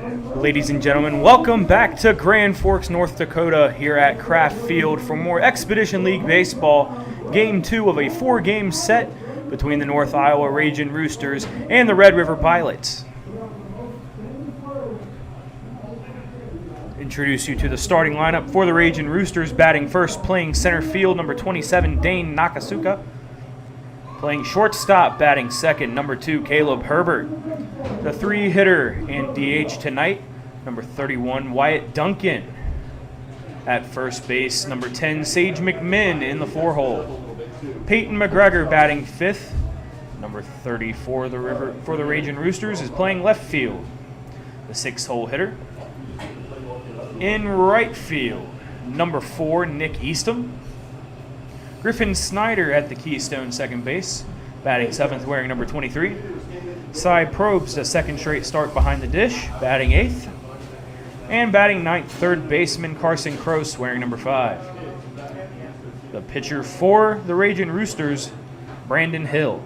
Ladies and gentlemen, welcome back to Grand Forks, North Dakota here at Kraft Field for more Expedition League Baseball. Game 2 of a 4-game set between the North Iowa Ragin Roosters and the Red River Pilots. Introduce you to the starting lineup for the Ragin Roosters. Batting first, playing center field, number 27, Dane Nakasuka. Playing shortstop, batting second, number 2, Caleb Herbert. The 3-hitter and DH tonight, number 31, Wyatt Duncan. At first base, number 10, Sage McMinn in the 4-hole. Peyton McGregor batting fifth. Number 30 for the Ragin Roosters is playing left field. The 6-hole hitter. In right field, number 4, Nick Eastham. Griffin Snyder at the Keystone second base, batting 7th wearing number 23. Cy Probst, a second straight start behind the dish, batting 8th. And batting 9th, third baseman Carson Kroos wearing number 5. The pitcher for the Ragin Roosters, Brandon Hill.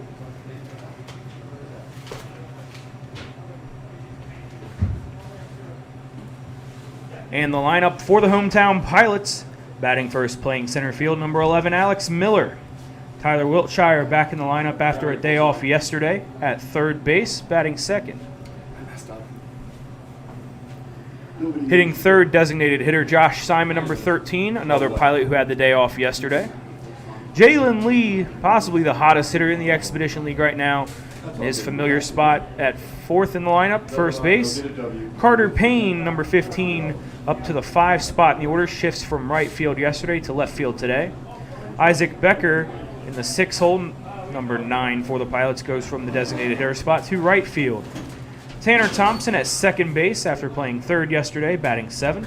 And the lineup for the hometown Pilots. Batting first, playing center field, number 11, Alex Miller. Tyler Wiltshire back in the lineup after a day off yesterday at third base, batting second. Hitting third, designated hitter Josh Simon, number 13, another Pilot who had the day off yesterday. Jalen Lee, possibly the hottest hitter in the Expedition League right now, in his familiar spot at fourth in the lineup, first base. Carter Payne, number 15, up to the 5 spot in the order, shifts from right field yesterday to left field today. Isaac Becker in the 6-hole, number 9 for the Pilots, goes from the designated hitter spot to right field. Tanner Thompson at second base after playing third yesterday, batting 7th.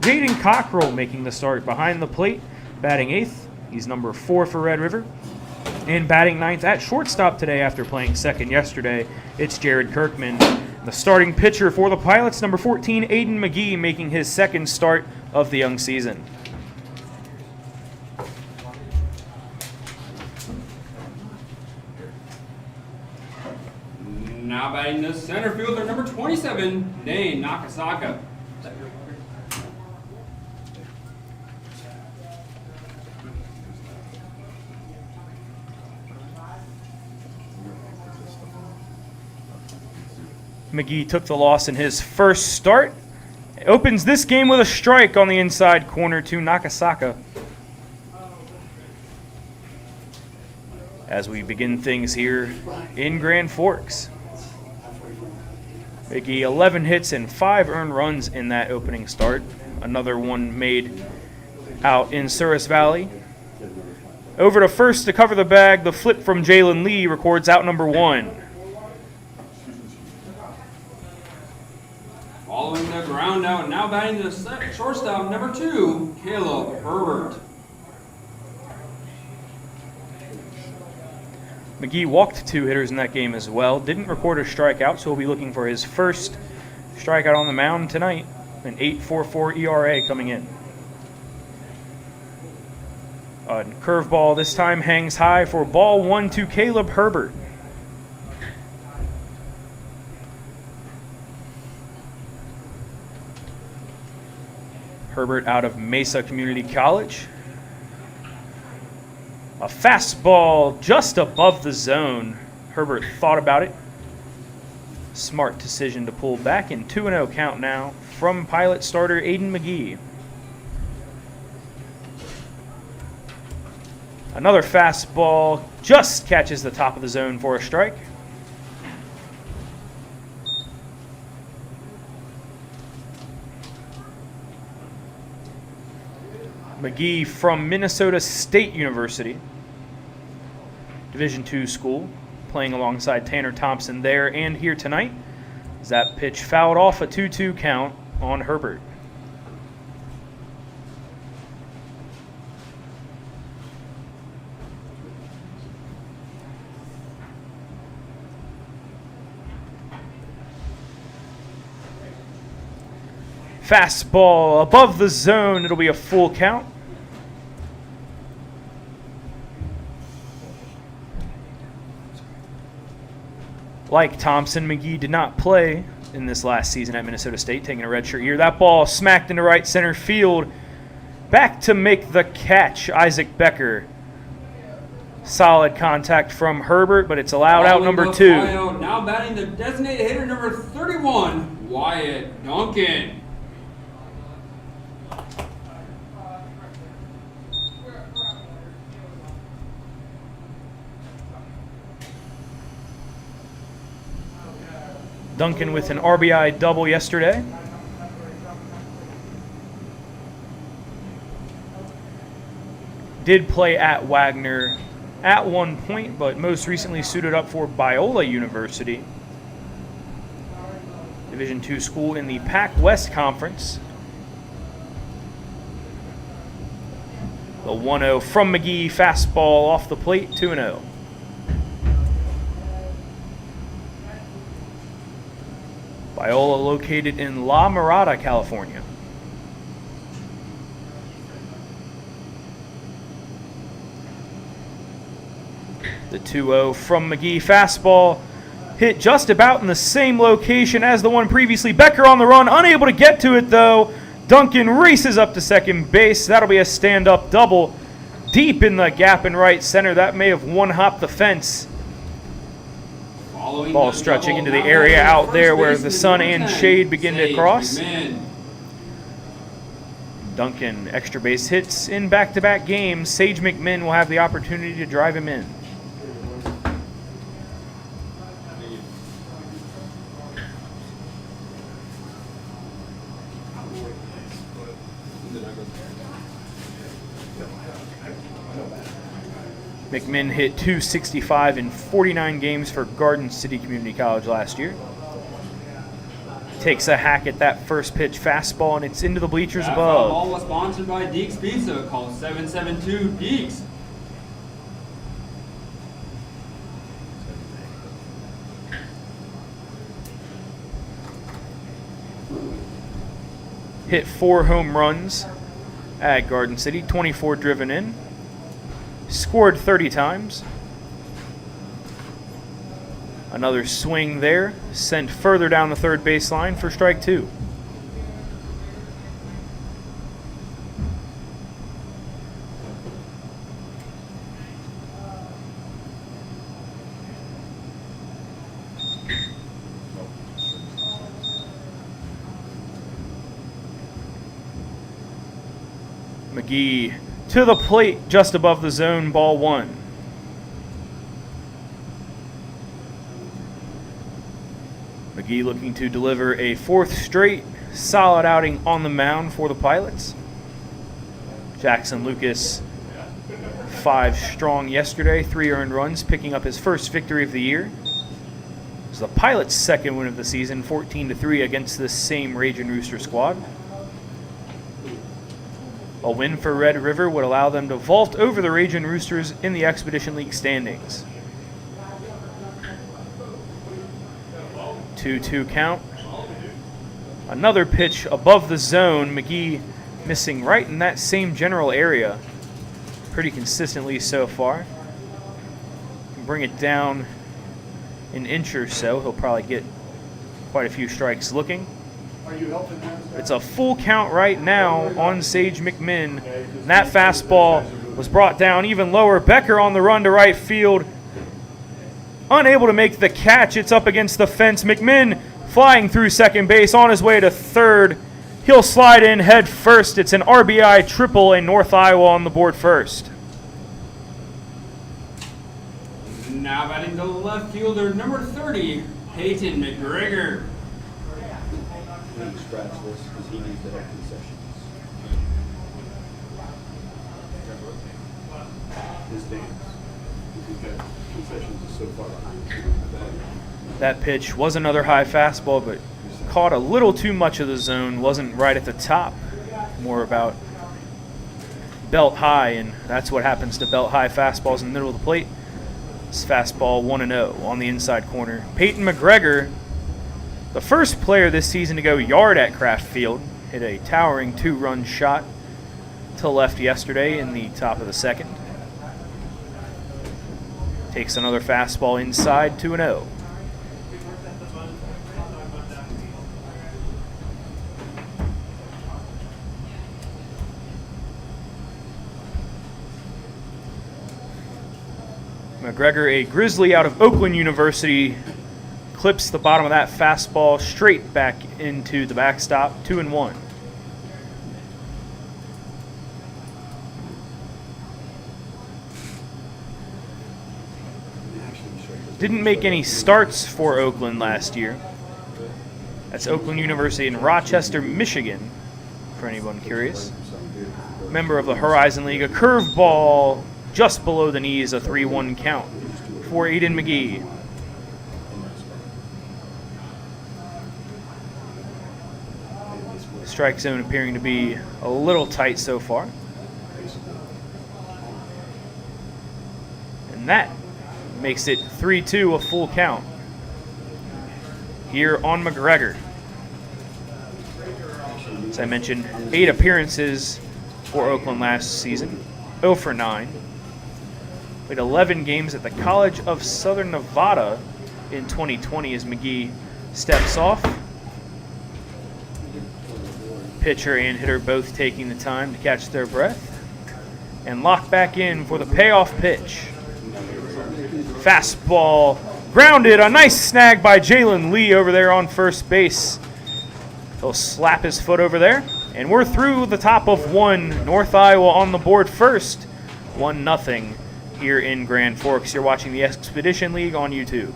Jaden Cockrell making the start behind the plate, batting 8th. He's number 4 for Red River. And batting 9th at shortstop today after playing second yesterday, it's Jared Kirkman. The starting pitcher for the Pilots, number 14, Aiden McGee, making his second start of the young season. Now batting the center fielder, number 27, Dane Nakasaka. McGee took the loss in his first start. Opens this game with a strike on the inside corner to Nakasaka. As we begin things here in Grand Forks. McGee, 11 hits and 5 earned runs in that opening start. Another one made out in Souris Valley. Over to first to cover the bag. The flip from Jalen Lee records out number 1. Following the ground out, now batting the shortstop, number 2, Caleb Herbert. McGee walked 2 hitters in that game as well. Didn't record a strikeout, so he'll be looking for his first strikeout on the mound tonight. An 8.44 ERA coming in. A curveball this time hangs high for ball 1 to Caleb Herbert. Herbert out of Mesa Community College. A fastball just above the zone. Herbert thought about it. Smart decision to pull back, in 2-0 count now from Pilot starter Aiden McGee. Another fastball just catches the top of the zone for a strike. McGee from Minnesota State University, Division II school, playing alongside Tanner Thompson there and here tonight. As that pitch fouled off, a 2-2 count on Herbert. Fastball above the zone. It'll be a full count. Like Thompson, McGee did not play in this last season at Minnesota State, taking a redshirt year. That ball smacked into right center field. Back to make the catch, Isaac Becker. Solid contact from Herbert, but it's allowed out number 2. Now batting the designated hitter number 31, Wyatt Duncan. Duncan with an RBI double yesterday. Did play at Wagner at one point, but most recently suited up for Biola University, Division II school in the Pac West Conference. The 1-0 from McGee, fastball off the plate, 2-0. Biola located in La Mirada, California. The 2-0 from McGee, fastball hit just about in the same location as the one previously. Becker on the run, unable to get to it though. Duncan races up to second base. That'll be a stand-up double deep in the gap in right center. That may have one-hopped the fence. Ball stretching into the area out there where the sun and shade begin to cross. Duncan, extra base hits in back-to-back games. Sage McMinn will have the opportunity to drive him in. McMinn hit .265 in 49 games for Garden City Community College last year. Takes a hack at that first pitch fastball, and it's into the bleachers above. That ball was sponsored by Deeks Pizza. Call 772 Deeks. Hit 4 home runs at Garden City, 24 driven in. Scored 30 times. Another swing there, sent further down the third baseline for strike 2. McGee to the plate just above the zone, ball 1. McGee looking to deliver a 4th straight solid outing on the mound for the Pilots. Jackson Lucas, 5 strong yesterday, 3 earned runs, picking up his first victory of the year. It was the Pilots' second win of the season, 14-3 against this same Ragin Rooster squad. A win for Red River would allow them to vault over the Ragin Roosters in the Expedition League standings. 2-2 count. Another pitch above the zone. McGee missing right in that same general area pretty consistently so far. Can bring it down an inch or so. He'll probably get quite a few strikes looking. It's a full count right now on Sage McMinn. And that fastball was brought down even lower. Becker on the run to right field. Unable to make the catch. It's up against the fence. McMinn flying through second base on his way to third. He'll slide in head first. It's an RBI triple, and North Iowa on the board first. Now batting the left fielder, number 30, Peyton McGregor. He scratch this because he needs to have concessions. His dance. Because concessions is so far behind. That pitch was another high fastball, but caught a little too much of the zone. Wasn't right at the top. More about belt high, and that's what happens to belt high fastballs in the middle of the plate. This fastball 1-0 on the inside corner. Peyton McGregor, the first player this season to go yard at Kraft Field, hit a towering 2-run shot to left yesterday in the top of the second. Takes another fastball inside, 2-0. McGregor, a Grizzly out of Oakland University, clips the bottom of that fastball straight back into the backstop, 2-1. Didn't make any starts for Oakland last year. That's Oakland University in Rochester, Michigan, for anyone curious. Member of the Horizon League, a curveball just below the knees, a 3-1 count for Aiden McGee. Strike zone appearing to be a little tight so far. And that makes it 3-2, a full count here on McGregor. As I mentioned, 8 appearances for Oakland last season, 0 for 9. Played 11 games at the College of Southern Nevada in 2020 as McGee steps off. Pitcher and hitter both taking the time to catch their breath and lock back in for the payoff pitch. Fastball grounded, a nice snag by Jalen Lee over there on first base. He'll slap his foot over there, and we're through the top of 1. North Iowa on the board first, 1-0 here in Grand Forks. You're watching the Expedition League on YouTube.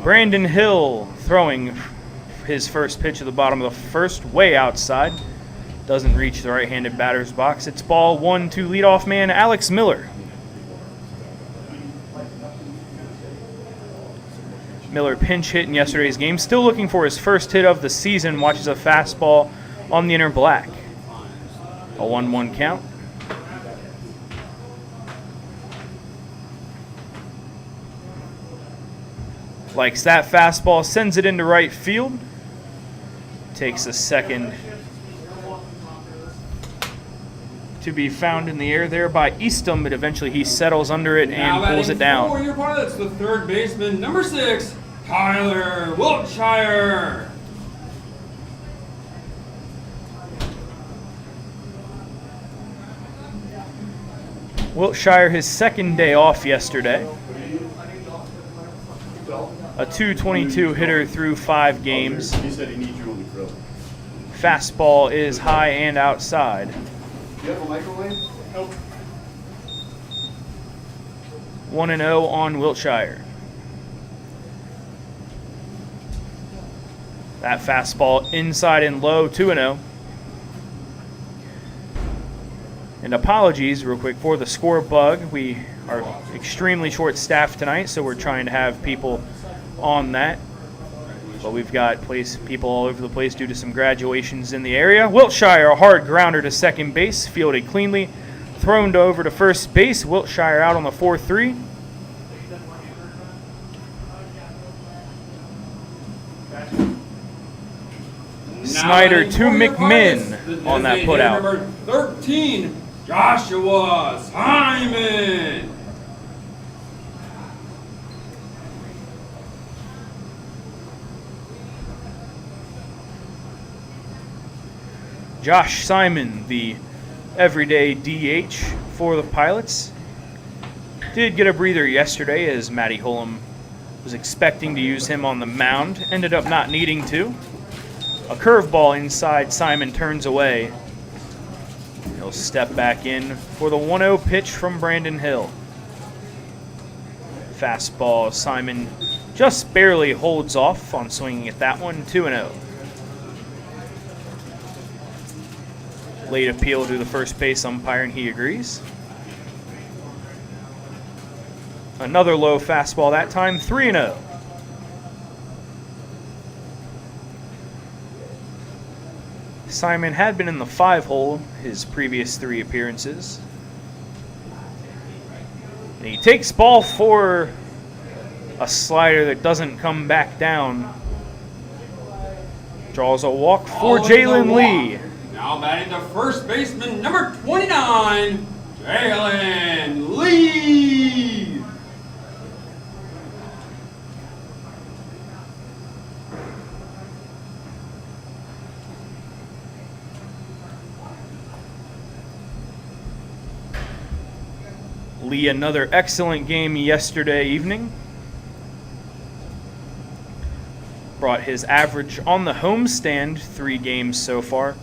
Brandon Hill throwing his first pitch at the bottom of the first, way outside. Doesn't reach the right-handed batter's box. It's ball 1 to leadoff man Alex Miller. Miller pinch hit in yesterday's game. Still looking for his first hit of the season. Watches a fastball on the inner black. A 1-1 count. Likes that fastball, sends it into right field. Takes a second to be found in the air there by Eastham, but eventually he settles under it and pulls it down. For your pilots, the third baseman, number 6, Tyler Wiltshire. Wiltshire, his second day off yesterday. A .222 hitter through 5 games. He said he needs you on the grill. Fastball is high and outside. Do you have a microwave? Nope. 1-0 on Wiltshire. That fastball inside and low, 2-0. And apologies real quick for the score bug. We are extremely short-staffed tonight, so we're trying to have people on that. But we've got people all over the place due to some graduations in the area. Wiltshire, a hard grounder to second base, fielded cleanly. Thrown over to first base. Wiltshire out on the 4-3. Snyder to McMinn on that putout. Number 13, Joshua Simon. Josh Simon, the everyday DH for the Pilots, did get a breather yesterday as Matty Hullum was expecting to use him on the mound. Ended up not needing to. A curveball inside, Simon turns away. He'll step back in for the 1-0 pitch from Brandon Hill. Fastball, Simon just barely holds off on swinging at that one, 2-0. Late appeal to the first base umpire, and he agrees. Another low fastball that time, 3-0. Simon had been in the 5-hole his previous 3 appearances. And he takes ball for a slider that doesn't come back down. Draws a walk for Jalen Lee. Now batting the first baseman, number 29, Jalen Lee. Lee, another excellent game yesterday evening. Brought his average on the homestand, 3 games so far,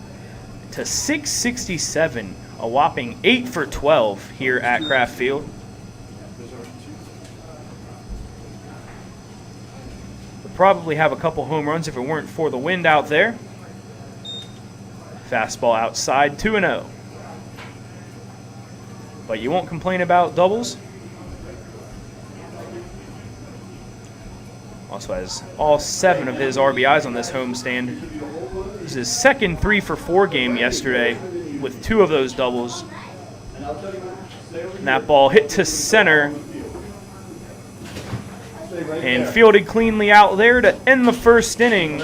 to 667, a whopping 8 for 12 here at Kraft Field. Would probably have a couple home runs if it weren't for the wind out there. Fastball outside, 2-0. But you won't complain about doubles. Also has all 7 of his RBIs on this homestand. It was his second 3 for 4 game yesterday with 2 of those doubles. And that ball hit to center and fielded cleanly out there to end the first inning.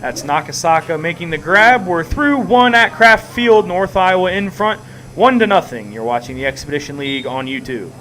That's Nakasaka making the grab. We're through 1 at Kraft Field, North Iowa in front, 1-0. You're watching the Expedition League on YouTube.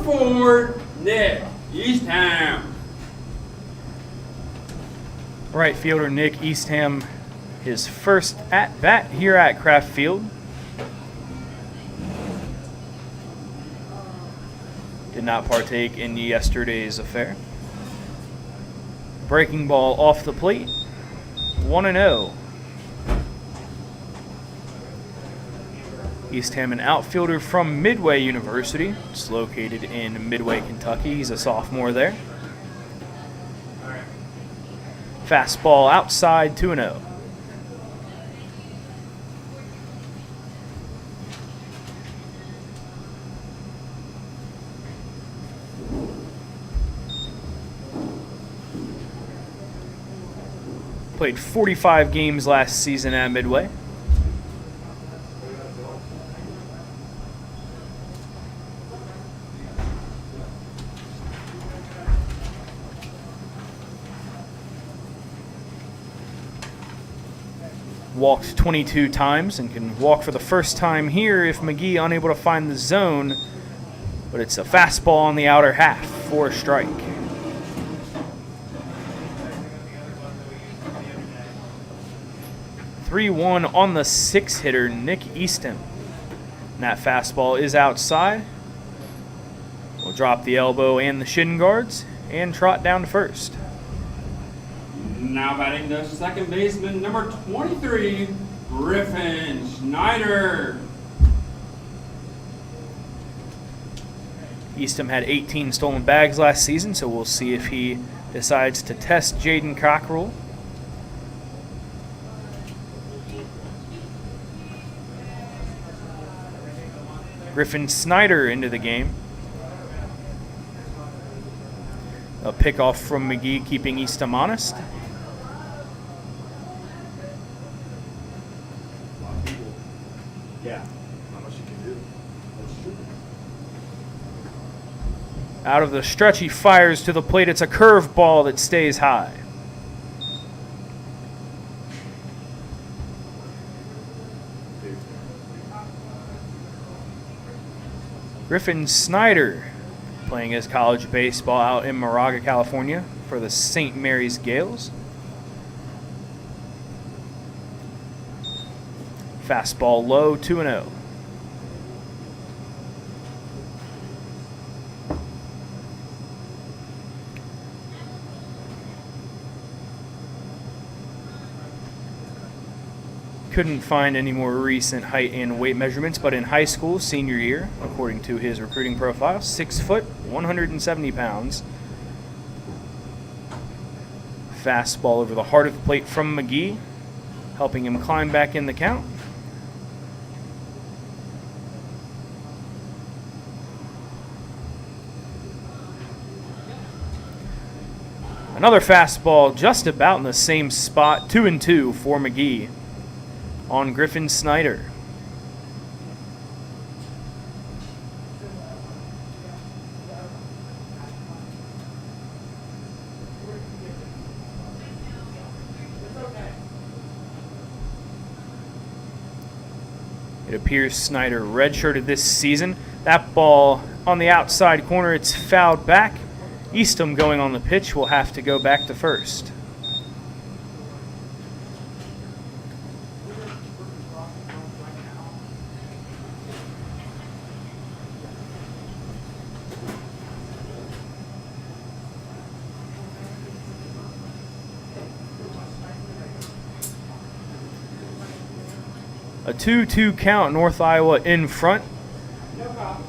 For Nick Eastham. Right fielder Nick Eastham, his first at-bat here at Kraft Field. Did not partake in yesterday's affair. Breaking ball off the plate, 1-0. Eastham, an outfielder from Midway University. It's located in Midway, Kentucky. He's a sophomore there. Fastball outside, 2-0. Played 45 games last season at Midway. Walked 22 times and can walk for the first time here if McGee unable to find the zone. But it's a fastball on the outer half for a strike. (3-1) on the 6-hitter, Nick Eastham. And that fastball is outside. We'll drop the elbow and the shin guards and trot down to first. Now batting the second baseman, number 23, Griffin Schneider. Eastham had 18 stolen bags last season, so we'll see if he decides to test Jaden Cockrell. Griffin Snyder into the game. A pickoff from McGee, keeping Eastham honest. Yeah, not much you can do. That's true. Out of the stretch, he fires to the plate. It's a curveball that stays high. Griffin Snyder playing his college baseball out in Moraga, California for the St. Mary's Gales. Fastball low, 2-0. Couldn't find any more recent height and weight measurements, but in high school, senior year, according to his recruiting profile, 6 foot, 170 pounds. Fastball over the heart of the plate from McGee, helping him climb back in the count. Another fastball just about in the same spot, 2-2 for McGee on Griffin Snyder. It appears Snyder redshirted this season. That ball on the outside corner, it's fouled back. Eastham going on the pitch will have to go back to first. A 2-2 count, North Iowa in front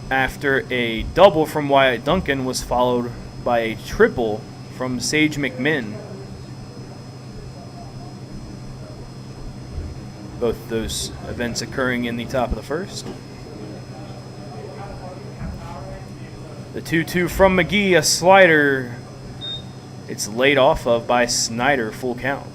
after a double from Wyatt Duncan was followed by a triple from Sage McMinn. Both those events occurring in the top of the first. The 2-2 from McGee, a slider. It's laid off of by Snyder, full count.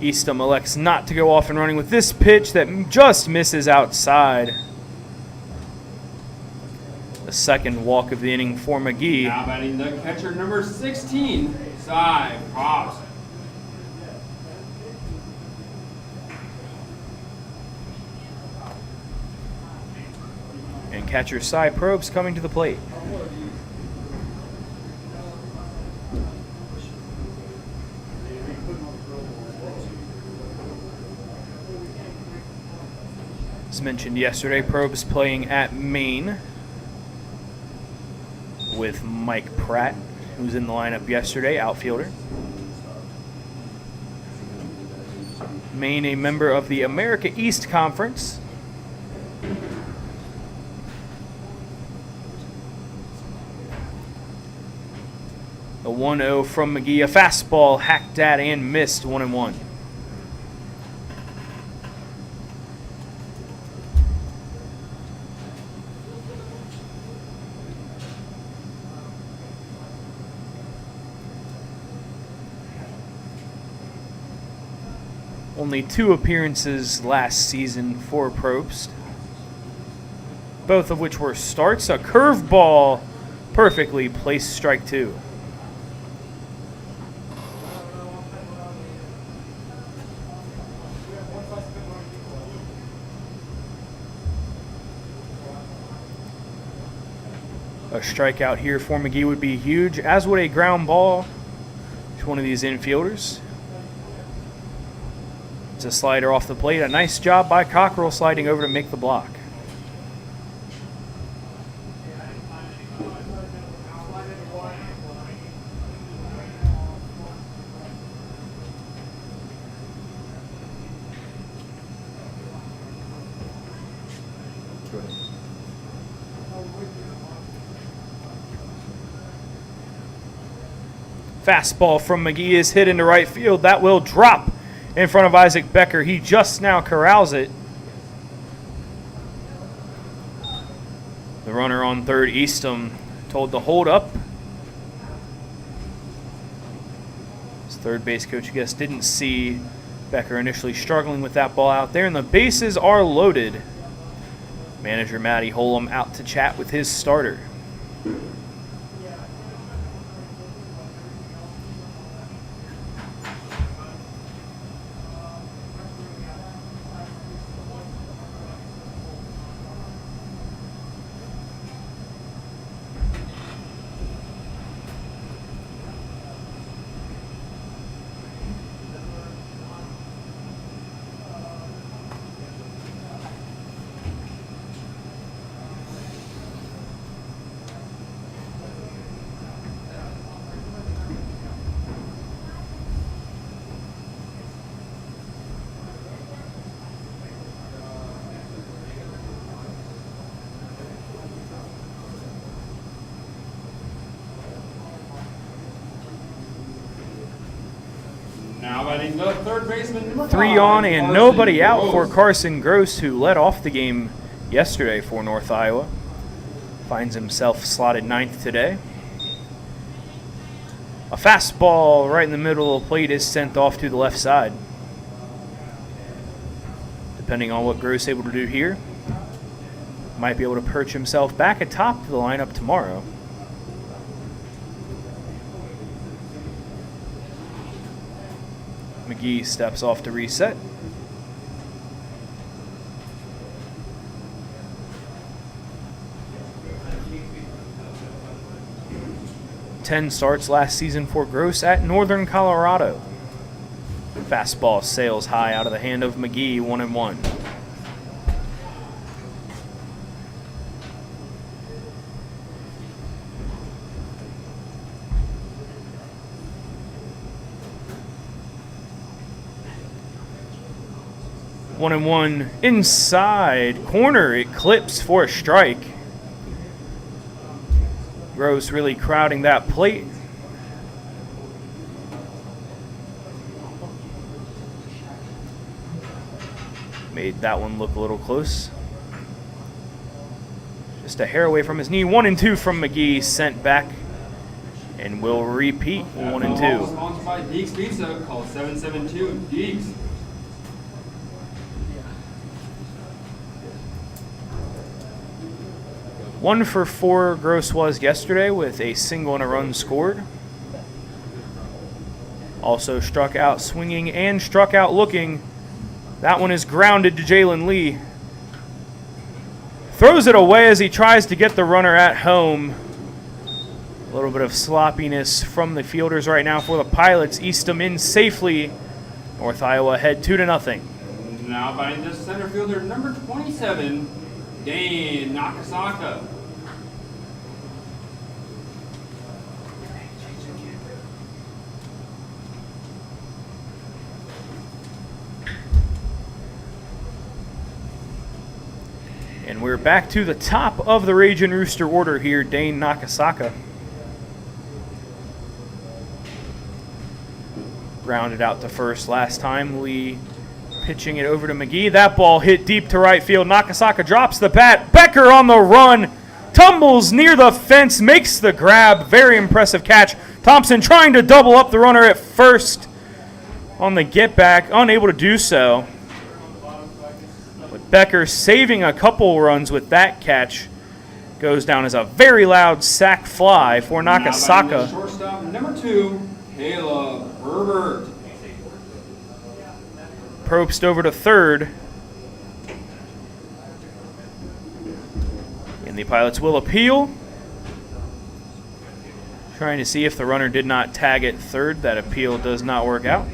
Eastham elects not to go off and running with this pitch that just misses outside. The second walk of the inning for McGee. Now batting the catcher, number 16, Cy Probst. And catcher Cy Probst coming to the plate. mentioned yesterday, Probst playing at Maine with Mike Pratt, who's in the lineup yesterday, outfielder. Maine, a member of the America East Conference. A 1-0 from McGee, a fastball hacked at and missed, 1-1. Only 2 appearances last season for Probst, both of which were starts. A curveball, perfectly placed, strike 2. A strikeout here for McGee would be huge, as would a ground ball to one of these infielders. It's a slider off the plate. A nice job by Cockrell sliding over to make the block. Fastball from McGee is hit into right field. That will drop in front of Isaac Becker. He just now corrals it. The runner on third, Eastham, told to hold up. His third base coach, I guess, didn't see Becker initially struggling with that ball out there, and the bases are loaded. Manager Matty Holum out to chat with his starter. Now batting the third baseman, number 3 5, on and Carson nobody out Gross. for Carson Gross, who led off the game yesterday for North Iowa. Finds himself slotted 9th today. A fastball right in the middle of the plate is sent off to the left side. Depending on what Gross is able to do here, might be able to perch himself back atop the lineup tomorrow. McGee steps off to reset. Ten starts last season for Gross at Northern Colorado. Fastball sails high out of the hand of McGee, 1-1. One and one inside corner. It clips for a strike. Gross really crowding that plate. Made that one look a little close. Just a hair away from his knee. 1 and 2 from McGee, sent back, and will repeat. 1 and 2. Sponsored by Deeks Pizza. Call 772 Deeks. One for 4 Gross was yesterday with a single and a run scored. Also struck out swinging and struck out looking. That one is grounded to Jalen Lee. Throws it away as he tries to get the runner at home. A little bit of sloppiness from the fielders right now for the Pilots. Eastham in safely. North Iowa ahead 2-0. Now batting the center fielder, number 27, Dane Nakasaka. And we're back to the top of the Ragin Rooster order here, Dane Nakasaka. Grounded out to first last time. Lee pitching it over to McGee. That ball hit deep to right field. Nakasaka drops the bat. Becker on the run. Tumbles near the fence. Makes the grab. Very impressive catch. Thompson trying to double up the runner at first on the get back. Unable to do so. But Becker saving a couple runs with that catch. Goes down as a very loud sac fly for Nakasaka. Now shortstop, number 2, Caleb Herbert. Probst over to third. And the Pilots will appeal. Trying to see if the runner did not tag at third. That appeal does not work out.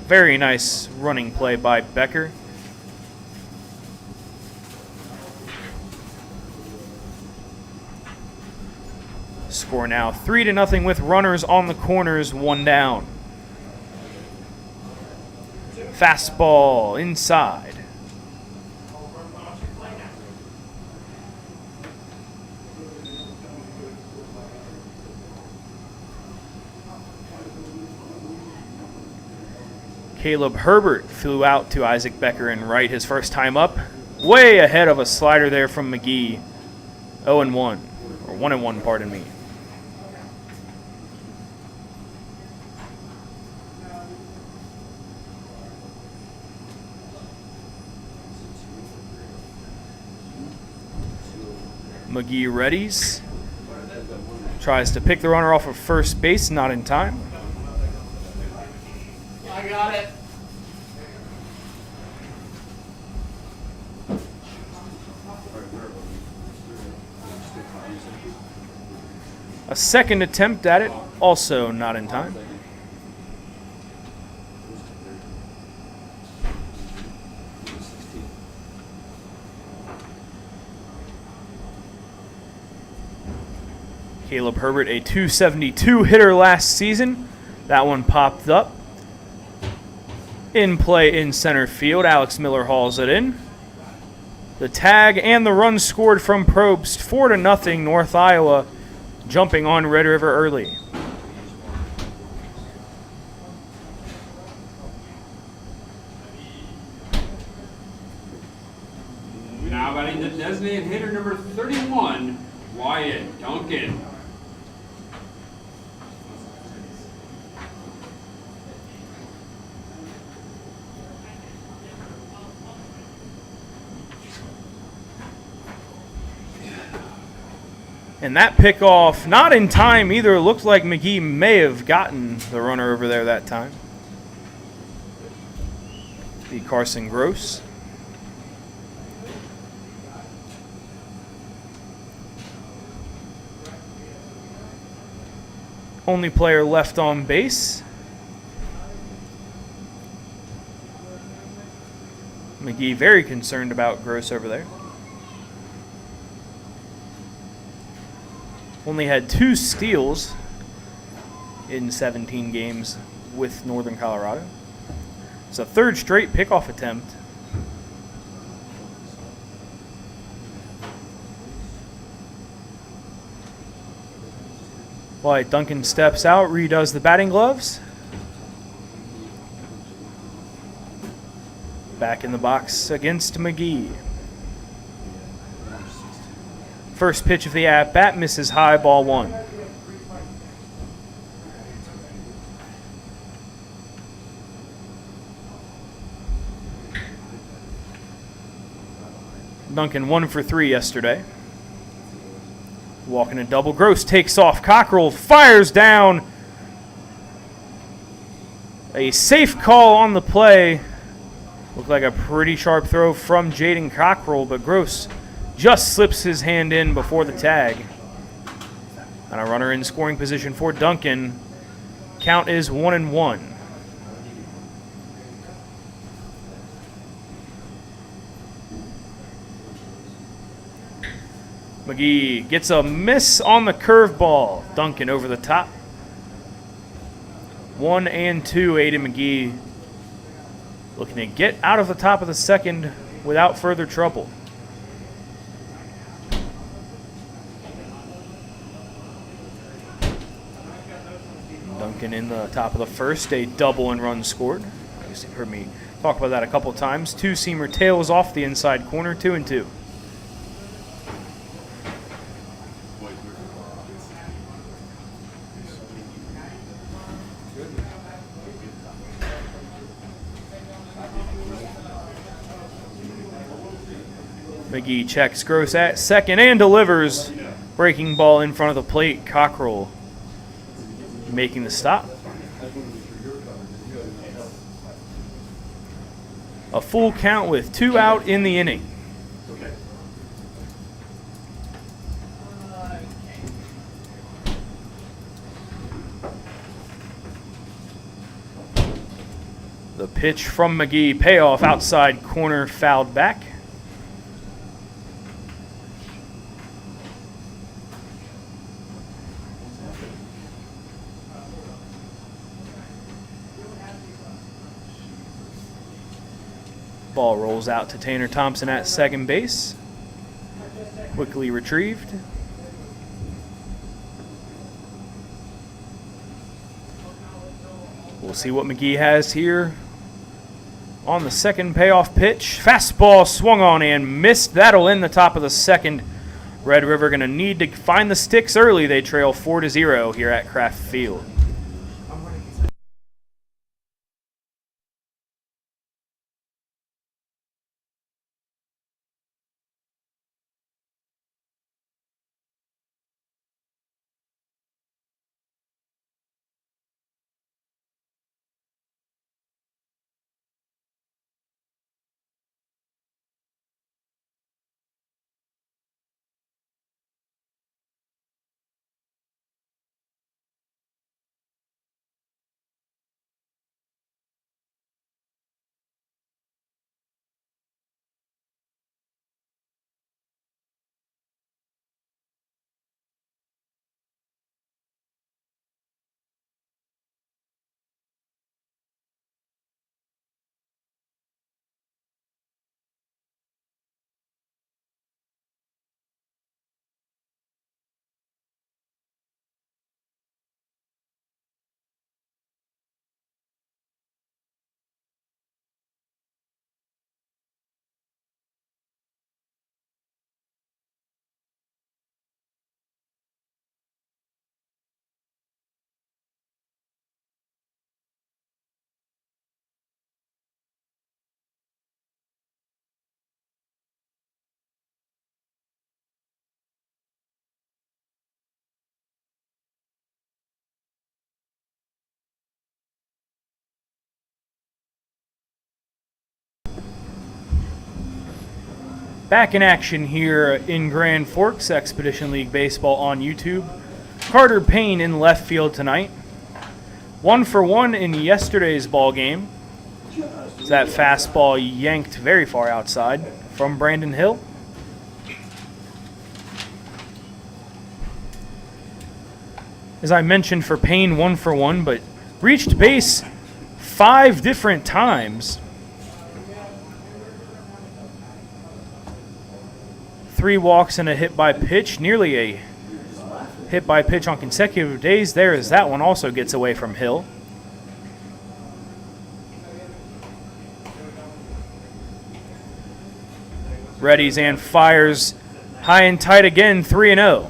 Very nice running play by Becker. Score now 3-0 with runners on the corners, 1 down. Fastball inside. Caleb Herbert flew out to Isaac Becker in right his first time up. Way ahead of a slider there from McGee. 0-1, or 1-1, pardon me. McGee readies. Tries to pick the runner off of first base, not in time. I got it. A second attempt at it, also not in time. Caleb Herbert, a .272 hitter last season. That one popped up. In play in center field, Alex Miller hauls it in. The tag and the run scored from Probst, 4-0 North Iowa, jumping on Red River early. Now batting the designated hitter, number 31, Wyatt Duncan. And that pickoff, not in time either. It looked like McGee may have gotten the runner over there that time. The Carson Gross. Only player left on base. McGee very concerned about Gross over there. Only had 2 steals in 17 games with Northern Colorado. It's a third straight pickoff attempt. Wyatt Duncan steps out, redoes the batting gloves. Back in the box against McGee. First pitch of the at-bat misses high, ball 1. Duncan 1 for 3 yesterday. Walking a double. Gross takes off. Cockrell fires down. A safe call on the play. Looked like a pretty sharp throw from Jaden Cockrell, but Gross just slips his hand in before the tag. And a runner in scoring position for Duncan. Count is 1-1. McGee gets a miss on the curveball. Duncan over the top. 1-2, Aiden McGee looking to get out of the top of the second without further trouble. Duncan in the top of the first, a double and run scored. I guess you've heard me talk about that a couple times. Two-seamer tails off the inside corner, 2-2. McGee checks Gross at second and delivers. Breaking ball in front of the plate. Cockrell making the stop. A full count with 2 out in the inning. The pitch from McGee, payoff outside corner, fouled back. Ball rolls out to Tanner Thompson at second base. Quickly retrieved. We'll see what McGee has here on the second payoff pitch. Fastball swung on and missed. That'll end the top of the second. Red River going to need to find the sticks early. They trail 4-0 here at Kraft Field. Back in action here in Grand Forks, Expedition League Baseball on YouTube. Carter Payne in left field tonight. 1-for-1 in yesterday's ball game. That fastball yanked very far outside from Brandon Hill. As I mentioned for Payne, 1-for-1, but reached base 5 different times. 3 walks and a hit by pitch, nearly a hit by pitch on consecutive days there, as that one also gets away from Hill. Readies and fires high and tight again, 3-0.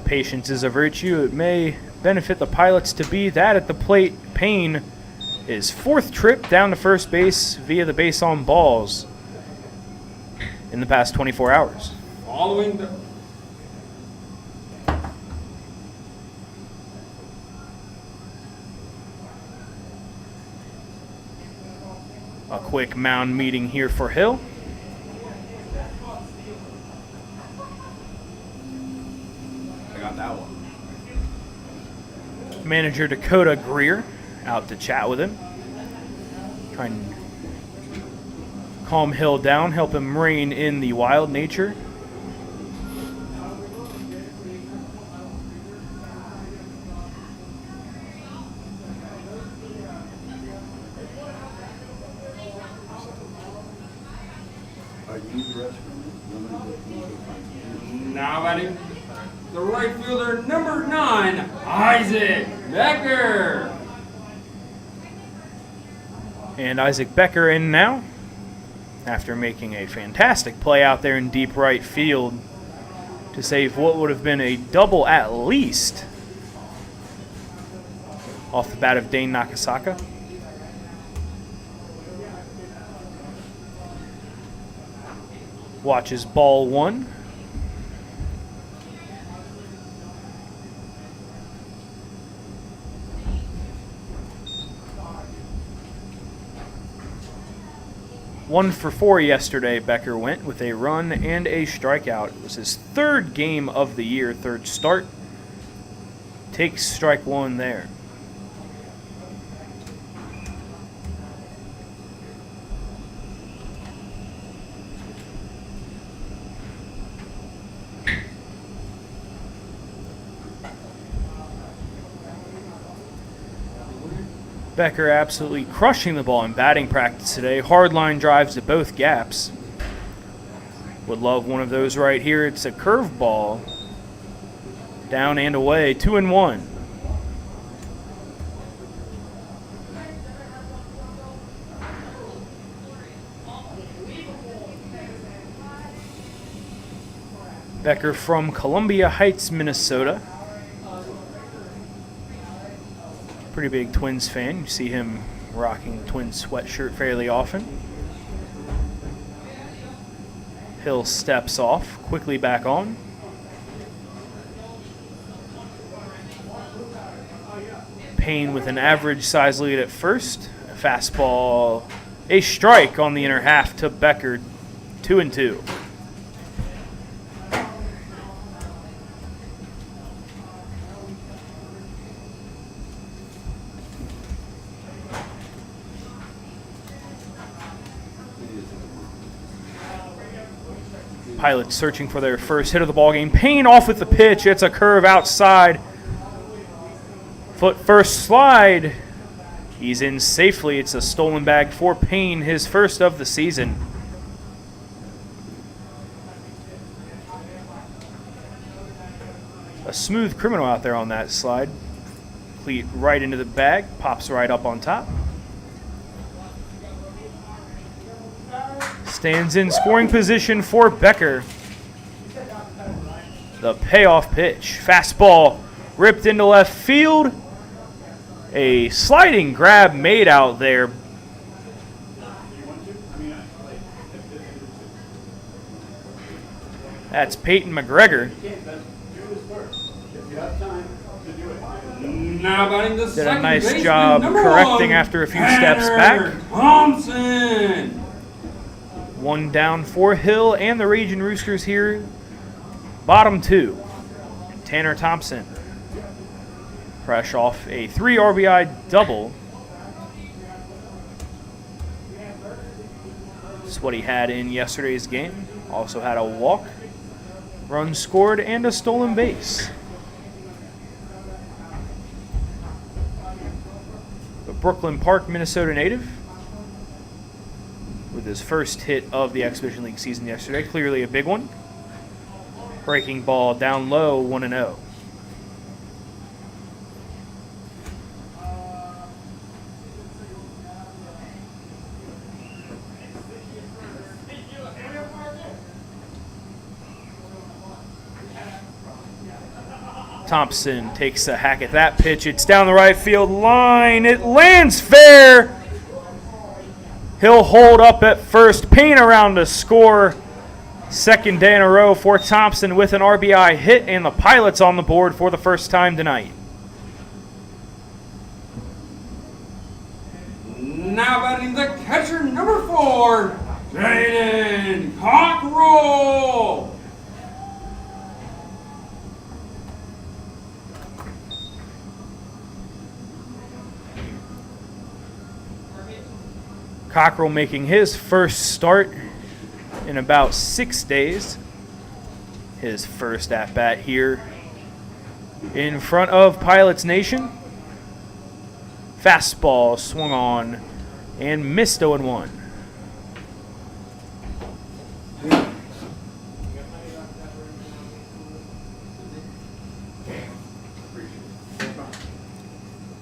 Patience is a virtue. It may benefit the Pilots to be that at the plate. Payne, his 4th trip down to first base via the base on balls in the past 24 hours. Following the A quick mound meeting here for Hill. I got that one. Manager Dakota Greer out to chat with him. Try and calm Hill down, help him rein in the wild nature. Now batting the right fielder, number 9, Isaac Becker. And Isaac Becker in now, after making a fantastic play out there in deep right field to save what would have been a double at least off the bat of Dane Nakasaka. Watches ball 1. One for 4 yesterday, Becker went with a run and a strikeout. It was his 3rd game of the year, 3rd start. Takes strike 1 there. Becker absolutely crushing the ball in batting practice today. Hard line drives to both gaps. Would love one of those right here. It's a curveball. Down and away, 2-1. Becker from Columbia Heights, Minnesota. Pretty big Twins fan. You see him rocking the Twins sweatshirt fairly often. Hill steps off, quickly back on. Payne with an average size lead at first. A fastball, a strike on the inner half to Becker, 2-2. Pilots searching for their first hit of the ballgame. Payne off with the pitch. It's a curve outside. Foot first slide. He's in safely. It's a stolen bag for Payne, his first of the season. A smooth criminal out there on that slide. Cleat right into the bag. Pops right up on top. Stands in scoring position for Becker. The payoff pitch. Fastball ripped into left field. A sliding grab made out there. That's Peyton McGregor. Now batting the Did a second nice baseman, job number correcting 1, after a few steps back. Thompson. One down for Hill and the Ragin Roosters here. Bottom 2. Tanner Thompson. Fresh off a 3 RBI double. That's what he had in yesterday's game. Also had a walk, run scored, and a stolen base. The Brooklyn Park, Minnesota native, with his first hit of the Exhibition League season yesterday. Clearly a big one. Breaking ball down low, 1-0. Thompson takes a hack at that pitch. It's down the right field line. It lands fair. He'll hold up at first. Payne around to score. Second day in a row for Thompson with an RBI hit, and the Pilots on the board for the first time tonight. Now batting the catcher, number 4, Jaden Cockrell. Cockrell making his first start in about 6 days. His first at-bat here in front of Pilots Nation. Fastball swung on and missed 0-1.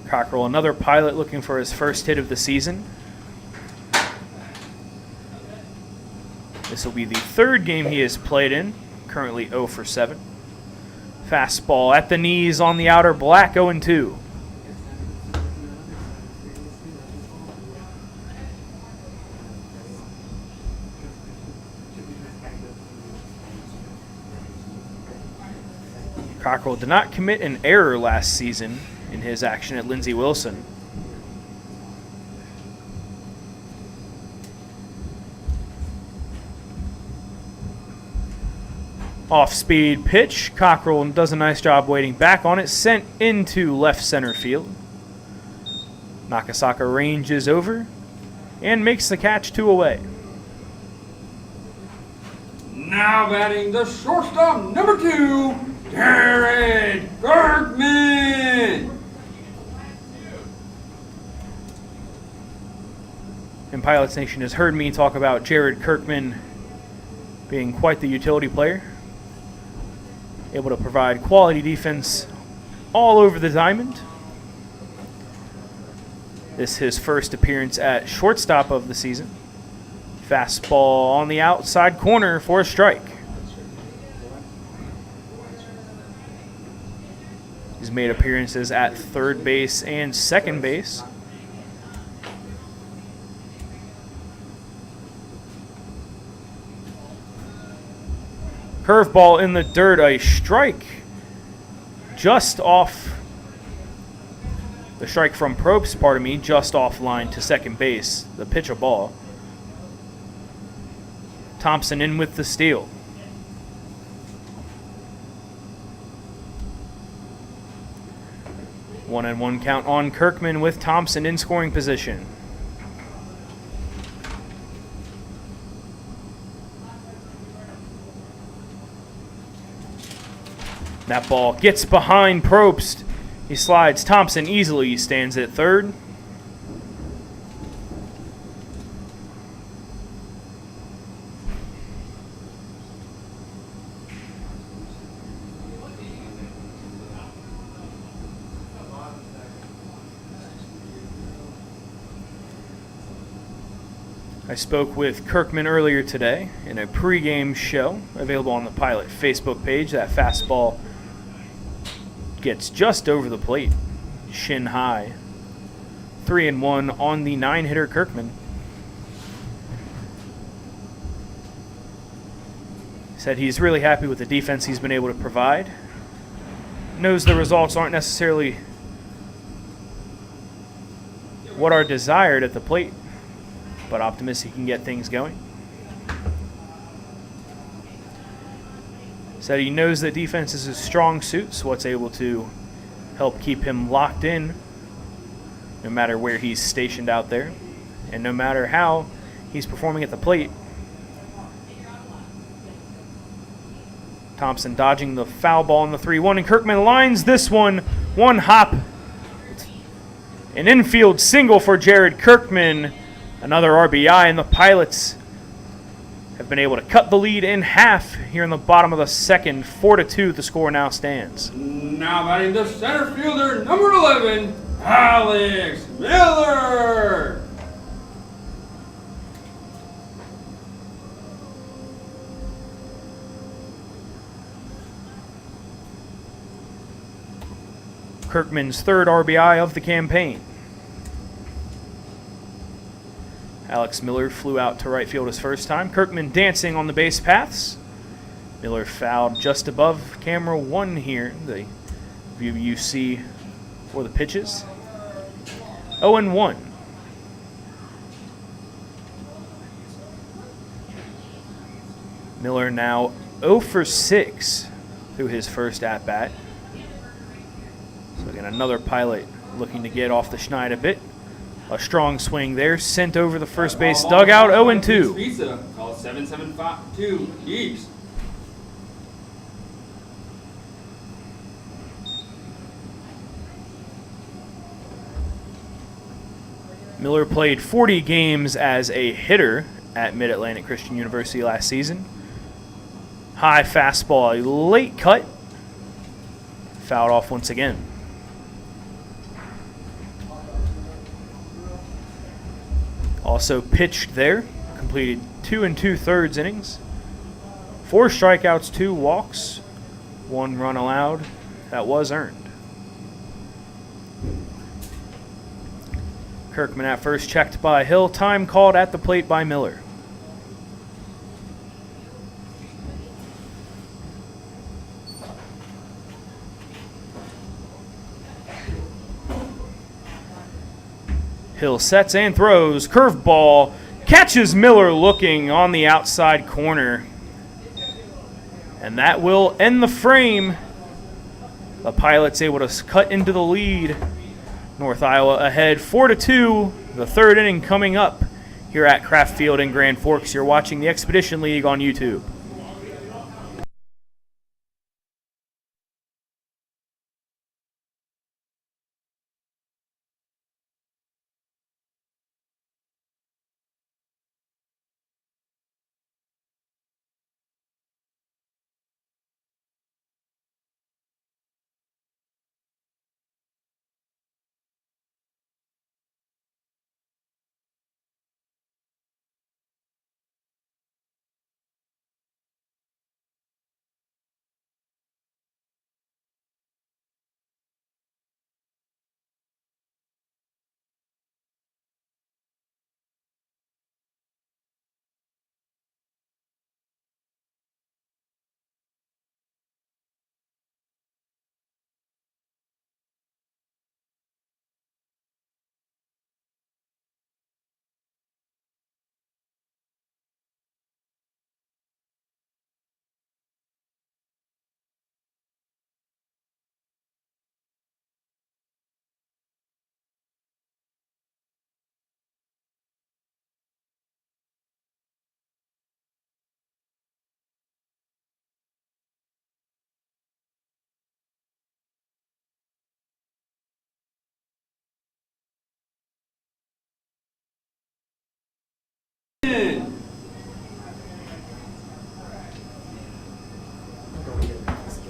Cockrell, another Pilot, looking for his first hit of the season. This will be the third game he has played in, currently 0 for 7. Fastball at the knees on the outer, black, 0-2. Cockrell did not commit an error last season in his action at Lindsey Wilson. Off-speed pitch. Cockrell does a nice job waiting back on it. Sent into left center field. Nakasaka ranges over and makes the catch, 2 away. Now batting the shortstop, number 2, Jared Kirkman. And Pilots Nation has heard me talk about Jared Kirkman being quite the utility player. Able to provide quality defense all over the diamond. This is his first appearance at shortstop of the season. Fastball on the outside corner for a strike. He's made appearances at third base and second base. Curveball in the dirt, a strike just off. The strike from Probst, pardon me, just off line to second base. The pitch a ball. Thompson in with the steal. One and one count on Kirkman with Thompson in scoring position. That ball gets behind Probst. He slides. Thompson easily stands at third. I spoke with Kirkman earlier today in a pregame show available on the Pilot Facebook page. That fastball gets just over the plate, shin high. 3-1 on the 9-hitter Kirkman. Said he's really happy with the defense he's been able to provide. Knows the results aren't necessarily what are desired at the plate, but optimistic he can get things going. Said he knows that defense is his strong suit, so what's able to help keep him locked in no matter where he's stationed out there and no matter how he's performing at the plate. Thompson dodging the foul ball in the 3-1, and Kirkman lines this one. One hop. An infield single for Jared Kirkman. Another RBI, and the Pilots have been able to cut the lead in half here in the bottom of the second. 4-2 the score now stands. Now batting the center fielder, number 11, Alex Miller. Kirkman's third RBI of the campaign. Alex Miller flew out to right field his first time. Kirkman dancing on the base paths. Miller fouled just above camera 1 here, the view you see for the pitches. 0-1. Miller now 0 for 6 through his first at-bat. So again, another Pilot looking to get off the schneid a bit. A strong swing there, sent over the first base dugout, 0-2. Visa, call 772 Eeks. Miller played 40 games as a hitter at Mid-Atlantic Christian University last season. High fastball, a late cut. Fouled off once again. Also pitched there, completed 2 2/3 innings. 4 strikeouts, 2 walks, 1 run allowed. That was earned. Kirkman at first, checked by Hill. Time called at the plate by Miller. Hill sets and throws. Curveball. Catches Miller looking on the outside corner. And that will end the frame. The Pilots able to cut into the lead. North Iowa ahead 4-2. The 3rd inning coming up here at Kraft Field in Grand Forks. You're watching the Expedition League on YouTube.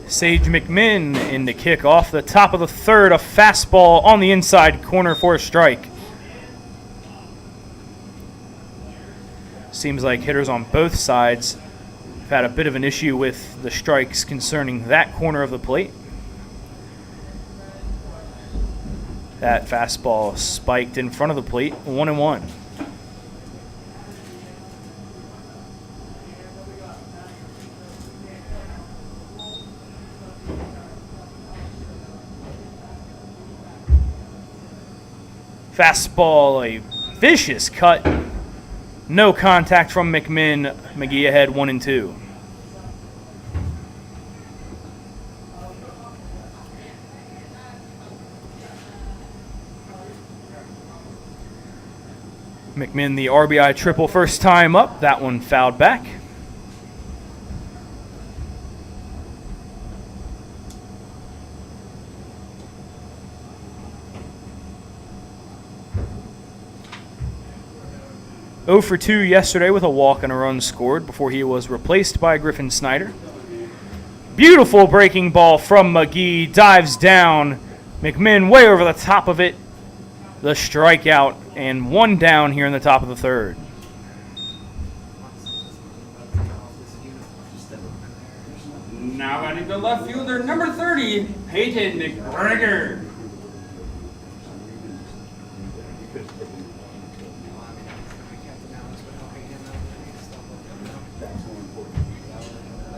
Sage McMinn in the kick off the top of the 3rd. A fastball on the inside corner for a strike. Seems like hitters on both sides have had a bit of an issue with the strikes concerning that corner of the plate. That fastball spiked in front of the plate, 1-1. Fastball, a vicious cut. No contact from McMinn. McGee ahead 1-2. McMinn the RBI triple first time up. That one fouled back. Oh for 2 yesterday with a walk and a run scored before he was replaced by Griffin Snyder. Beautiful breaking ball from McGee. Dives down. McMinn way over the top of it. The strikeout and 1 down here in the top of the 3rd. Now batting the left fielder, number 30, Peyton McGregor.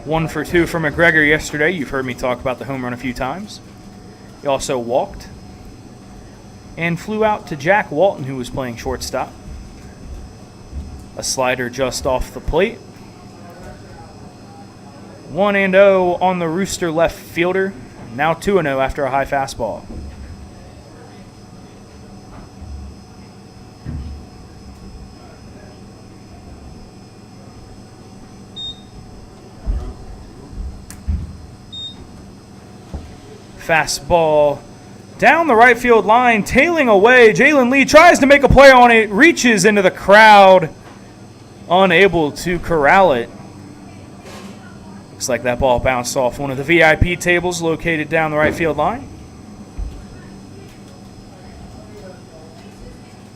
One 1 for 2 for McGregor yesterday. You've heard me talk about the home run a few times. He also walked and flew out to Jack Walton, who was playing shortstop. A slider just off the plate. 1-0 on the Rooster left fielder. Now 2-0 after a high fastball. Fastball down the right field line, tailing away. Jalen Lee tries to make a play on it, reaches into the crowd, unable to corral it. Looks like that ball bounced off one of the VIP tables located down the right field line.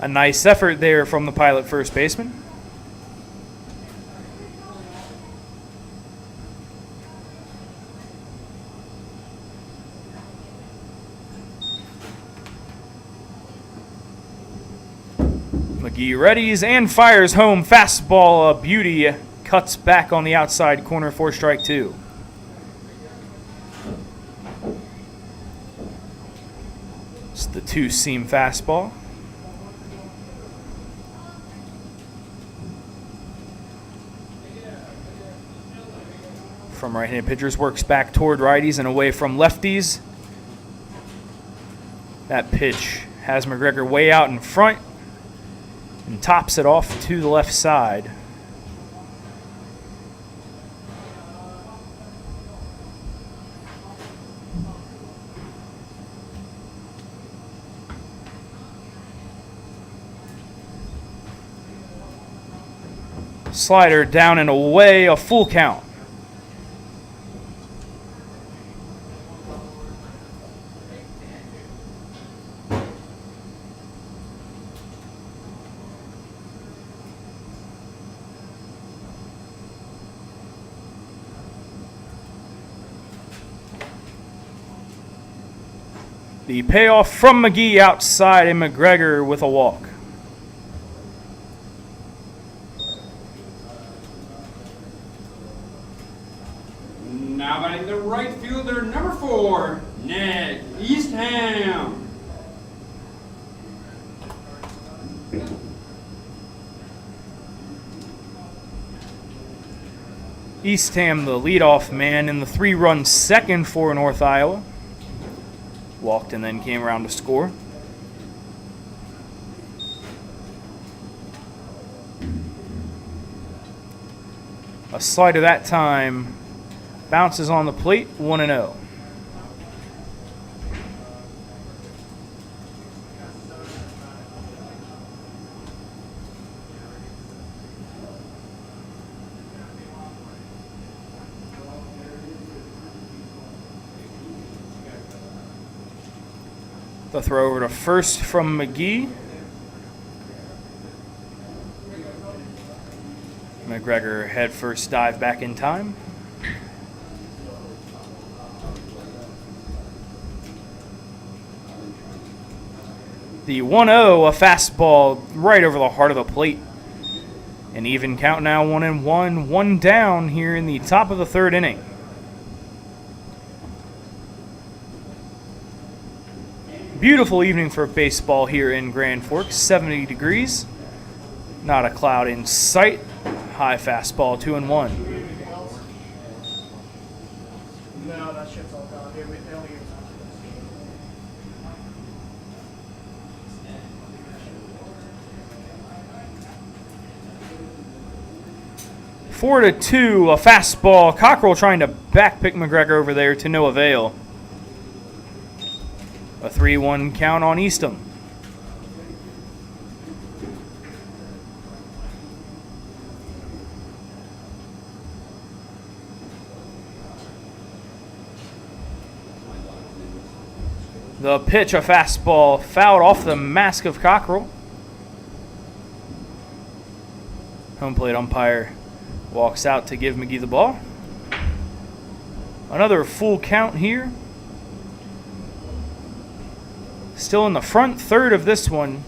A nice effort there from the Pilot first baseman. McGee readies and fires home. Fastball, a beauty, cuts back on the outside corner for strike 2. It's the 2-seam fastball. From right-handed pitchers, works back toward righties and away from lefties. That pitch has McGregor way out in front and tops it off to the left side. Slider down and away, a full count. The payoff from McGee outside and McGregor with a walk. Now batting the right fielder, number 4, Nick Eastham. Eastham, the leadoff man in the 3-run second for North Iowa. Walked and then came around to score. A slider that time bounces on the plate, 1-0. The throw over to first from McGee. McGregor head first dive back in time. The 1-0, a fastball right over the heart of the plate. An even count now, 1-1, 1 down here in the top of the 3rd inning. Beautiful evening for baseball here in Grand Forks, 70 degrees. Not a cloud in sight. High fastball, 2-1. No, that shit's all gone. They only give us 4-2, a fastball. Cockrell trying to backpick McGregor over there to no avail. A 3-1 count on Eastham. The pitch, a fastball, fouled off the mask of Cockrell. Home plate umpire walks out to give McGee the ball. Another full count here. Still in the front third of this one.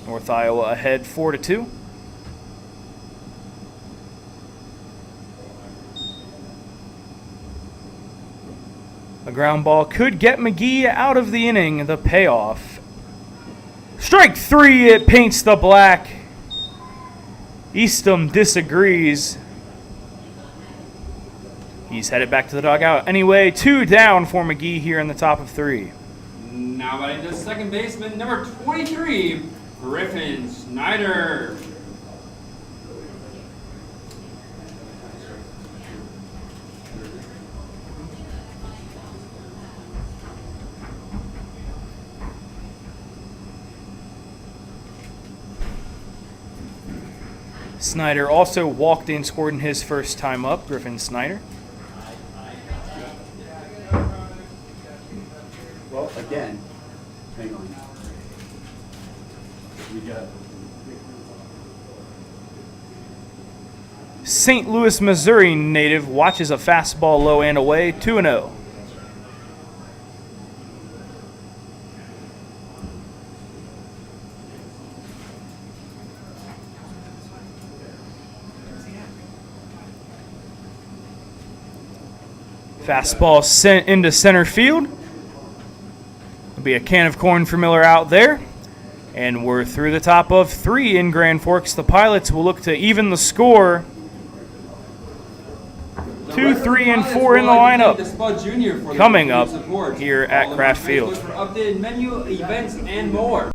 North Iowa ahead 4-2. A ground ball could get McGee out of the inning. The payoff. Strike 3, it paints the black. Eastham disagrees. He's headed back to the dugout. Anyway, 2 down for McGee here in the top of 3. Now batting the second baseman, number 23, Griffin Snyder. Snyder also walked in, scored in his first time up, Griffin Snyder. Well, again, hang on. We got. St. Louis, Missouri native watches a fastball low and away, 2-0. Fastball sent into center field. There'll be a can of corn for Miller out there. And we're through the top of 3 in Grand Forks. The Pilots will look to even the score. 2, 3, and 4 in the lineup. Coming up here at Kraft Field. For updated menu, events, and more.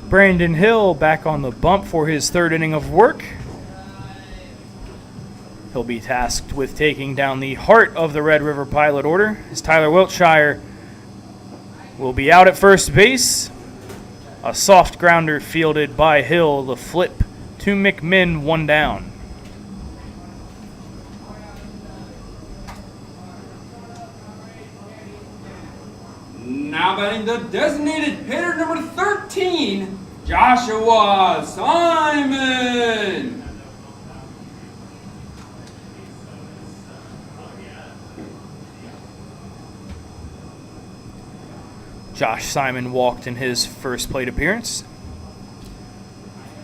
Brandon Hill back on the bump for his 3rd inning of work. He'll be tasked with taking down the heart of the Red River Pilot order, as Tyler Wiltshire will be out at first base. A soft grounder fielded by Hill, the flip to McMinn, 1 down. Now batting the designated hitter number 13, Joshua Simon. Josh Simon walked in his first plate appearance.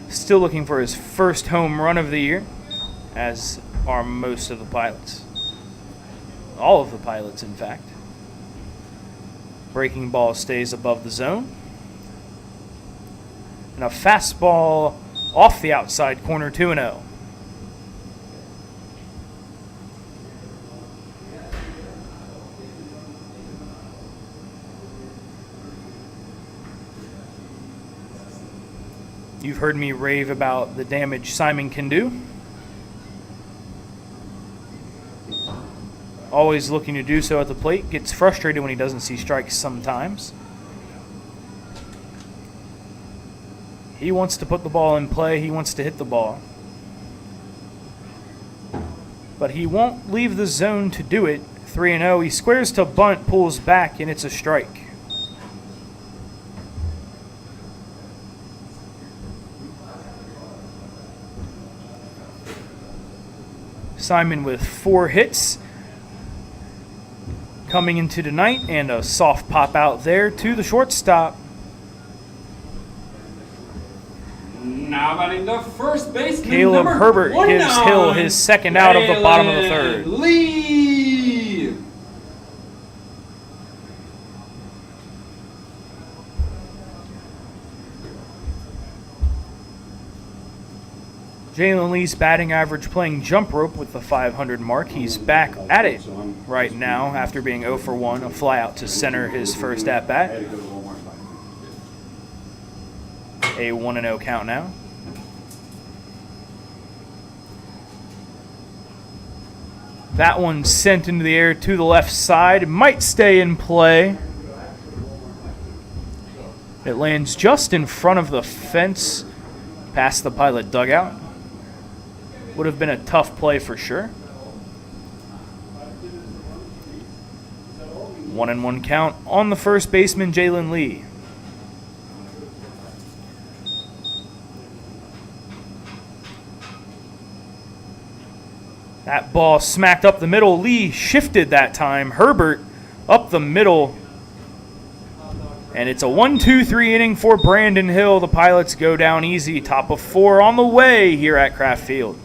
Still looking for his first home run of the year, as are most of the Pilots. All of the Pilots, in fact. Breaking ball stays above the zone. And a fastball off the outside corner, 2-0. You've heard me rave about the damage Simon can do. Always looking to do so at the plate. Gets frustrated when he doesn't see strikes sometimes. He wants to put the ball in play. He wants to hit the ball. But he won't leave the zone to do it. 3-0. He squares to bunt, pulls back, and it's a strike. Simon with 4 hits coming into tonight, and a soft pop out there to the shortstop. Now batting the first baseman, Caleb number Herbert 29, gives Hill his second out of the bottom of the 3rd. Lee. Jalen Lee's batting average playing jump rope with the 500 mark. He's back at it right now after being 0 for 1, a fly out to center his first at bat. A 1-0 count now. That one sent into the air to the left side. Might stay in play. It lands just in front of the fence past the Pilot dugout. Would have been a tough play for sure. 1-1 count on the first baseman, Jalen Lee. That ball smacked up the middle. Lee shifted that time. Herbert up the middle. And it's a 1-2-3 inning for Brandon Hill. The Pilots go down easy. Top of 4 on the way here at Kraft Field.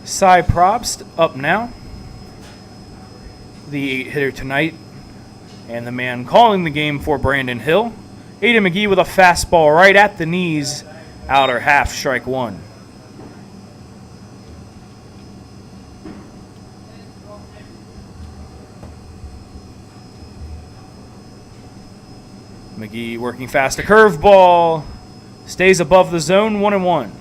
Cy Probst up now, the 8-hitter tonight, and the man calling the game for Brandon Hill. Aiden McGee with a fastball right at the knees, outer half, strike 1. McGee working fast, a curveball, stays above the zone, 1-1.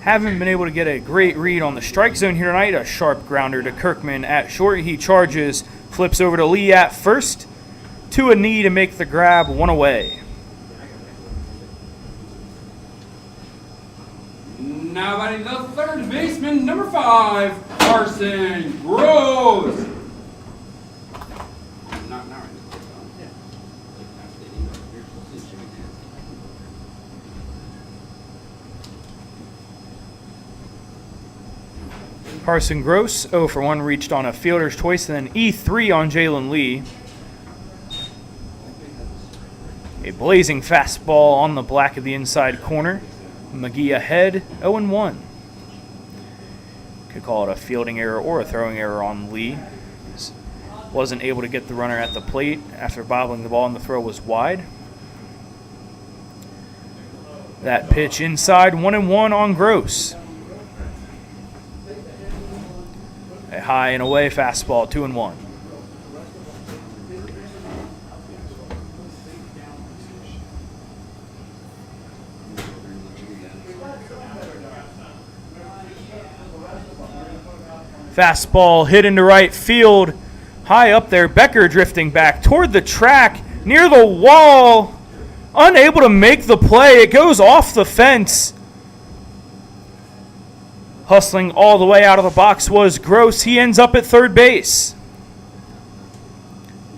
Haven't been able to get a great read on the strike zone here tonight. A sharp grounder to Kirkman at short. He charges, flips over to Lee at first. To a knee to make the grab, 1 away. Now batting the third baseman, number 5, Carson Gross. Carson Gross, 0 for 1, reached on a fielder's choice, and then E3 on Jalen Lee. A blazing fastball on the black of the inside corner. McGee ahead, 0-1. Could call it a fielding error or a throwing error on Lee. Wasn't able to get the runner at the plate after bobbling the ball, and the throw was wide. That pitch inside, 1-1 on Gross. A high and away fastball, 2-1. Fastball hit into right field. High up there, Becker drifting back toward the track, near the wall. Unable to make the play. It goes off the fence. Hustling all the way out of the box was Gross. He ends up at third base.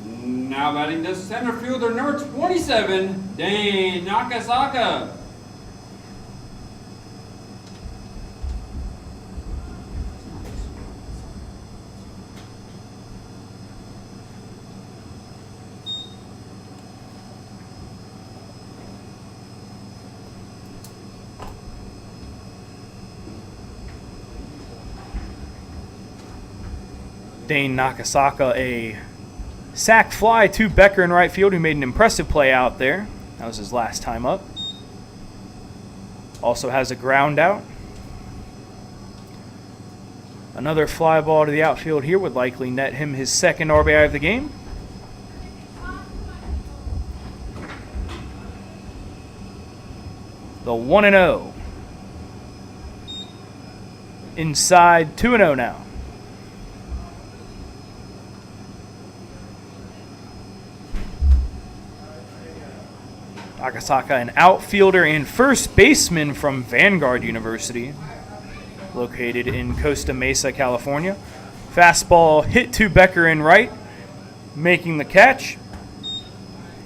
Now batting the center fielder, number 27, Dane Nakasaka. Dane Nakasaka, a sac fly to Becker in right field, who made an impressive play out there. That was his last time up. Also has a ground out. Another fly ball to the outfield here would likely net him his second RBI of the game. The 1-0. Inside, 2-0 now. Nakasaka, an outfielder and first baseman from Vanguard University, located in Costa Mesa, California. Fastball hit to Becker in right, making the catch.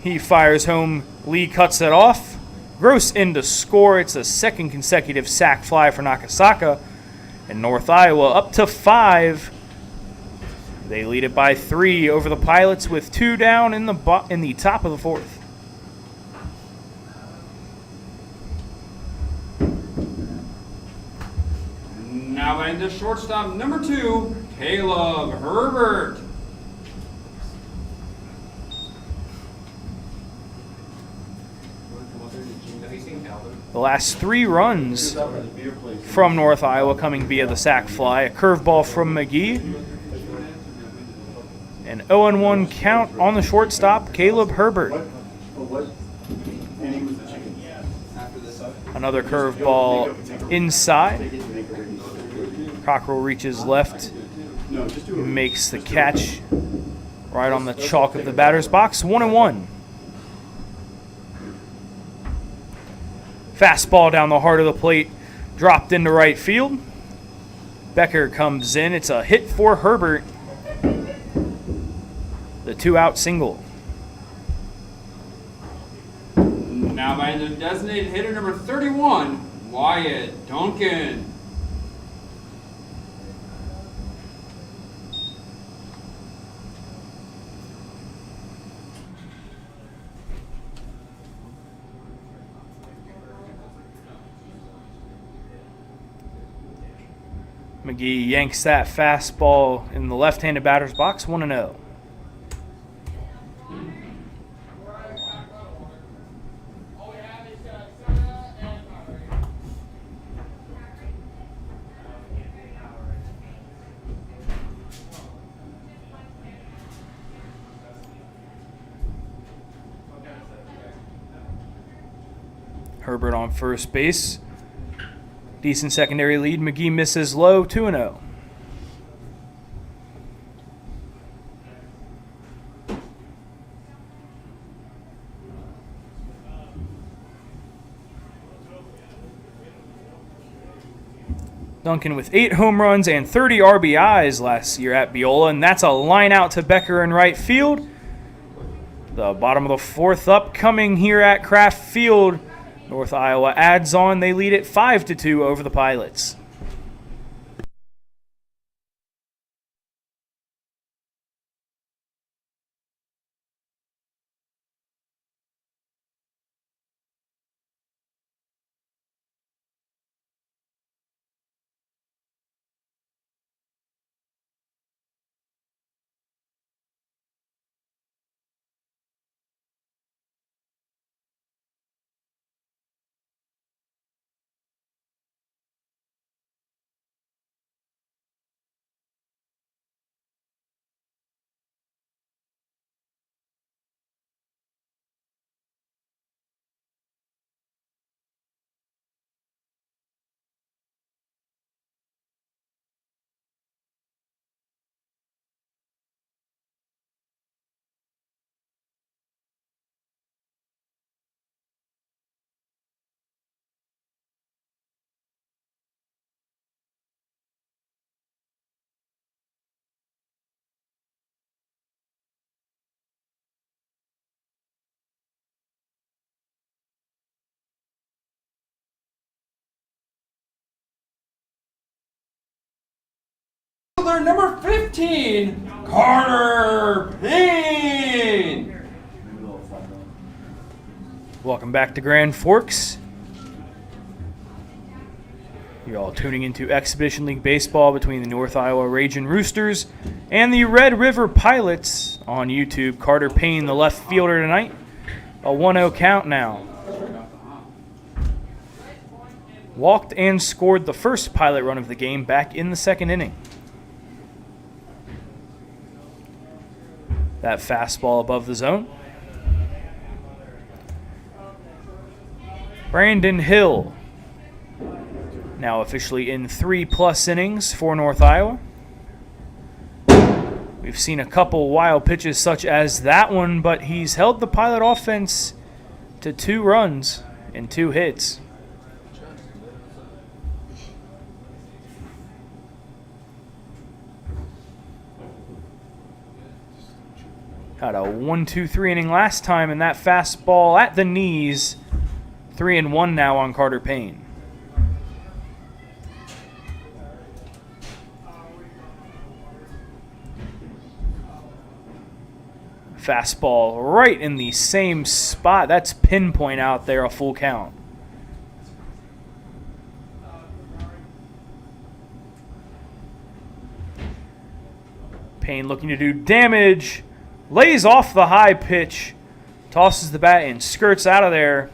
He fires home. Lee cuts it off. Gross in to score. It's a second consecutive sac fly for Nakasaka. And North Iowa up to 5. They lead it by 3 over the Pilots with 2 down in the top of the 4th. Now batting the shortstop, number 2, Caleb Herbert. The last 3 runs from North Iowa coming via the sac fly. A curveball from McGee. An 0-1 count on the shortstop, Caleb Herbert. Another curveball inside. Cockrell reaches left, makes the catch right on the chalk of the batter's box. 1-1. Fastball down the heart of the plate, dropped into right field. Becker comes in. It's a hit for Herbert. The 2-out single. Now by the designated hitter, number 31, Wyatt Duncan. McGee yanks that fastball in the left-handed batter's box, 1-0. Herbert on first base. Decent secondary lead. McGee misses low, 2-0. Duncan with 8 home runs and 30 RBIs last year at Biola, and that's a line out to Becker in right field. The bottom of the 4th upcoming here at Kraft Field. North Iowa adds on. They lead it 5-2 over the Pilots. fielder number 15, Carter Payne. Welcome back to Grand Forks. You're all tuning into Exhibition League Baseball between the North Iowa Ragin Roosters and the Red River Pilots on YouTube. Carter Payne, the left fielder tonight. A 1-0 count now. Walked and scored the first Pilot run of the game back in the second inning. That fastball above the zone. Brandon Hill, now officially in 3+ innings for North Iowa. We've seen a couple wild pitches such as that one, but he's held the Pilot offense to 2 runs and 2 hits. Had a 1-2-3 inning last time, and that fastball at the knees. 3-1 now on Carter Payne. Fastball right in the same spot. That's pinpoint out there, a full count. Payne looking to do damage. Lays off the high pitch. Tosses the bat and skirts out of there.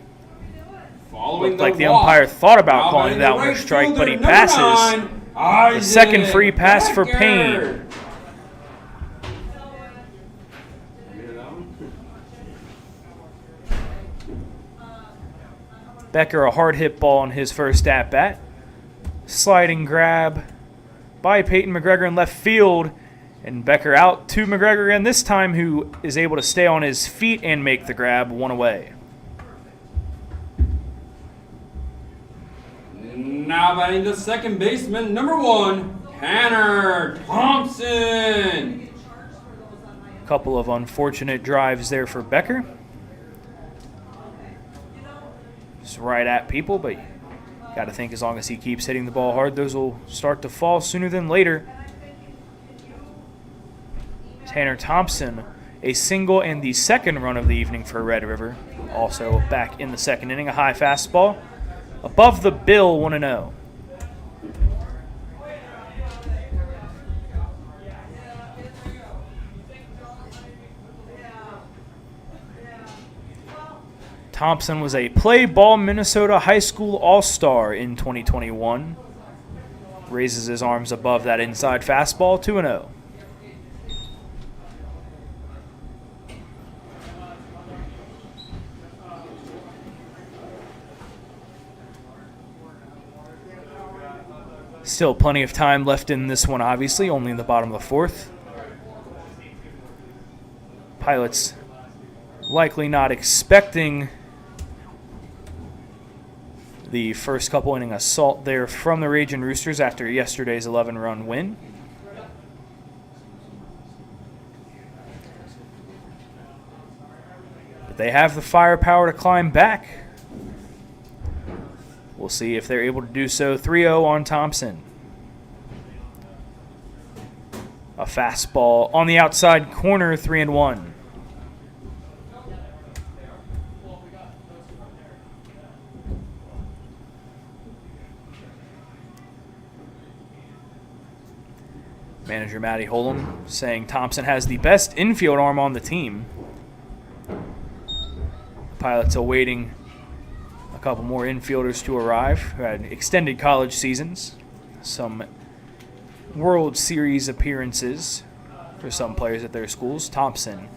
Looked like the umpire thought about calling that one a strike, but he passes. The second free pass for Payne. Becker, a hard hit ball on his first at-bat. Sliding grab by Peyton McGregor in left field. And Becker out to McGregor again, this time, who is able to stay on his feet and make the grab, 1 away. Now batting the second baseman, number 1, Tanner Thompson. Couple of unfortunate drives there for Becker. Just right at people, but got to think as long as he keeps hitting the ball hard, those will start to fall sooner than later. Tanner Thompson, a single and the second run of the evening for Red River. Also back in the second inning, a high fastball. Above the bill, 1-0. Thompson was a Play Ball Minnesota High School All-Star in 2021. Raises his arms above that inside fastball, 2-0. Still plenty of time left in this one, obviously, only in the bottom of the fourth. Pilots likely not expecting the first couple inning assault there from the Ragin Roosters after yesterday's 11-run win. But they have the firepower to climb back. We'll see if they're able to do so. 3-0 on Thompson. A fastball on the outside corner, 3-1. Manager Matty Holm saying Thompson has the best infield arm on the team. Pilots awaiting a couple more infielders to arrive who had extended college seasons, some World Series appearances for some players at their schools. Thompson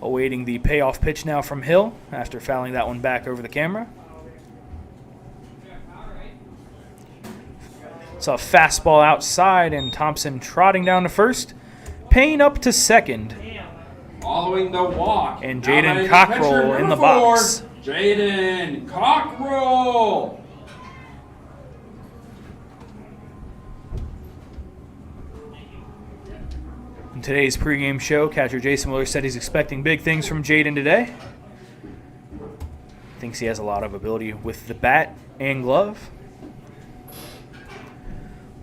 awaiting the payoff pitch now from Hill after fouling that one back over the camera. It's a fastball outside, and Thompson trotting down to first. Payne up to second. Following the walk. And Jaden Cockrell in the box. Jaden Cockrell. In today's pregame show, catcher Jason Miller said he's expecting big things from Jaden today. Thinks he has a lot of ability with the bat and glove.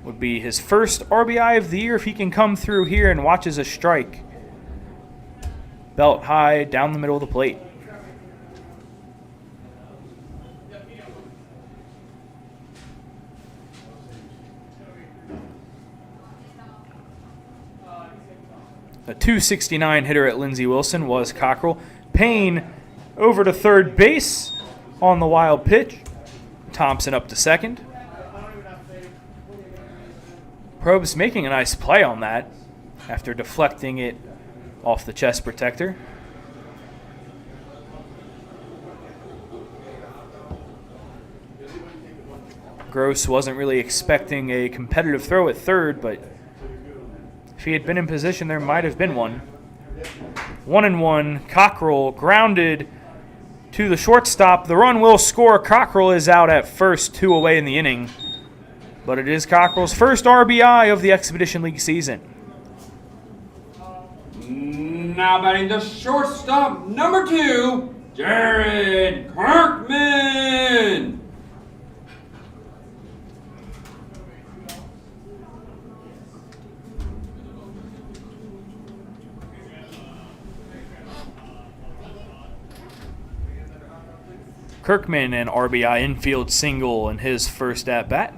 Would be his first RBI of the year if he can come through here and watches a strike. Belt high down the middle of the plate. A .269 hitter at Lindsey Wilson was Cockrell. Payne over to third base on the wild pitch. Thompson up to second. Probst making a nice play on that after deflecting it off the chest protector. Gross wasn't really expecting a competitive throw at third, but if he had been in position, there might have been one. 1-1. Cockrell grounded to the shortstop. The run will score. Cockrell is out at first, 2 away in the inning. But it is Cockrell's first RBI of the Expedition League season. Now batting the shortstop, number 2, Jared Kirkman. Kirkman, an RBI infield single in his first at-bat.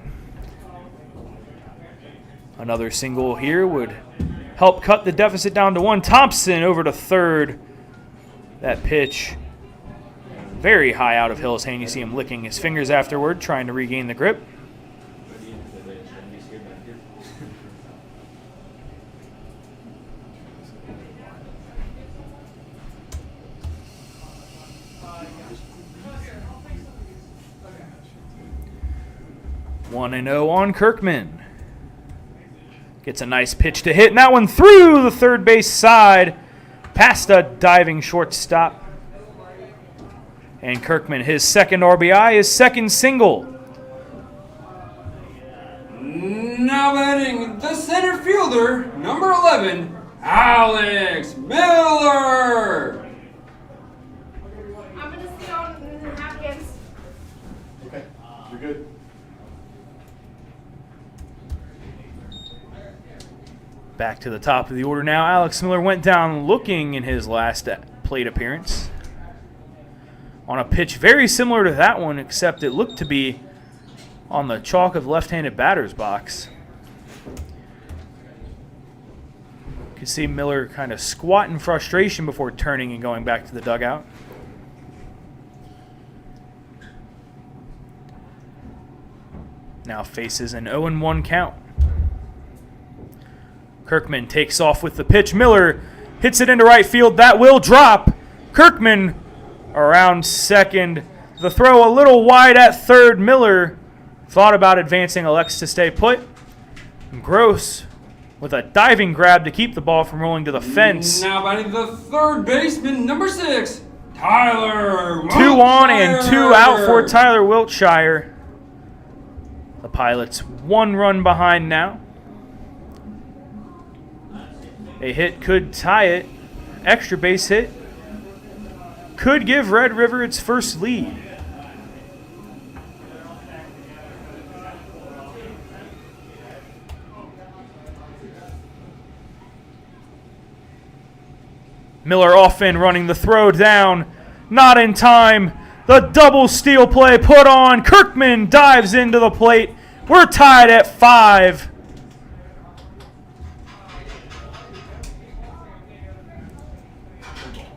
Another single here would help cut the deficit down to 1. Thompson over to third. That pitch very high out of Hill's hand. You see him licking his fingers afterward, trying to regain the grip. One and 0 on Kirkman. Gets a nice pitch to hit, and that one through the third base side, past a diving shortstop. And Kirkman, his second RBI, his second single. Now batting the center fielder, number 11, Alex Miller. I'm gonna sit on the napkins. Okay, you're good. Back to the top of the order now. Alex Miller went down looking in his last plate appearance on a pitch very similar to that one, except it looked to be on the chalk of the left-handed batter's box. You can see Miller kind of squat in frustration before turning and going back to the dugout. Now faces an 0-1 count. Kirkman takes off with the pitch. Miller hits it into right field. That will drop. Kirkman around second. The throw a little wide at third. Miller thought about advancing, elects to stay put. Gross with a diving grab to keep the ball from rolling to the fence. Now batting the third baseman, number 6, Tyler Wiltshire. 2 on and 2 out for Tyler Wiltshire. The Pilots 1 run behind now. A hit could tie it. Extra base hit could give Red River its first lead. Miller off in, running the throw down. Not in time. The double steal play put on. Kirkman dives into the plate. We're tied at 5.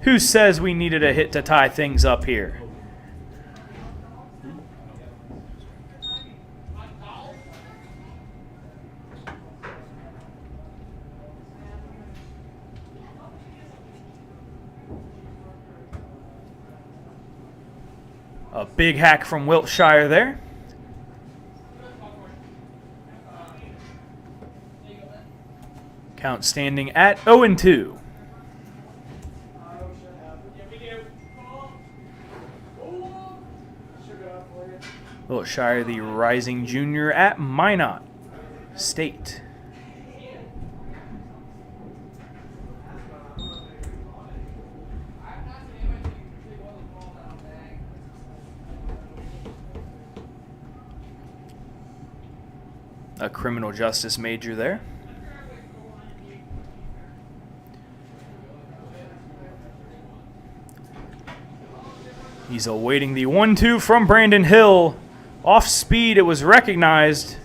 Who says we needed a hit to tie things up here? A big hack from Wiltshire there. Count standing at 0-2. Wiltshire, the rising junior at Minot State. a criminal justice major there. He's awaiting the 1-2 from Brandon Hill. Off speed, it was recognized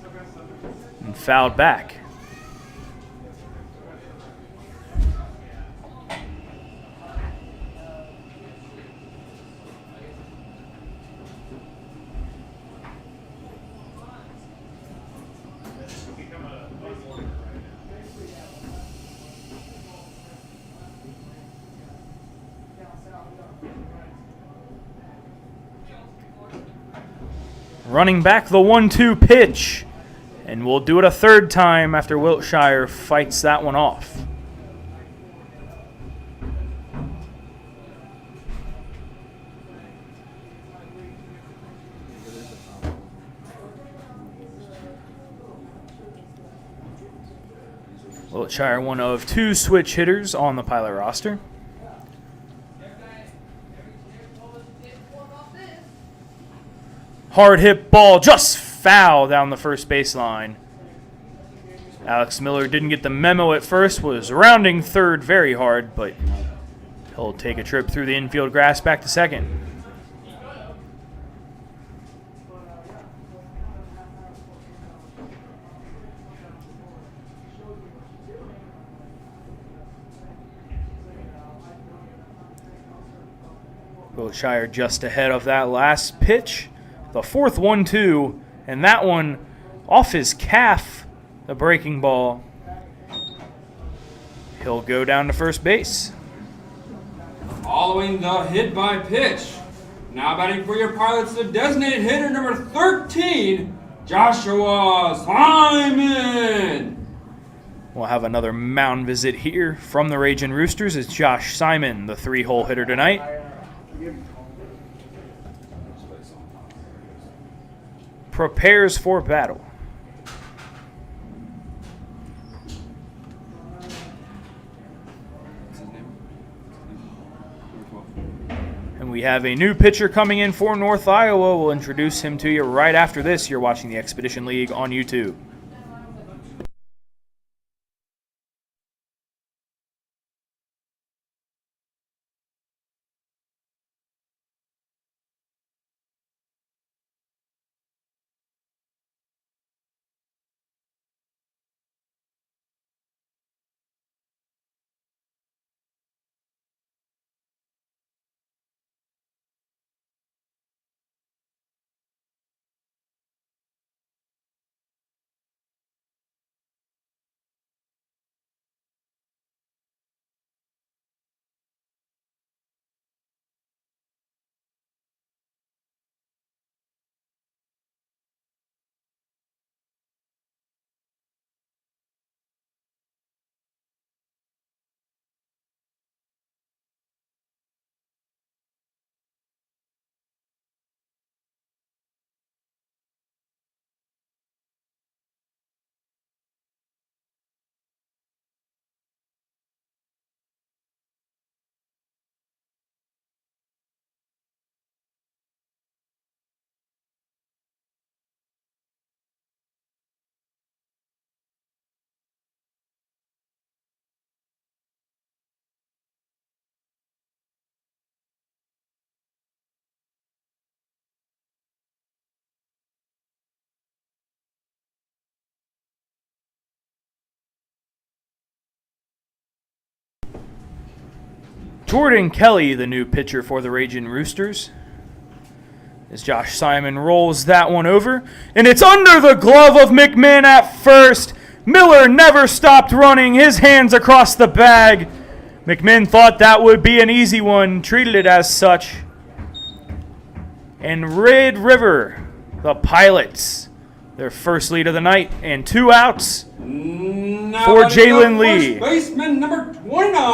and fouled back. Running back the 1-2 pitch. And we'll do it a third time after Wiltshire fights that one off. Wiltshire, one of 2 switch hitters on the pilot roster. Hard hit ball, just foul down the first baseline. Alex Miller didn't get the memo at first, was rounding third very hard, but he'll take a trip through the infield grass back to second. Wiltshire just ahead of that last pitch. The fourth 1-2, and that one off his calf, the breaking ball. He'll go down to first base. Following the hit by pitch. Now batting for your Pilots, the designated hitter number 13, Joshua Simon. We'll have another mound visit here from the Ragin Roosters. It's Josh Simon, the 3-hole hitter tonight. Prepares for battle. And we have a new pitcher coming in for North Iowa. We'll introduce him to you right after this. You're watching the Expedition League on YouTube. Jordan Kelly, the new pitcher for the Ragin Roosters. As Josh Simon rolls that one over. And it's under the glove of McMinn at first. Miller never stopped running, his hands across the bag. McMinn thought that would be an easy one, treated it as such. And Red River, the Pilots, their first lead of the night, and 2 outs for Jalen Lee. First baseman number 29.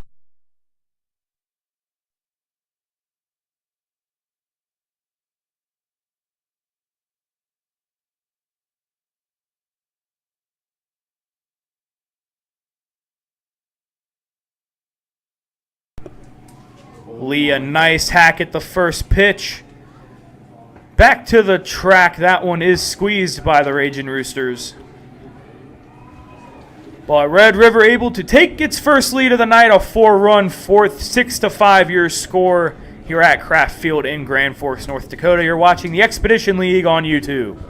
Lee, a nice hack at the first pitch. Back to the track. That one is squeezed by the Ragin Roosters. But Red River able to take its first lead of the night, a 4-run fourth, 6-5 your score here at Kraft Field in Grand Forks, North Dakota. You're watching the Expedition League on YouTube.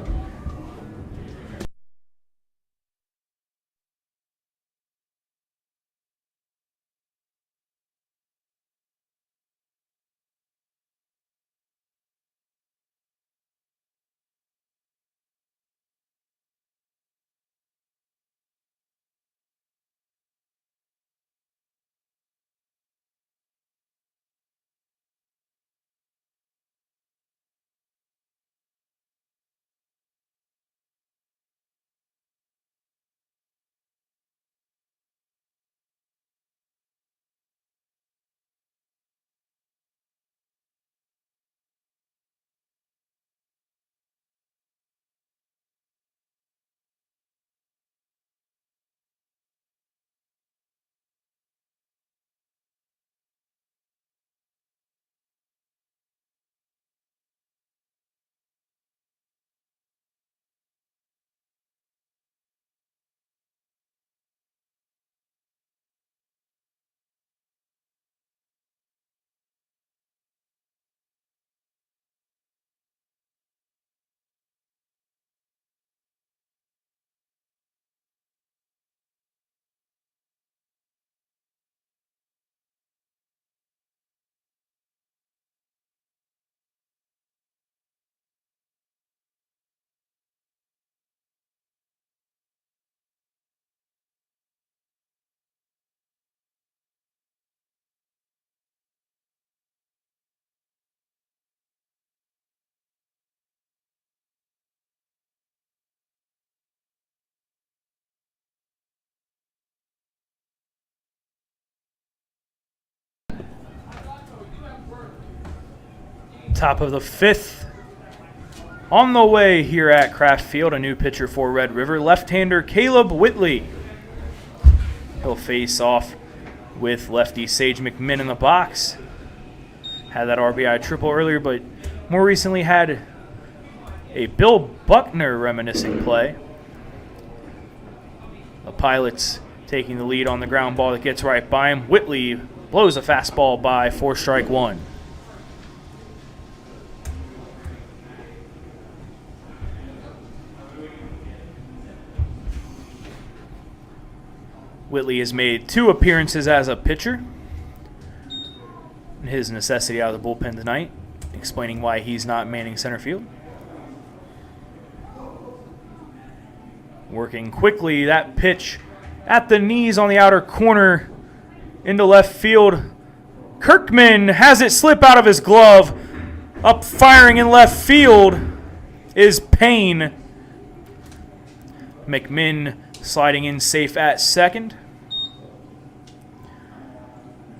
Top of the fifth. On the way here at Kraft Field, a new pitcher for Red River, left-hander Caleb Whitley. He'll face off with lefty Sage McMinn in the box. Had that RBI triple earlier, but more recently had a Bill Buckner reminiscing play. The Pilots taking the lead on the ground ball that gets right by him. Whitley blows a fastball by for strike one. Whitley has made 2 appearances as a pitcher. His necessity out of the bullpen tonight, explaining why he's not manning center field. Working quickly, that pitch at the knees on the outer corner into left field. Kirkman has it slip out of his glove. Up firing in left field is Payne. McMinn sliding in safe at second.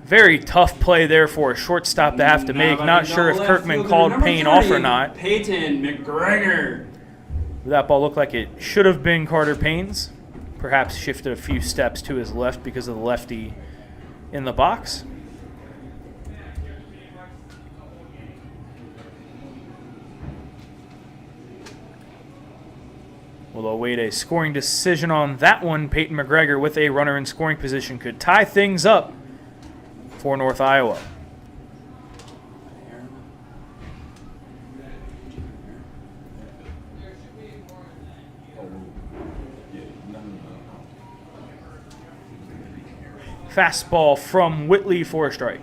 Very tough play there for a shortstop to have to make. Not sure if Kirkman called Payne off or not. Peyton McGregor. That ball looked like it should have been Carter Payne's. Perhaps shifted a few steps to his left because of the lefty in the box. We'll await a scoring decision on that one. Peyton McGregor with a runner in scoring position could tie things up for North Iowa. Fastball from Whitley for a strike.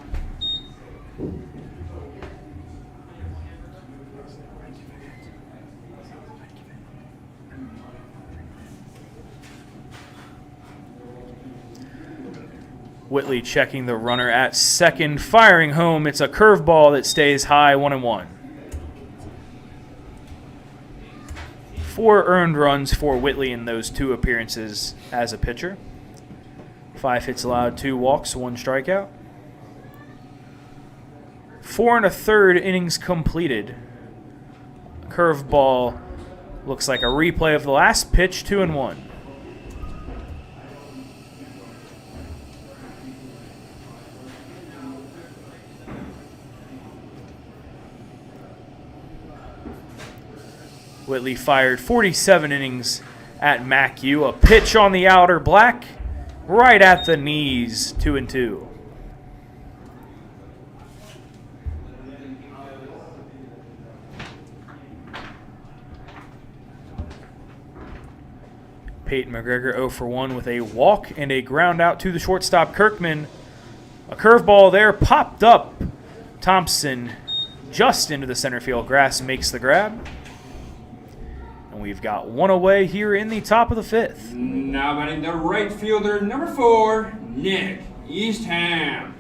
Whitley checking the runner at second, firing home. It's a curveball that stays high, 1-1. 4 earned runs for Whitley in those 2 appearances as a pitcher. 5 hits allowed, 2 walks, 1 strikeout. 4 1/3 innings completed. Curveball looks like a replay of the last pitch, 2-1. Whitley fired 47 innings at MACU. A pitch on the outer black right at the knees, 2-2. Peyton McGregor 0 for 1 with a walk and a ground out to the shortstop Kirkman. A curveball there popped up. Thompson just into the center field grass makes the grab. And we've got one away here in the top of the 5th. Now batting the right fielder, number 4, Nick Eastham.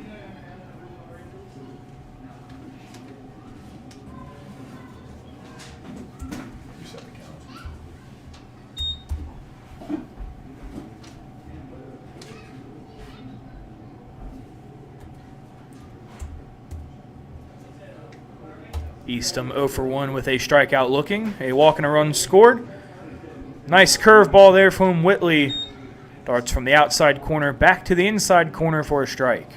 Eastham 0 for 1 with a strikeout looking. A walk and a run scored. Nice curveball there from Whitley. Darts from the outside corner back to the inside corner for a strike.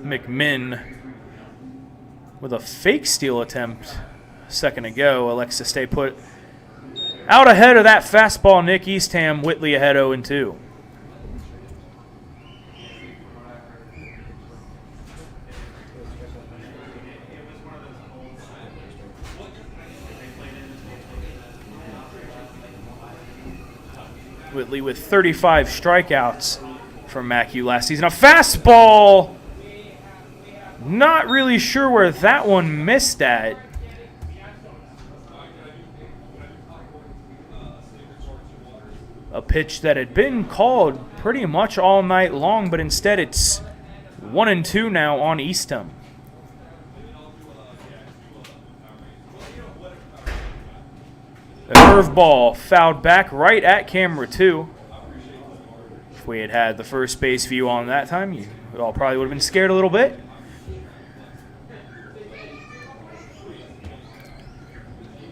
McMinn with a fake steal attempt a second ago. Elects to stay put out ahead of that fastball. Nick Eastham, Whitley ahead 0-2. Whitley with 35 strikeouts from Mackey last season. A fastball! Not really sure where that one missed at. A pitch that had been called pretty much all night long, but instead it's 1-2 now on Eastham. A curveball fouled back right at camera 2. If we had had the first base view on that time, you all probably would have been scared a little bit.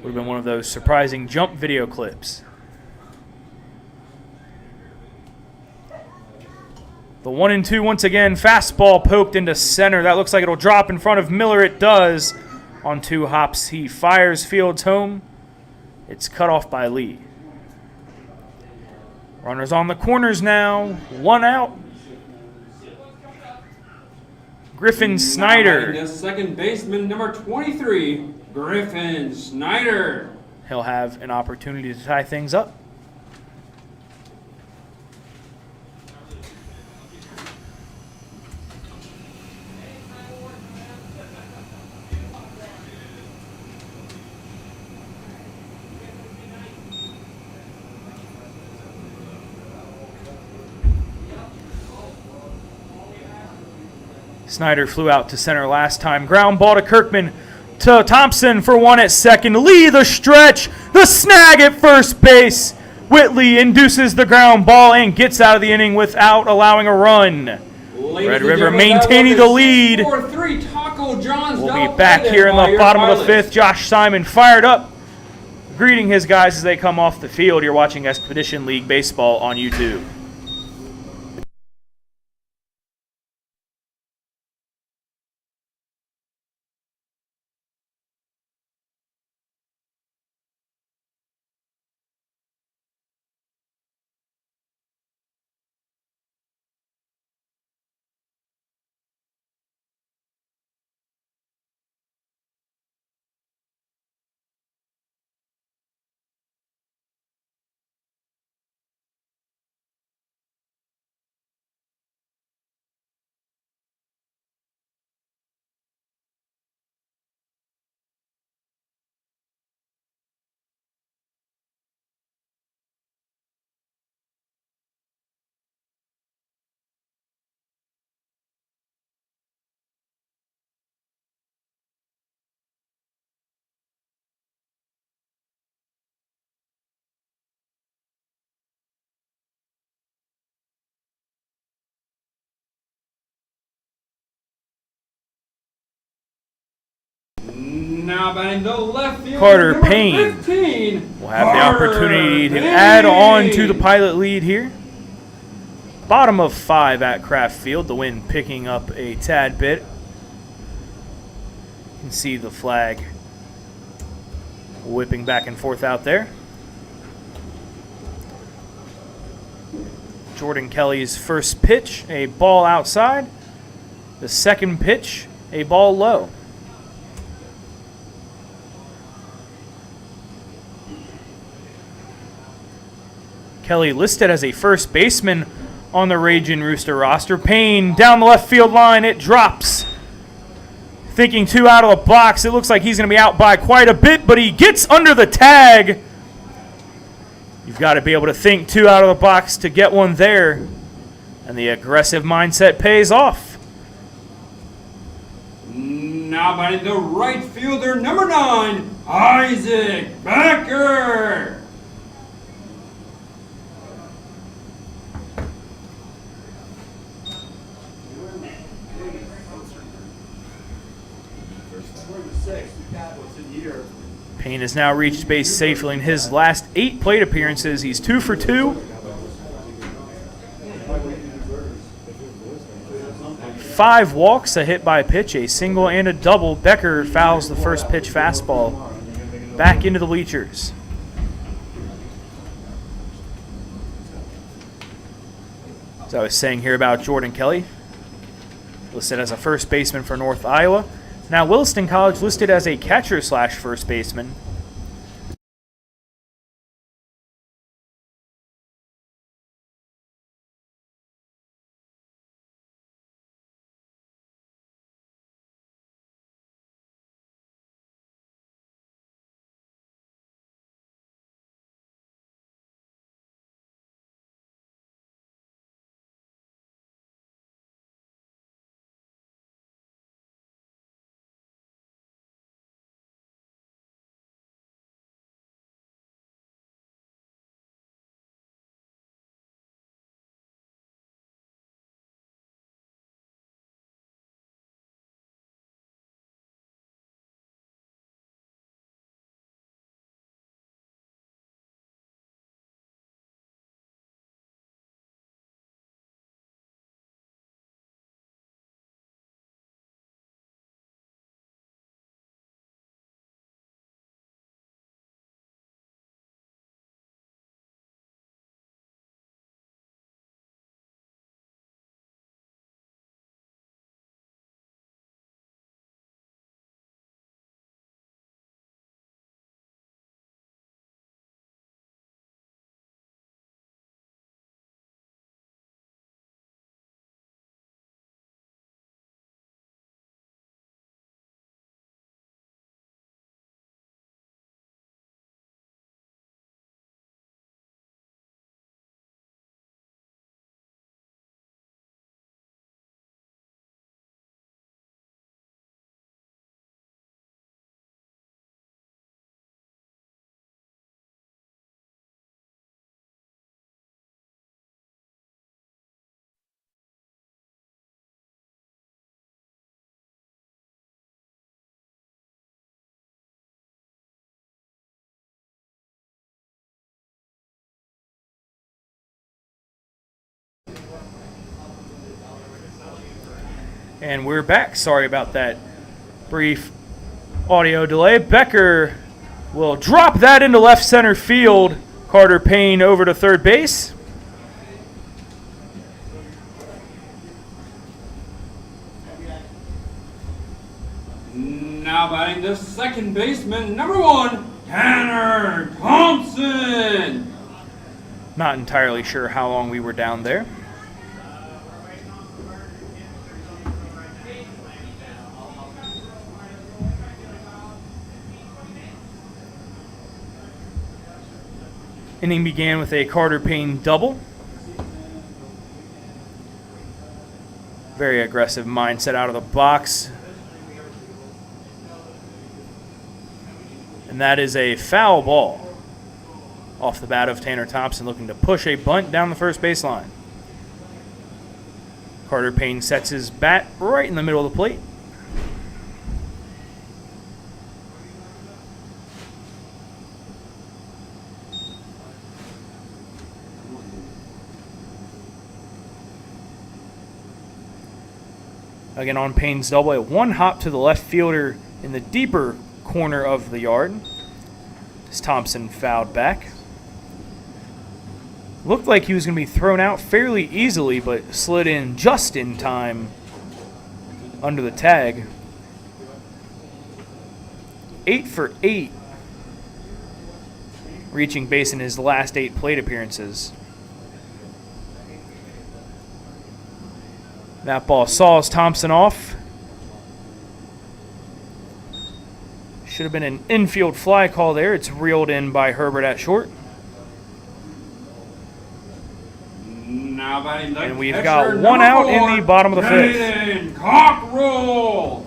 Would have been one of those surprising jump video clips. The 1-2 once again. Fastball poked into center. That looks like it'll drop in front of Miller. It does. On 2 hops, he fires Fields home. It's cut off by Lee. Runners on the corners now. 1 out. Griffin Snyder. The second baseman, number 23, Griffin Snyder. He'll have an opportunity to tie things up. Snyder flew out to center last time. Ground ball to Kirkman, to Thompson for 1 at second. Lee the stretch, the snag at first base. Whitley induces the ground ball and gets out of the inning without allowing a run. Red River maintaining the lead. 4-3 Taco John's. We'll be back here in the bottom of the 5th. Josh Simon fired up, greeting his guys as they come off the field. You're watching Expedition League Baseball on YouTube. Now batting the left field, Carter number Payne 15, will have the Carter opportunity to Payne. add on to the pilot lead here. Bottom of 5 at Kraft Field. The wind picking up a tad bit. You can see the flag Whipping back and forth out there. Jordan Kelly's first pitch, a ball outside. The second pitch, a ball low. Kelly listed as a first baseman on the Ragin Rooster roster. Payne down the left field line. It drops. Thinking 2 out of the box. It looks like he's going to be out by quite a bit, but he gets under the tag. You've got to be able to think 2 out of the box to get one there. And the aggressive mindset pays off. Now batting the right fielder, number 9, Isaac Becker. Payne has now reached base safely in his last 8 plate appearances. He's 2 for 2. 5 walks, a hit by pitch, a single, and a double. Becker fouls the first pitch fastball back into the bleachers. As I was saying here about Jordan Kelly, listed as a first baseman for North Iowa. Now Williston College listed as a catcher / first baseman. And we're back. Sorry about that brief audio delay. Becker will drop that into left center field. Carter Payne over to third base. Now batting the second baseman, number 1, Tanner Thompson. Not entirely sure how long we were down there. Inning began with a Carter Payne double. Very aggressive mindset out of the box. And that is a foul ball off the bat of Tanner Thompson, looking to push a bunt down the first baseline. Carter Payne sets his bat right in the middle of the plate. Again on Payne's double, a one hop to the left fielder in the deeper corner of the yard. As Thompson fouled back. Looked like he was going to be thrown out fairly easily, but slid in just in time under the tag. 8 for 8, reaching base in his last 8 plate appearances. That ball saws Thompson off. Should have been an infield fly call there. It's reeled in by Herbert at short. Now batting And we've catcher, got number one out 4, in the bottom of the 5th. Jaden Cockrell.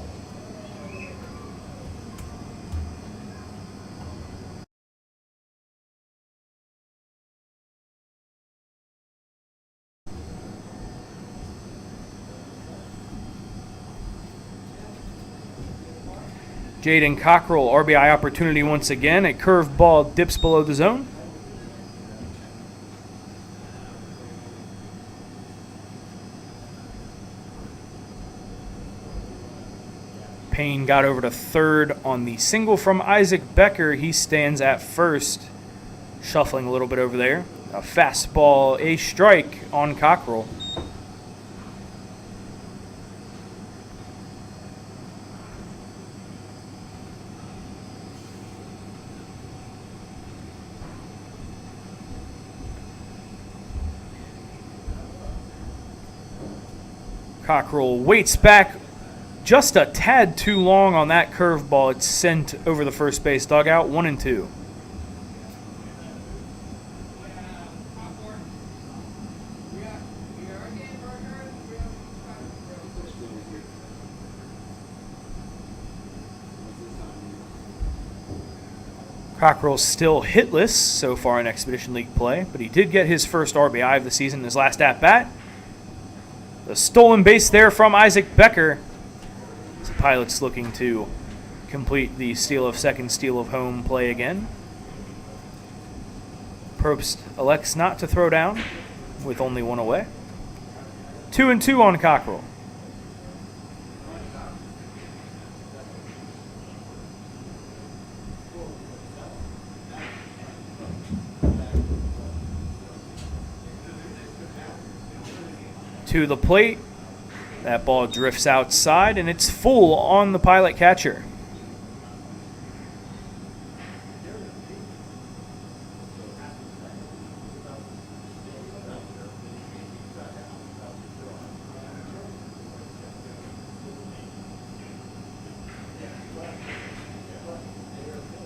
Jaden Cockrell, RBI opportunity once again. A curved ball dips below the zone. Payne got over to third on the single from Isaac Becker. He stands at first, shuffling a little bit over there. A fastball, a strike on Cockrell. Cockrell waits back just a tad too long on that curveball. It's sent over the first base dugout, 1-2. Cockrell's still hitless so far in Expedition League play, but he did get his first RBI of the season in his last at-bat. The stolen base there from Isaac Becker. The Pilots looking to complete the steal of second, steal of home play again. Probst elects not to throw down with only one away. 2-2 on Cockrell. To the plate. That ball drifts outside, and it's full on the Pilot catcher.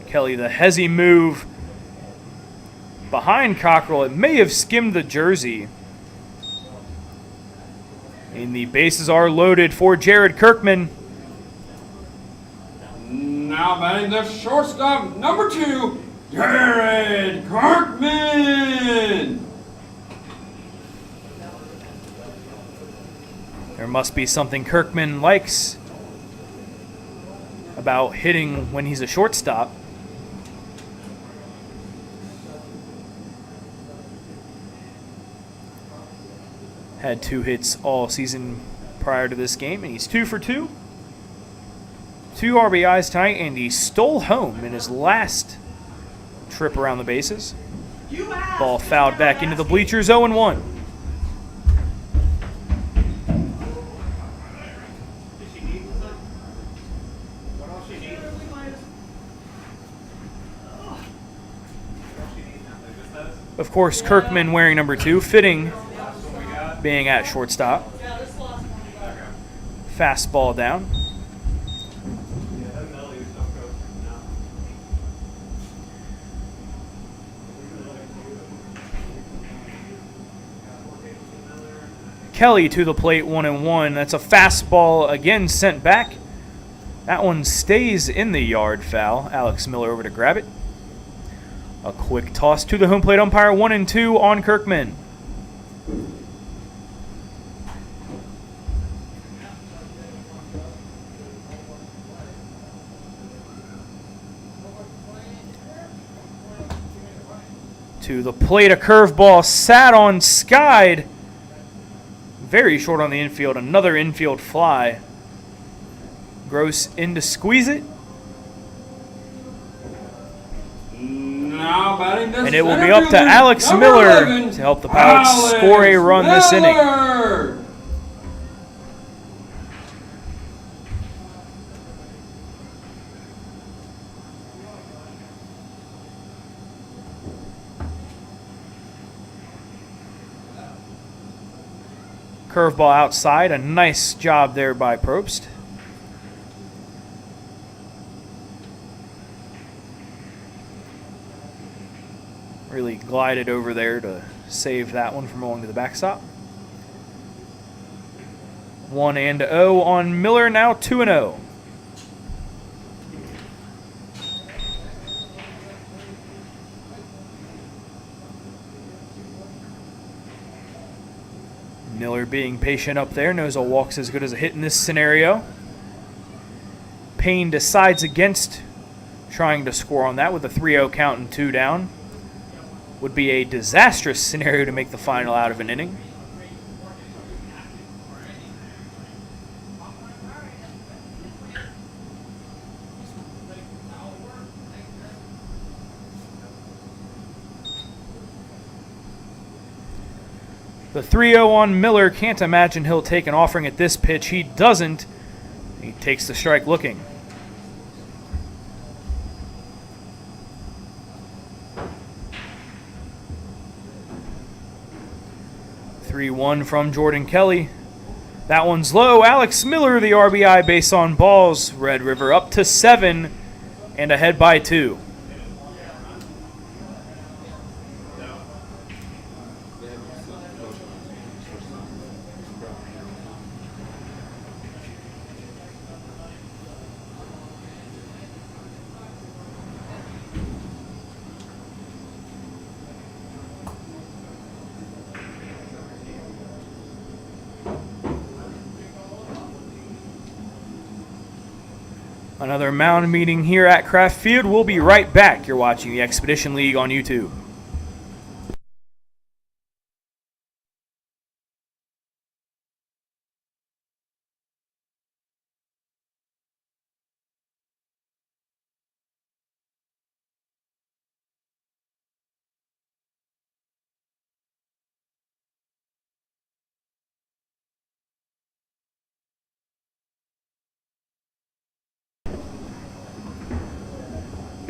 Kelly, the hezzy move behind Cockrell. It may have skimmed the jersey. And the bases are loaded for Jared Kirkman. Now batting the shortstop, number 2, Jared Kirkman. There must be something Kirkman likes about hitting when he's a shortstop. Had 2 hits all season prior to this game, and he's 2 for 2. 2 RBIs tonight, and he stole home in his last trip around the bases. Ball fouled back into the bleachers, 0-1. Of course, Kirkman wearing number 2, fitting being at shortstop. Fastball down. Kelly to the plate, 1-1. That's a fastball again sent back. That one stays in the yard, foul. Alex Miller over to grab it. A quick toss to the home plate umpire, 1-2 on Kirkman. To the plate, a curveball sat on skied. Very short on the infield. Another infield fly. Gross in to squeeze it. batting the And it will center be up to fielder, Alex number Miller 11, to help the Pilots score a run this inning. Miller. Curveball outside. A nice job there by Probst. Really glided over there to save that one from going to the backstop. 1-0 on Miller, now 2-0. Miller being patient up there, knows a walk's as good as a hit in this scenario. Payne decides against trying to score on that with a 3-0 count and 2 down. Would be a disastrous scenario to make the final out of an inning. The 3-0 on Miller. Can't imagine he'll take an offering at this pitch. He doesn't. He takes the strike looking. One from Jordan Kelly. That one's low. Alex Miller, the RBI base on balls. Red River up to 7 and ahead by 2. Another mound meeting here at Kraft Field. We'll be right back. You're watching the Expedition League on YouTube.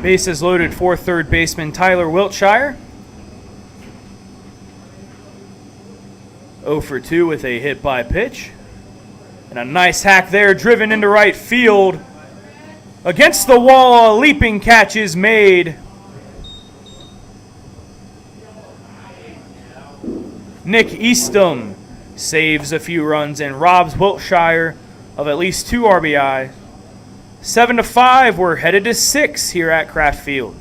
Bases loaded for third baseman Tyler Wiltshire. 0 for 2 with a hit by pitch. And a nice hack there, driven into right field. Against the wall, a leaping catch is made. Nick Eastham saves a few runs and robs Wiltshire of at least 2 RBI. 7-5, we're headed to 6 here at Kraft Field.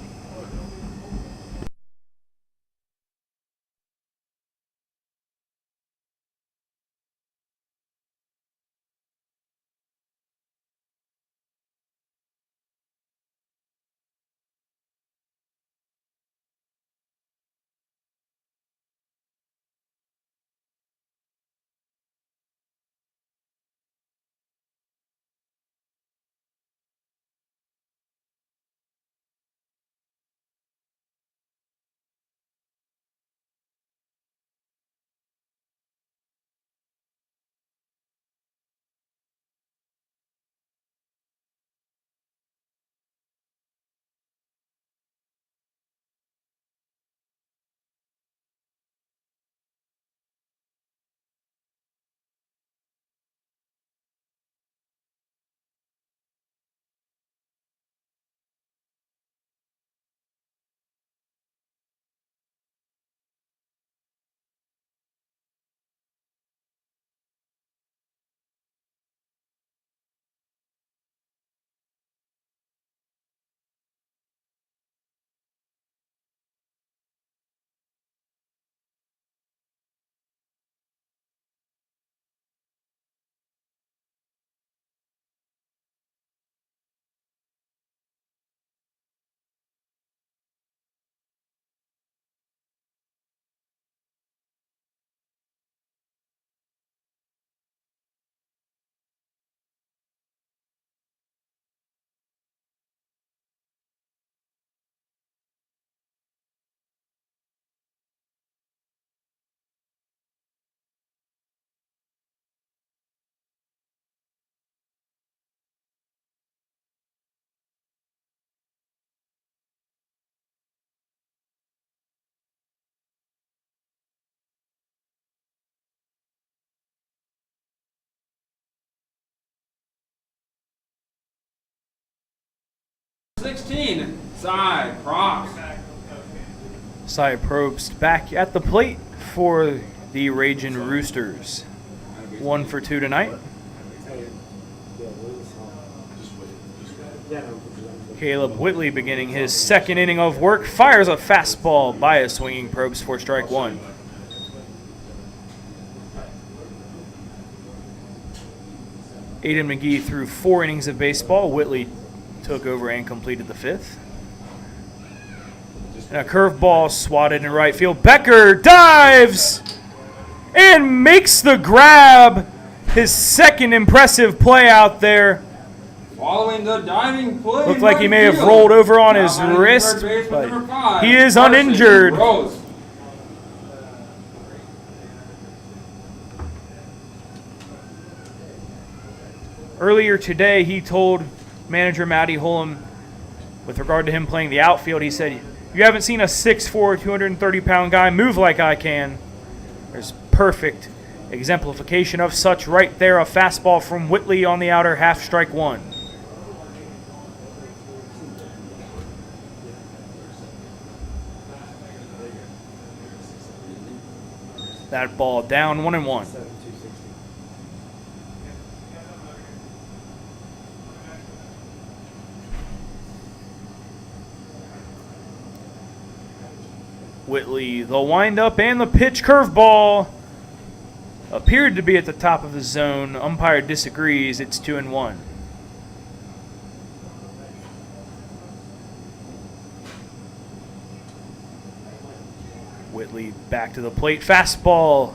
16, Cy Props. Cy Probst back at the plate for the Ragin Roosters. 1 for 2 tonight. Caleb Whitley beginning his second inning of work. Fires a fastball by a swinging Probst for strike 1. Aiden McGee threw 4 innings of baseball. Whitley took over and completed the 5th. And a curveball swatted in right field. Becker dives and makes the grab. His second impressive play out there. Following the diving play. Looked like he may have rolled over on his wrist, but he is uninjured. Earlier today, he told manager Matty Hullum, with regard to him playing the outfield, he said, "You haven't seen a 6'4", 230-pound guy move like I can." There's perfect exemplification of such right there. A fastball from Whitley on the outer half, strike 1. That ball down, 1-1. Whitley, the windup and the pitch. Curveball appeared to be at the top of the zone. Umpire disagrees. It's 2-1. Whitley back to the plate. Fastball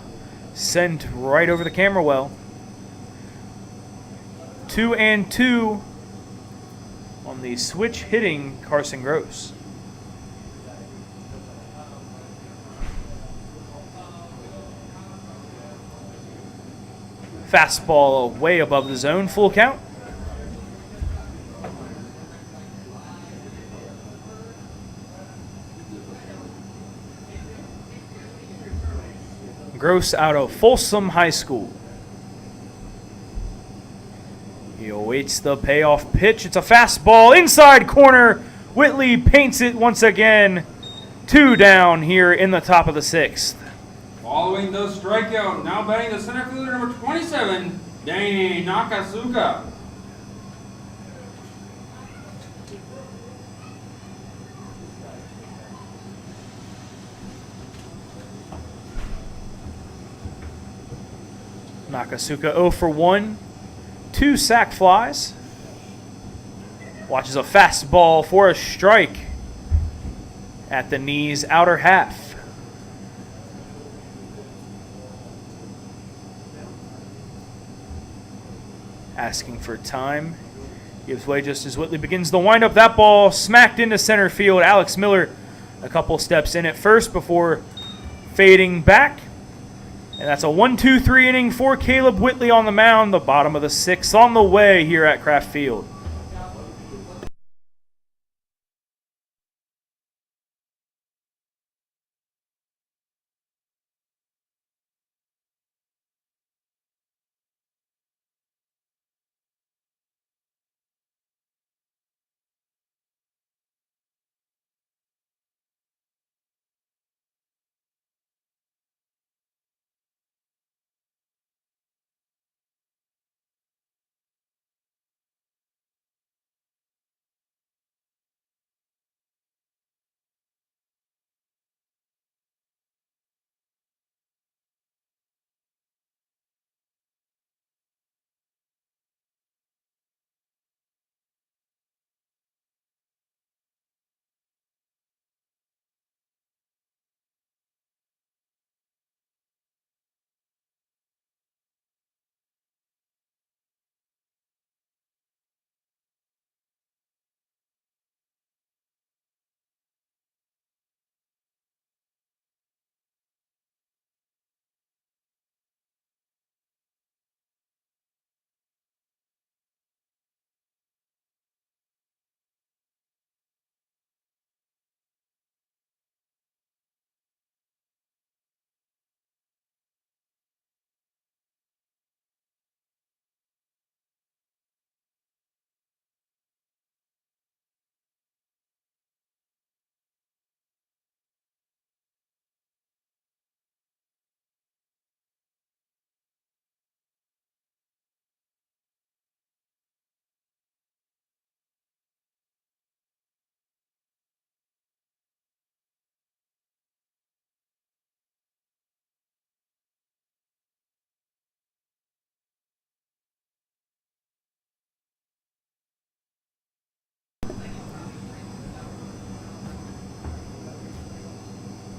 sent right over the camera well. 2-2 on the switch hitting Carson Gross. Fastball way above the zone, full count. Gross out of Folsom High School. He awaits the payoff pitch. It's a fastball inside corner. Whitley paints it once again. 2 down here in the top of the 6th. Following the strikeout, now batting the center fielder number 27, Dane Nakasuka. Nakasuka 0 for 1. 2 sac flies. Watches a fastball for a strike at the knees, outer half. Asking for time. Gives way just as Whitley begins the windup. That ball smacked into center field. Alex Miller a couple steps in at first before fading back. And that's a 1-2-3 inning for Caleb Whitley on the mound. The bottom of the 6th on the way here at Kraft Field.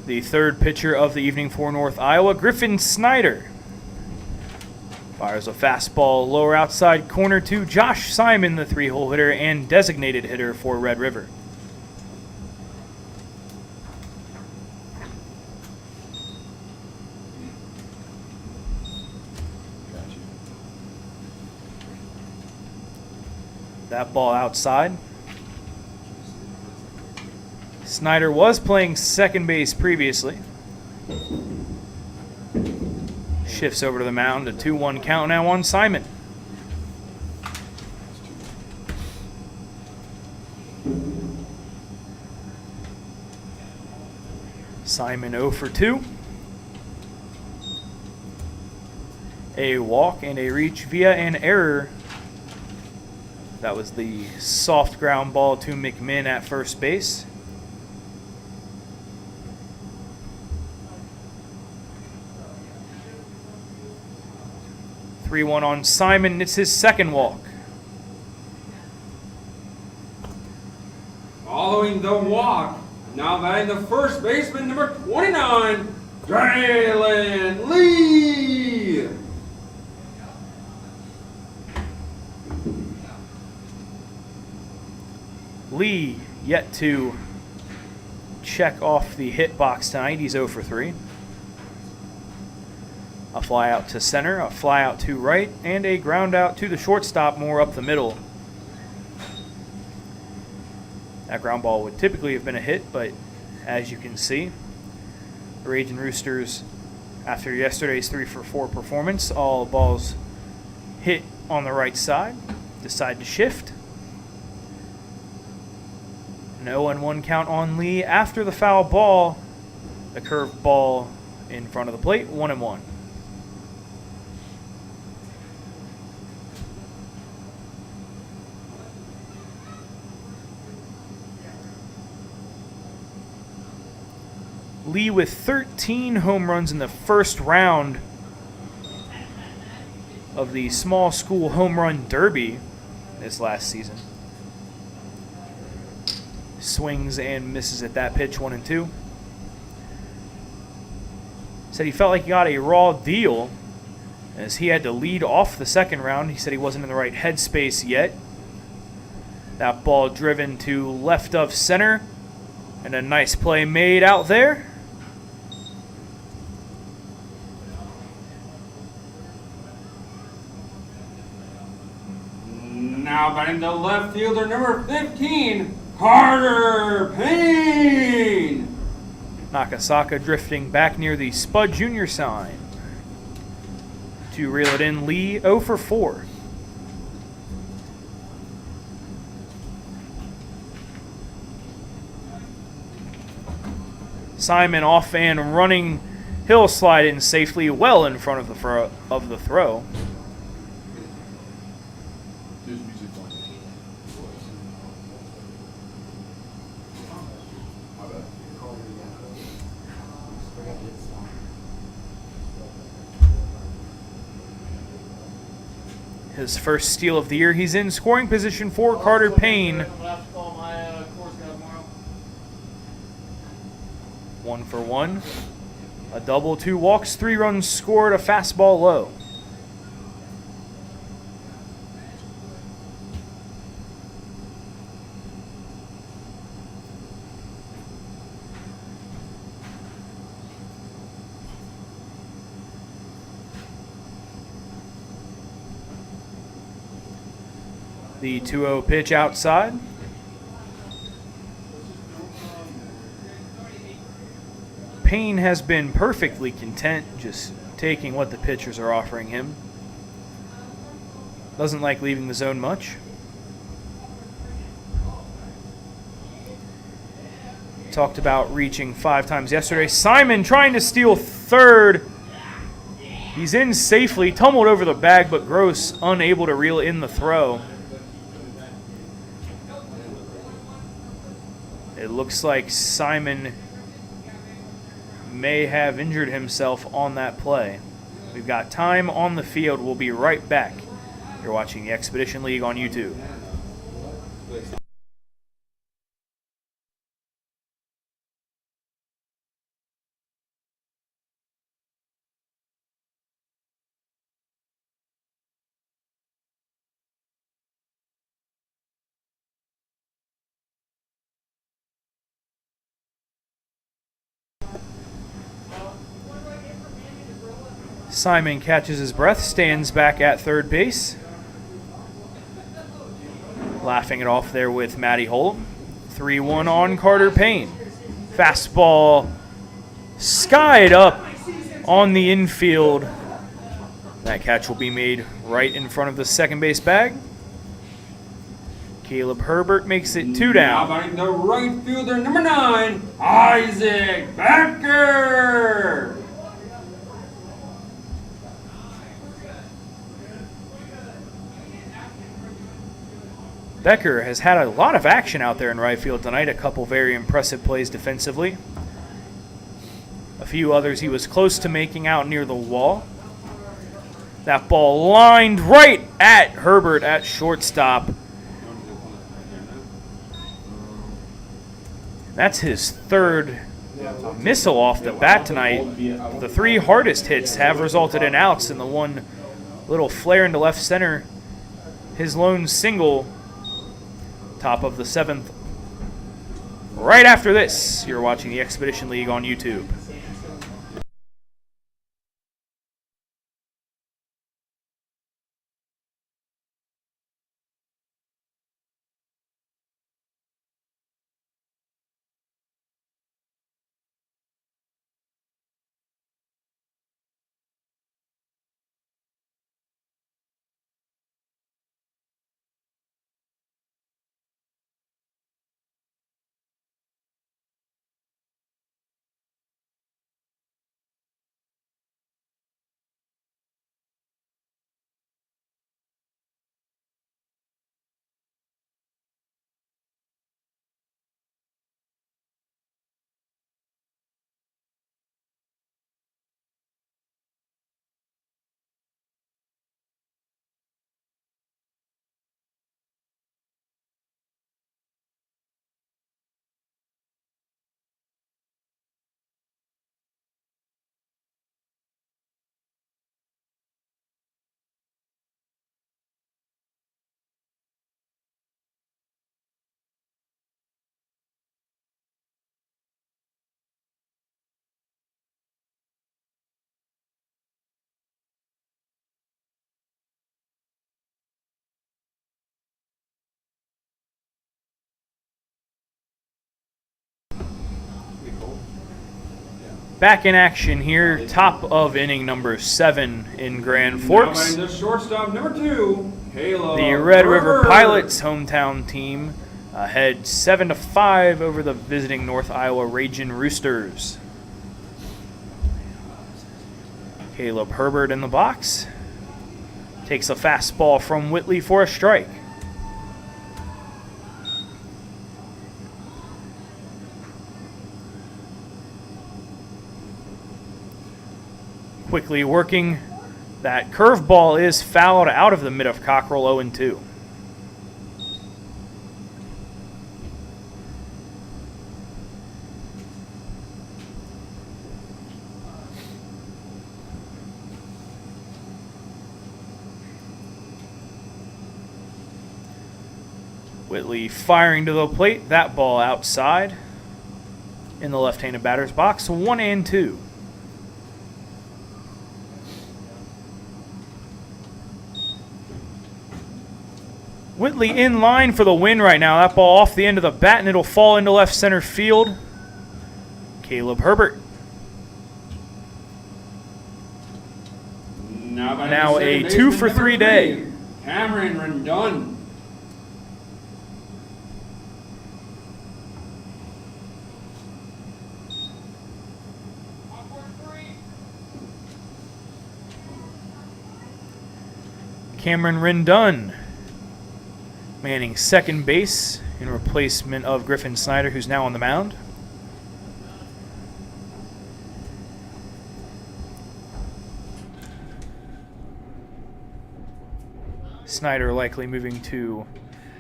The third pitcher of the evening for North Iowa, Griffin Snyder. Fires a fastball lower outside corner to Josh Simon, the 3-hole hitter and designated hitter for Red River. That ball outside. Snyder was playing second base previously. Shifts over to the mound. A 2-1 count now on Simon. Simon 0 for 2. A walk and a reach via an error. That was the soft ground ball to McMinn at first base. Three 3-1 on Simon. It's his second walk. Following the walk, now batting the first baseman, number 29, Jalen Lee. Lee yet to check off the hit box tonight. He's 0 for 3. A fly out to center, a fly out to right, and a ground out to the shortstop more up the middle. That ground ball would typically have been a hit, but as you can see, the Ragin Roosters, after yesterday's 3 for 4 performance, all balls hit on the right side, decide to shift. An 0-1 count on Lee after the foul ball. The curved ball in front of the plate, 1-1. Lee with 13 home runs in the first round of the small school home run derby this last season. Swings and misses at that pitch, 1-2. Said he felt like he got a raw deal as he had to lead off the second round. He said he wasn't in the right headspace yet. That ball driven to left of center, and a nice play made out there. Now batting the left fielder, number 15, Carter Payne. Nakasaka drifting back near the Spud Jr. sign. To reel it in, Lee 0 for 4. Simon off and running. He'll slide in safely, well in front of the throw. His first steal of the year. He's in scoring position for Carter Payne. 1 for 1. A double, 2 walks, 3 runs scored, a fastball low. The 2-0 pitch outside. Payne has been perfectly content just taking what the pitchers are offering him. Doesn't like leaving the zone much. Talked about reaching 5 times yesterday. Simon trying to steal third. He's in safely, tumbled over the bag, but Gross unable to reel in the throw. It looks like Simon may have injured himself on that play. We've got time on the field. We'll be right back. You're watching the Expedition League on YouTube. Simon catches his breath, stands back at third base. Laughing it off there with Matty Holt. 3-1 on Carter Payne. Fastball skied up on the infield. That catch will be made right in front of the second base bag. Caleb Herbert makes it 2 down. Now batting the right fielder, number 9, Isaac Becker. Becker has had a lot of action out there in right field tonight. A couple very impressive plays defensively. A few others he was close to making out near the wall. That ball lined right at Herbert at shortstop. That's his third missile off the bat tonight. The 3 hardest hits have resulted in outs, and the one little flare into left center, his lone single, top of the 7th. Right after this, you're watching the Expedition League on YouTube. Back in action here, top of inning number 7 in Grand Forks. Now batting the shortstop, number 2, Caleb The Red River Herbert. Pilots hometown team ahead 7-5 over the visiting North Iowa Ragin Roosters. Caleb Herbert in the box. Takes a fastball from Whitley for a strike. Quickly working. That curveball is fouled out of the mid of Cockrell, 0-2. Whitley firing to the plate. That ball outside in the left-handed batter's box, 1-2. Whitley in line for the win right now. That ball off the end of the bat, and it'll fall into left center field. Caleb Herbert. Now a 2-for-3 day. Cameron Rendon. Cameron Rendon manning second base in replacement of Griffin Snyder, who's now on the mound. Snyder likely moving to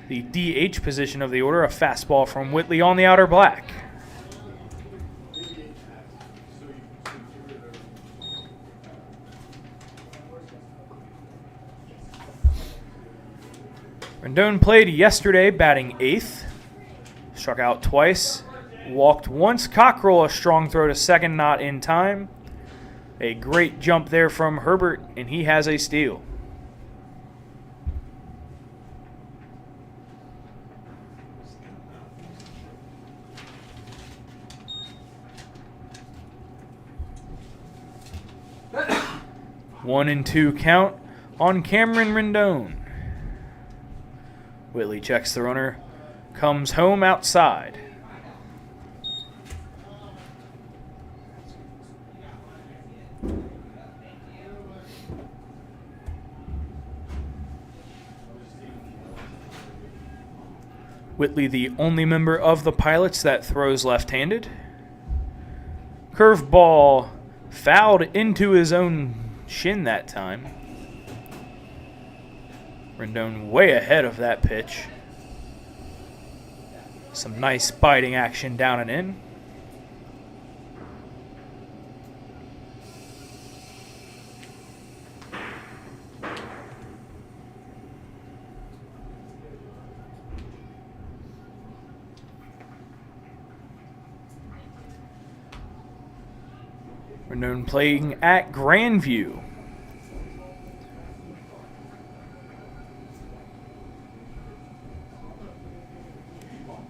the DH position of the order. A fastball from Whitley on the outer black. Rendon played yesterday, batting 8th. Struck out twice, walked once. Cockrell, a strong throw to second, not in time. A great jump there from Herbert, and he has a steal. One and two count on Cameron Rendon. Whitley checks the runner, comes home outside. Whitley, the only member of the Pilots that throws left-handed. Curveball fouled into his own shin that time. Rendon way ahead of that pitch. Some nice biting action down and in. Rendon playing at Grandview.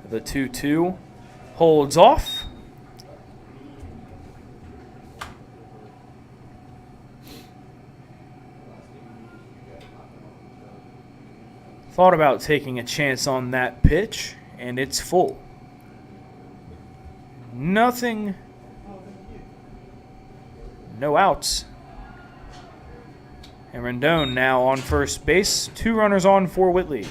The 2-2 holds off. Thought about taking a chance on that pitch, and it's full. Nothing. No outs. And Rendon now on first base. 2 runners on for Whitley.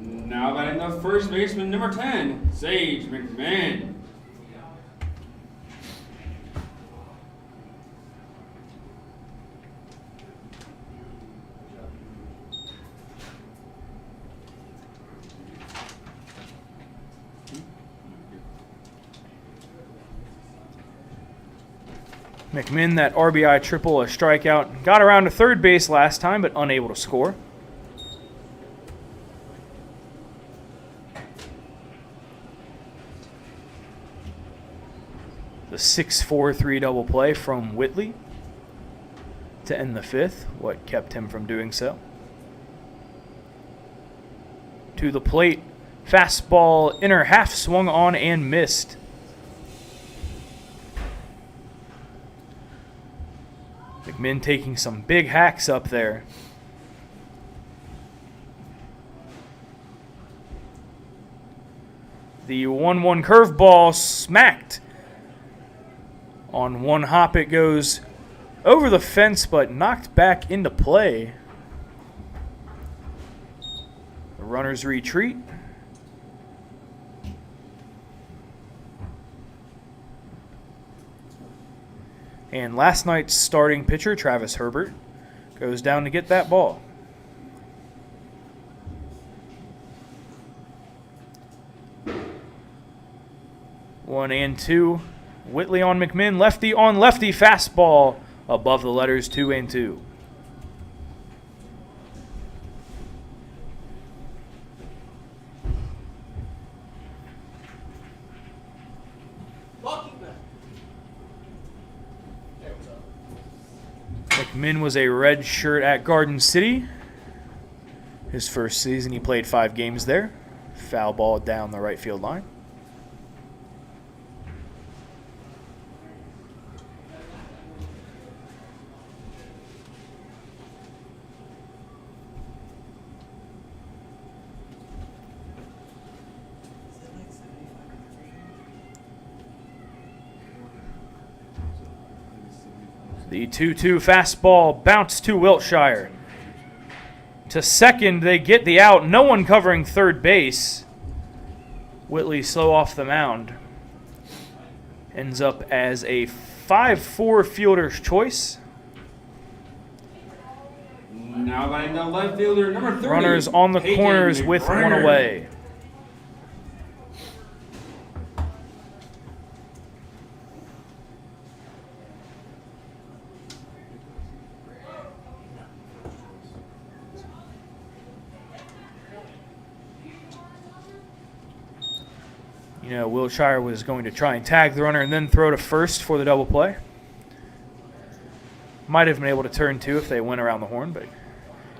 Now batting the first baseman, number 10, Sage McMahon. McMahon, that RBI triple, a strikeout. Got around to third base last time, but unable to score. The 6-4-3 double play from Whitley to end the 5th, what kept him from doing so. To the plate, fastball, inner half, swung on and missed. McMahon taking some big hacks up there. The 1-1 curveball smacked. On one hop it goes over the fence but knocked back into play. The runners retreat. And last night's starting pitcher, Travis Herbert, goes down to get that ball. One and two. Whitley on McMahon, lefty on lefty, fastball above the letters, 2-2. McMahon was a red shirt at Garden City. His first season, he played 5 games there. Foul ball down the right field line. The 2-2 fastball bounced to Wiltshire. To second, they get the out. No one covering third base. Whitley slow off the mound. Ends up as a 5-4 fielder's choice. Now batting the left fielder, number 30. Runners on the Peyton corners with one McBride. away. You know, Wiltshire was going to try and tag the runner and then throw to first for the double play. Might have been able to turn 2 if they went around the horn, but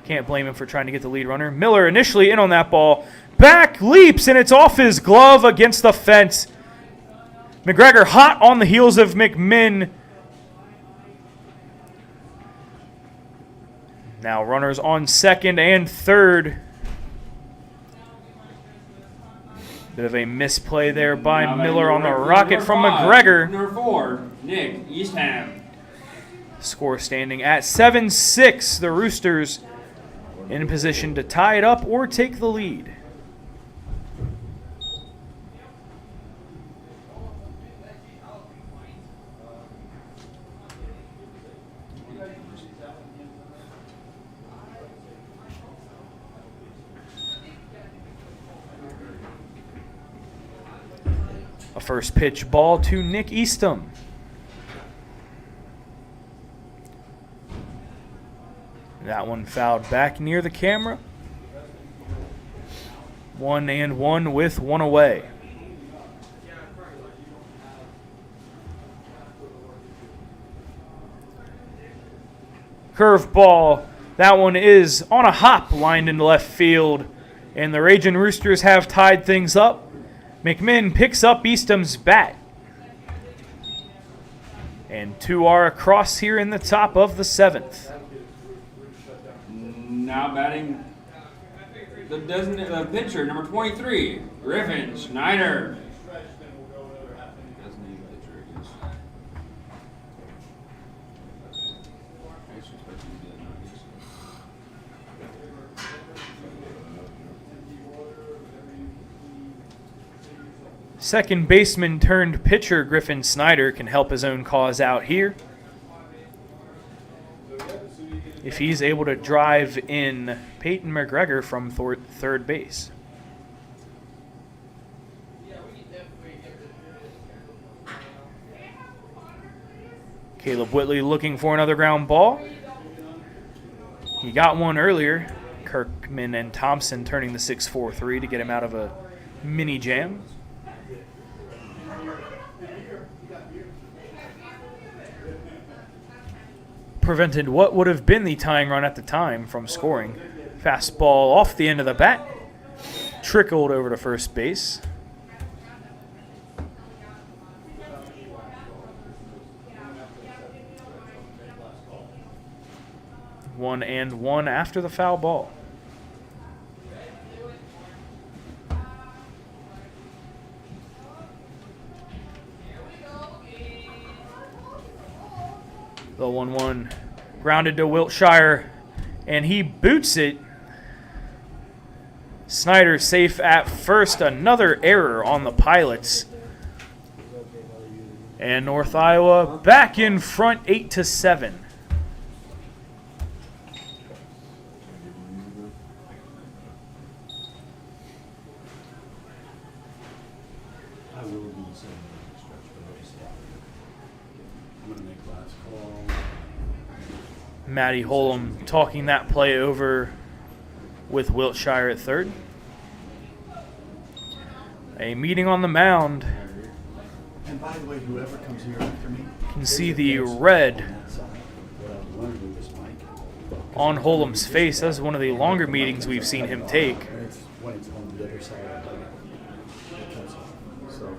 can't blame him for trying to get the lead runner. Miller initially in on that ball. Back leaps, and it's off his glove against the fence. McGregor hot on the heels of McMinn. Now runners on second and third. Bit of a misplay there by Now Miller on the number rocket from 5, McGregor. Number 4, Nick Eastham. Score standing at 7-6. The Roosters in position to tie it up or take the lead. A first pitch ball to Nick Eastham. That one fouled back near the camera. 1-1 with 1 away. Curveball. That one is on a hop, lined into left field. And the Ragin' Roosters have tied things up. McMinn picks up Eastham's bat. And 2 are across here in the top of the 7th. Now batting the pitcher, number 23, Griffin Schneider. Second baseman turned pitcher Griffin Snyder can help his own cause out here. If he's able to drive in Peyton McGregor from third base. Caleb Whitley looking for another ground ball. He got one earlier. Kirkman and Thompson turning the 6-4-3 to get him out of a mini jam. Prevented what would have been the tying run at the time from scoring. Fastball off the end of the bat. Trickled over to first base. One and one after the foul ball. The 1-1 grounded to Wiltshire, and he boots it. Snyder safe at first. Another error on the Pilots. And North Iowa back in front 8-7. I will do the same stretch for race. I'm going to make last call. Matty Holm talking that play over with Wiltshire at third. A meeting on the mound. And by the way, whoever comes here after me Can see the red on that side. What I've learned with this mic, on Holm's face. That's one of the longer meetings we've seen him take. when it's on the other side of the plate, it cuts off. So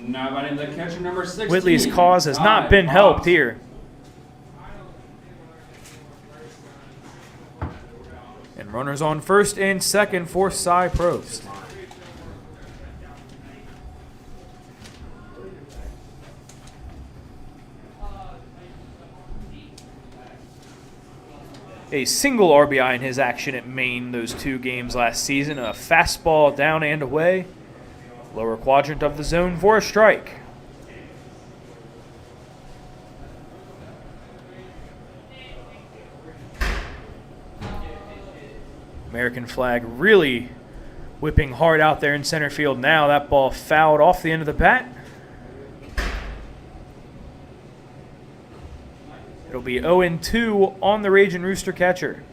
Now batting the catcher, number 16. Whitley's cause has not been helped here. And runners on first and second for Cy Prost. A single RBI in his action at Maine those 2 games last season. A fastball down and away. Lower quadrant of the zone for a strike. American flag really whipping hard out there in center field now. That ball fouled off the end of the bat. It'll be 0-2 on the Ragin' Rooster catcher.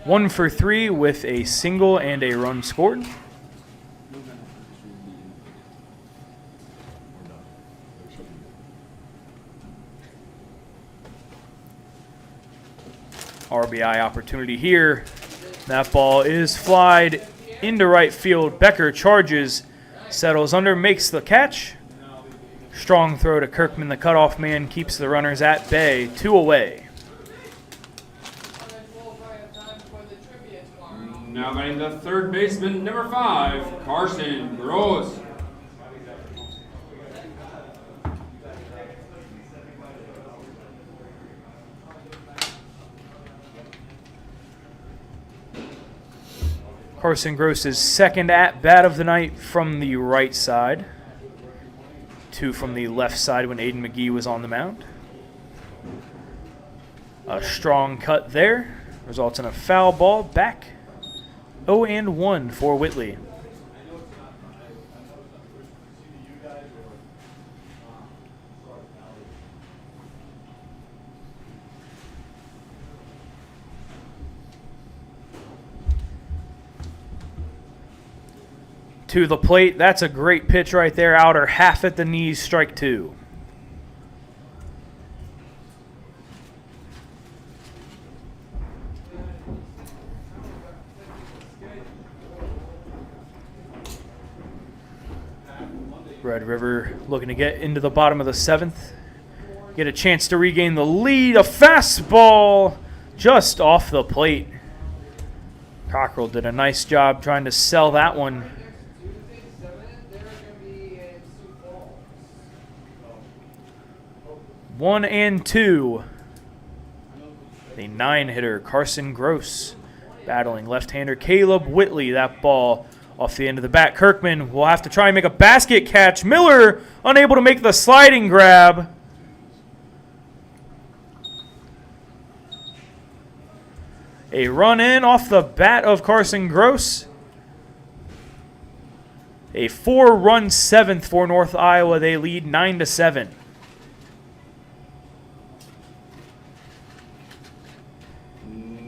1 for 3 with a single and a run scored. RBI opportunity here. That ball is flied into right field. Becker charges, settles under, makes the catch. Strong throw to Kirkman, the cutoff man, keeps the runners at bay. 2 away. Now batting the third baseman, number 5, Carson Gross. Carson Gross's second at-bat of the night from the right side. 2 from the left side when Aiden McGee was on the mound. A strong cut there. Results in a foul ball. Back 0-1 for Whitley. To the plate. That's a great pitch right there. Outer half at the knees. Strike 2. Red River looking to get into the bottom of the 7th. Get a chance to regain the lead. A fastball just off the plate. Cockrell did a nice job trying to sell that one. 1-2. The 9-hitter, Carson Gross, battling left-hander Caleb Whitley. That ball off the end of the bat. Kirkman will have to try and make a basket catch. Miller unable to make the sliding grab. A run in off the bat of Carson Gross. A 4-run 7th for North Iowa. They lead 9-7.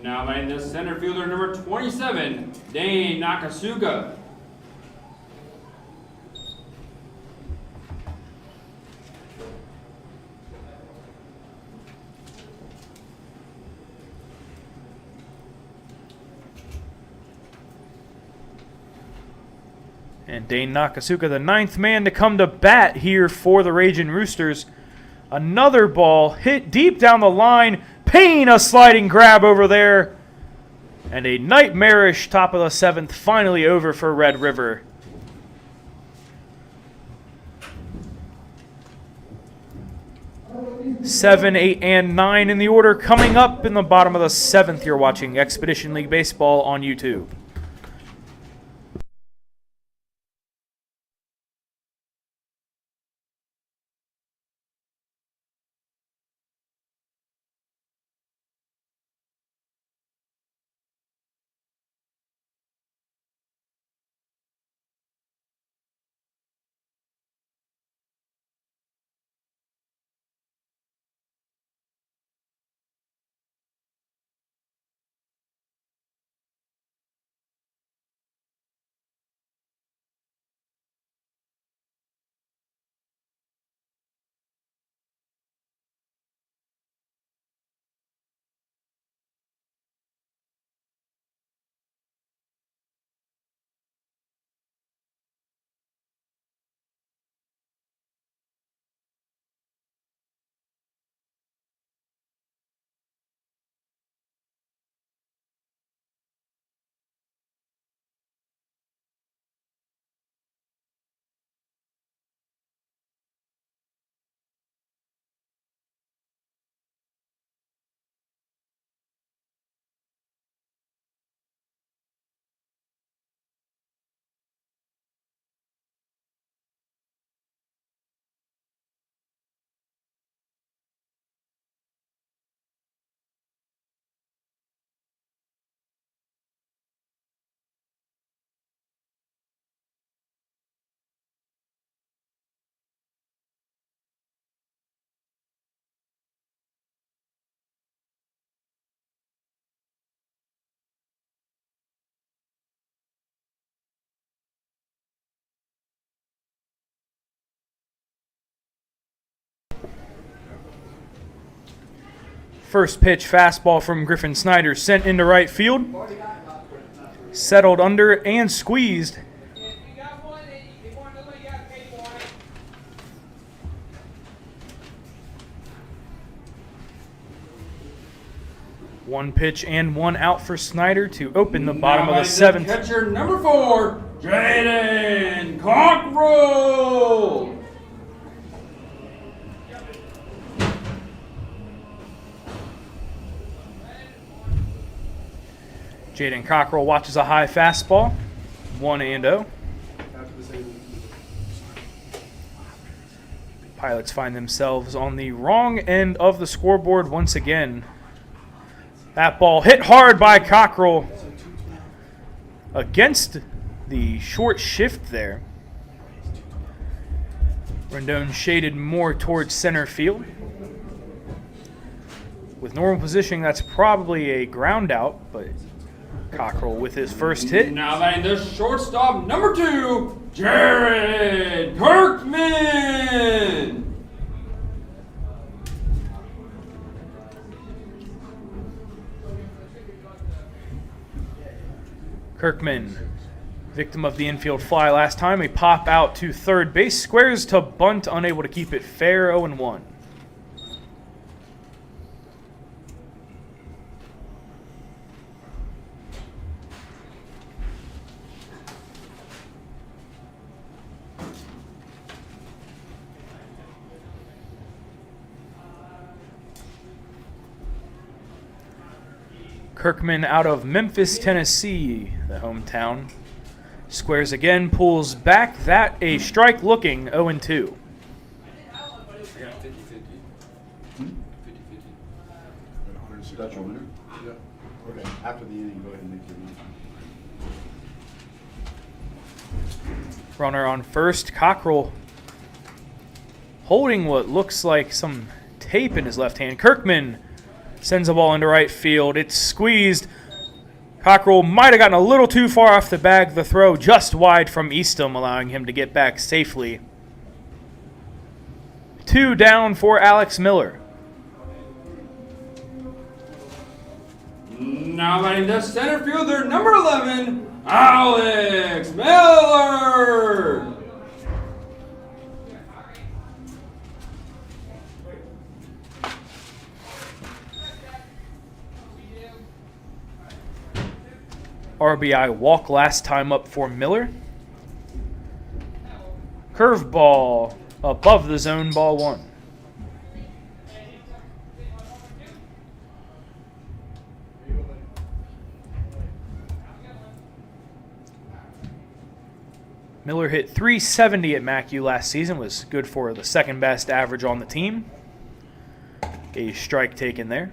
Now batting the center fielder, number 27, Dane Nakasuka. And Dane Nakasuka, the 9th man to come to bat here for the Ragin' Roosters. Another ball hit deep down the line. Payne, a sliding grab over there. And a nightmarish top of the 7th finally over for Red River. 7, 8, and 9 in the order. Coming up in the bottom of the 7th, you're watching Expedition League Baseball on YouTube. First pitch fastball from Griffin Snyder sent into right field. Settled under and squeezed. One pitch and one out for Snyder to open the bottom of the seventh. Catcher number 4, Jaden Cockrell. Jaden Cockrell watches a high fastball. 1-0. Pilots find themselves on the wrong end of the scoreboard once again. That ball hit hard by Cockrell against the short shift there. Rendon shaded more towards center field. With normal positioning, that's probably a ground out, but Cockrell with his first hit. Now batting the shortstop number 2, Jared Kirkman. Kirkman, victim of the infield fly last time. A pop out to third base. Squares to bunt, unable to keep it fair. 0-1. Kirkman out of Memphis, Tennessee, the hometown. Squares again, pulls back. That a strike looking, 0-2. That's your winner? Yeah. Okay, after the inning, go ahead and make your motion. Runner on first. Cockrell holding what looks like some tape in his left hand. Kirkman sends the ball into right field. It's squeezed. Cockrell might have gotten a little too far off the bag. The throw just wide from Eastham, allowing him to get back safely. 2 down for Alex Miller. Now batting the center fielder number 11, Alex Miller. RBI walk last time up for Miller. Curveball above the zone, ball 1. Miller hit .370 at MACU last season, was good for the second best average on the team. A strike taken there.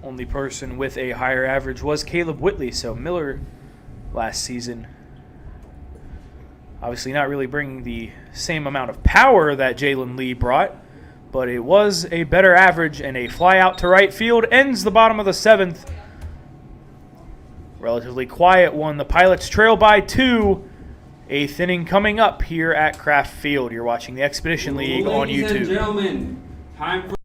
Only person with a higher average was Caleb Whitley, so Miller last season obviously not really bringing the same amount of power that Jalen Lee brought, but it was a better average, and a fly out to right field ends the bottom of the 7th. Relatively quiet one. The Pilots trail by 2. 8th inning coming up here at Kraft Field. You're watching the Expedition League on YouTube. Ladies and gentlemen, time for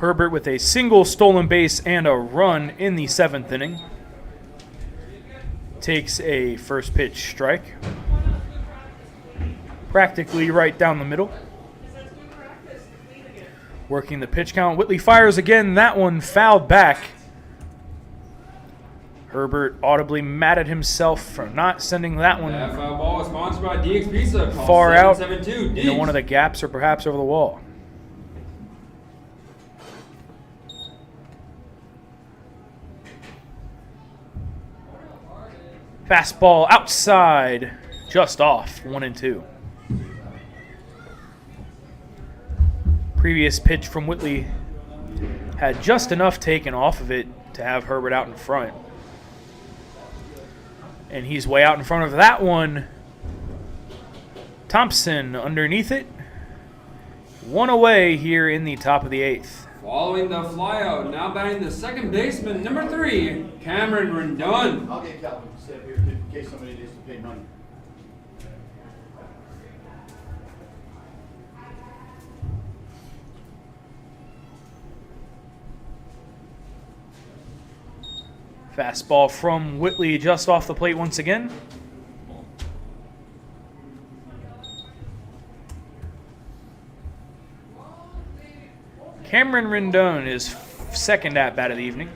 Herbert with a single stolen base and a run in the 7th inning. Takes a first pitch strike. Practically right down the middle. Working the pitch count. Whitley fires again. That one fouled back. Herbert audibly mad at himself for not sending that one That foul ball is sponsored by DX Pizza. Call far out 772 into one of the gaps or perhaps over the wall. Fastball outside, just off, 1-2. Previous pitch from Whitley had just enough taken off of it to have Herbert out in front. And he's way out in front of that one. Thompson underneath it. One away here in the top of the 8th. Following the flyout, now batting the second baseman, number 3, Cameron Rendon. I'll get Calvin to step here in case somebody needs to pay money. Fastball from Whitley just off the plate once again. Cameron Rendon is second at bat of the evening.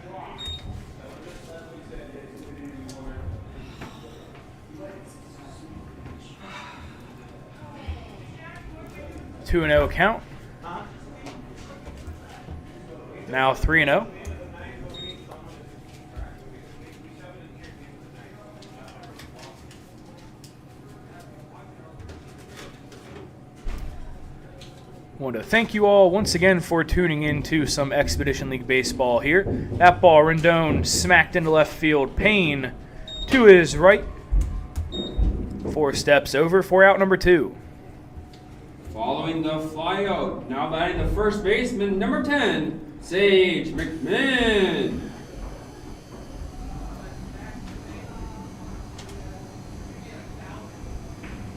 Two and 0 count. Now 3-0. Want to thank you all once again for tuning in to some Expedition League baseball here. That ball, Rendon smacked into left field. Payne to his right. 4 steps over for out number 2. Following the flyout, now batting the first baseman, number 10, Sage McMahon.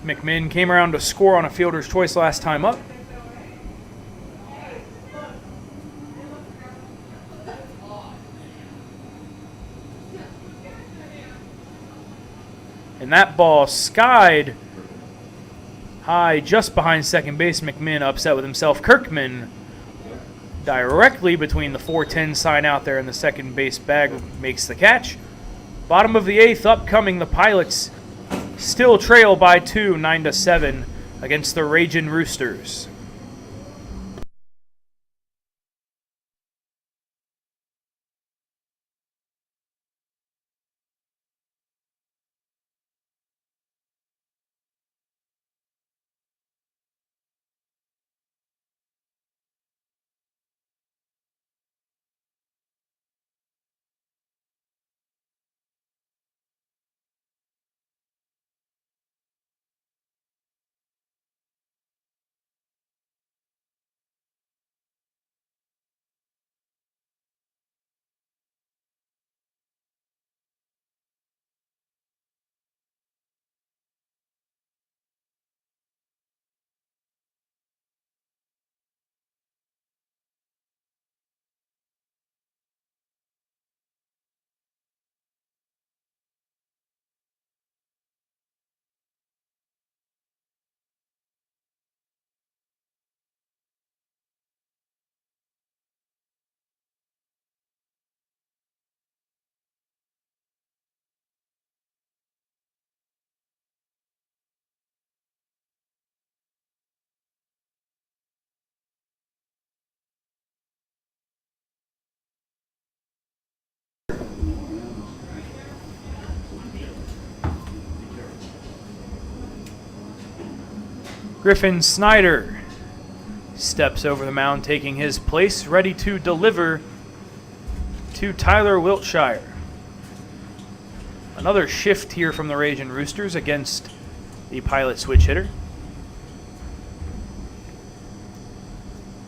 McMahon came around to score on a fielder's choice last time up. And that ball skied high just behind second base. McMahon upset with himself. Kirkman directly between the 410 sign out there and the second base bag makes the catch. Bottom of the 8th upcoming. The Pilots still trail by 2, 9-7 against the Ragin Roosters. Griffin Snyder steps over the mound, taking his place, ready to deliver to Tyler Wiltshire. Another shift here from the Ragin Roosters against the Pilot switch hitter.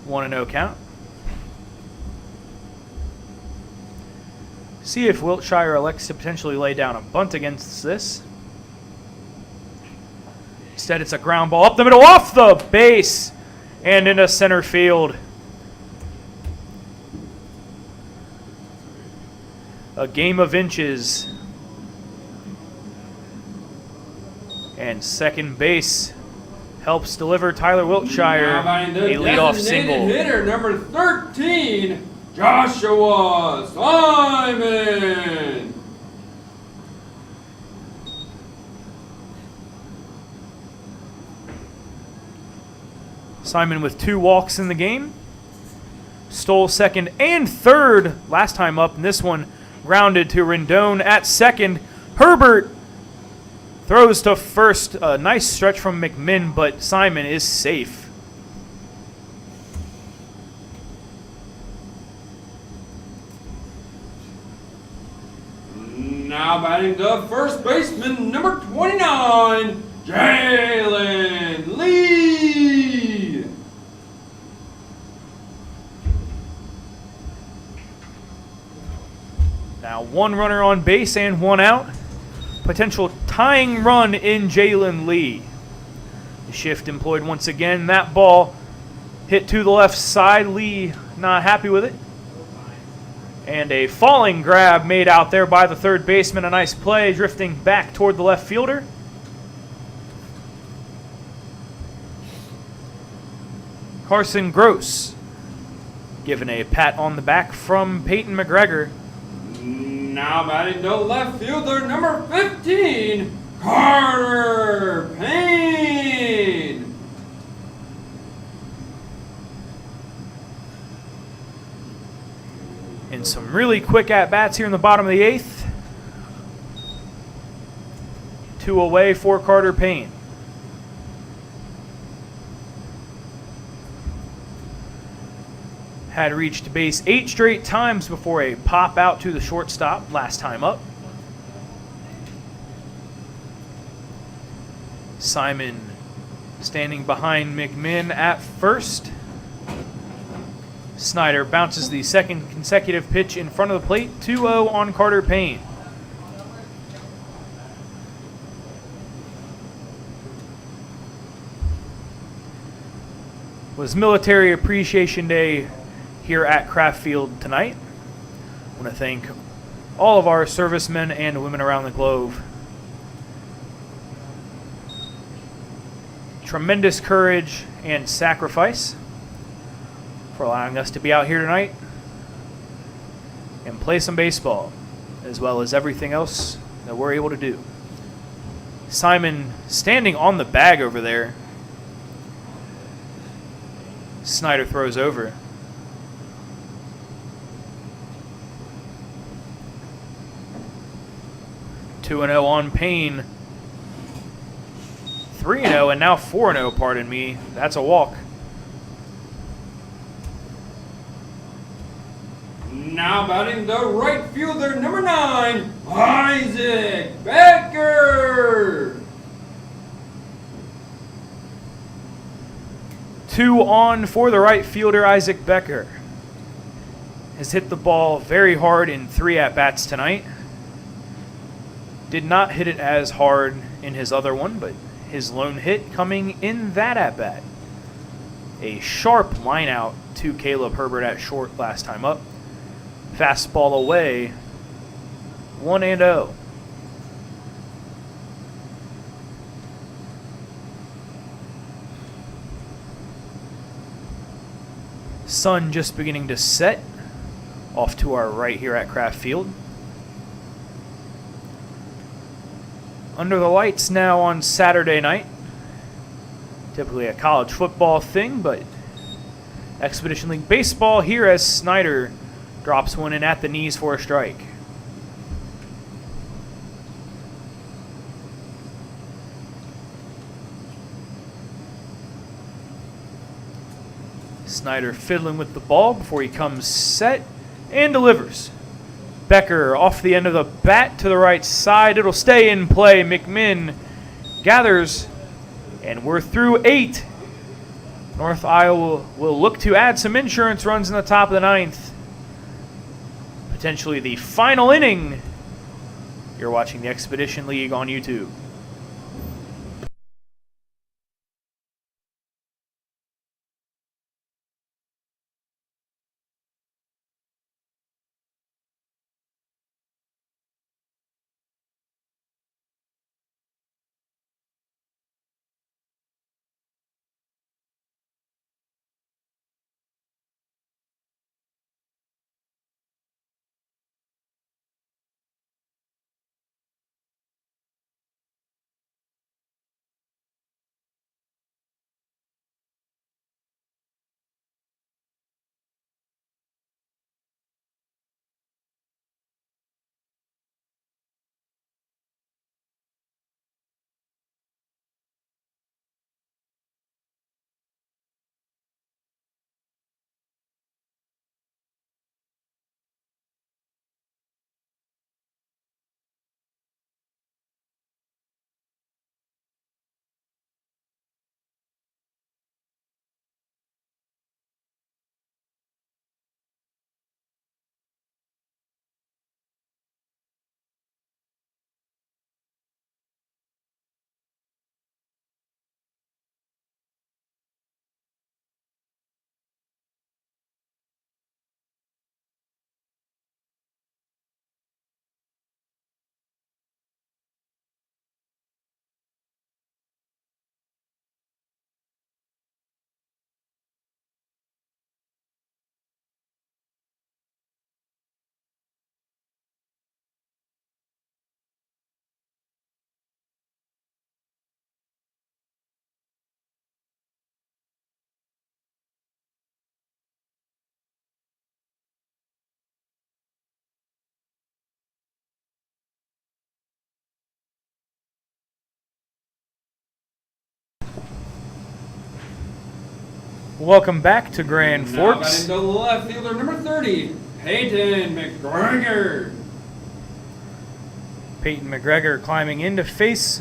1-0 count. See if Wiltshire elects to potentially lay down a bunt against this. Instead, it's a ground ball up the middle, off the base, and into center field. A game of inches. And second base helps deliver Tyler Wiltshire Now batting the a leadoff designated single. hitter, number 13, Joshua Simon. Simon with 2 walks in the game. Stole second and third last time up, and this one grounded to Rendon at second. Herbert throws to first. A nice stretch from McMinn, but Simon is safe. Now batting the first baseman, number 29, Jalen Lee. Now 1 runner on base and 1 out. Potential tying run in Jalen Lee. The shift employed once again. That ball hit to the left side. Lee not happy with it. And a falling grab made out there by the third baseman. A nice play, drifting back toward the left fielder. Carson Gross given a pat on the back from Peyton McGregor. Now batting the left fielder, number 15, Carter Payne. And some really quick at-bats here in the bottom of the 8th. 2 away for Carter Payne. Had reached base 8 straight times before a pop out to the shortstop last time up. Simon standing behind McMinn at first. Snyder bounces the second consecutive pitch in front of the plate. 2-0 on Carter Payne. Was Military Appreciation Day here at Kraft Field tonight. I want to thank all of our servicemen and women around the globe. Tremendous courage and sacrifice for allowing us to be out here tonight and play some baseball, as well as everything else that we're able to do. Simon standing on the bag over there. Snyder throws over. Two and 0 on Payne. 3-0 and now 4-0, pardon me. That's a walk. Now batting the right fielder, number 9, Isaac Becker. 2 on for the right fielder, Isaac Becker. Has hit the ball very hard in 3 at-bats tonight. Did not hit it as hard in his other one, but his lone hit coming in that at-bat. A sharp line out to Caleb Herbert at short last time up. Fastball away, 1-0. Sun just beginning to set off to our right here at Kraft Field. Under the lights now on Saturday night. Typically a college football thing, but Expedition League baseball here as Snyder drops one in at the knees for a strike. Snyder fiddling with the ball before he comes set and delivers. Becker off the end of the bat to the right side. It'll stay in play. McMinn gathers, and we're through 8. North Iowa will look to add some insurance runs in the top of the 9th. Potentially the final inning. You're watching the Expedition League on YouTube. Welcome back to Grand Now Forks. batting the left fielder, number 30, Peyton McGregor. Peyton McGregor climbing in to face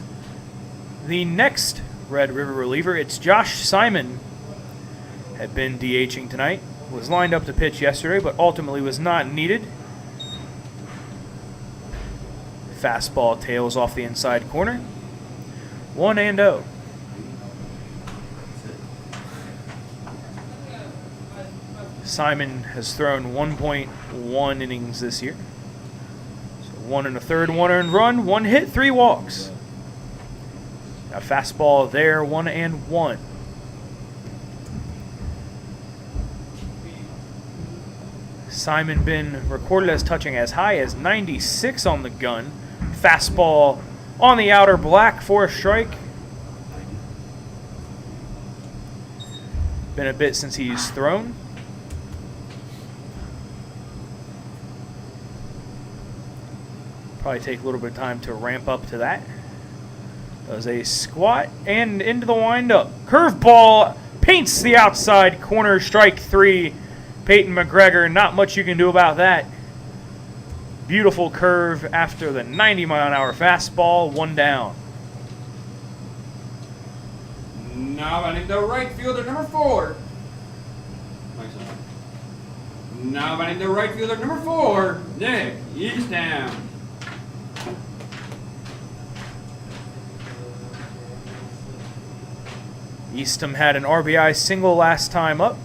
the next Red River reliever. It's Josh Simon. Had been DHing tonight. Was lined up to pitch yesterday, but ultimately was not needed. Fastball tails off the inside corner. 1-0. Simon has thrown 1.1 innings this year. So 1 1/3, 1 earned run, 1 hit, 3 walks. A fastball there, 1-1. Simon been recorded as touching as high as 96 on the gun. Fastball on the outer black for a strike. Been a bit since he's thrown. Probably take a little bit of time to ramp up to that. Does a squat and into the windup. Curveball paints the outside corner, strike 3. Peyton McGregor, not much you can do about that. Beautiful curve after the 90-mile-an-hour fastball, 1 down. Now batting the right fielder, number 4. Now batting the right fielder, number 4, Nick Eastham. Eastham had an RBI single last time up.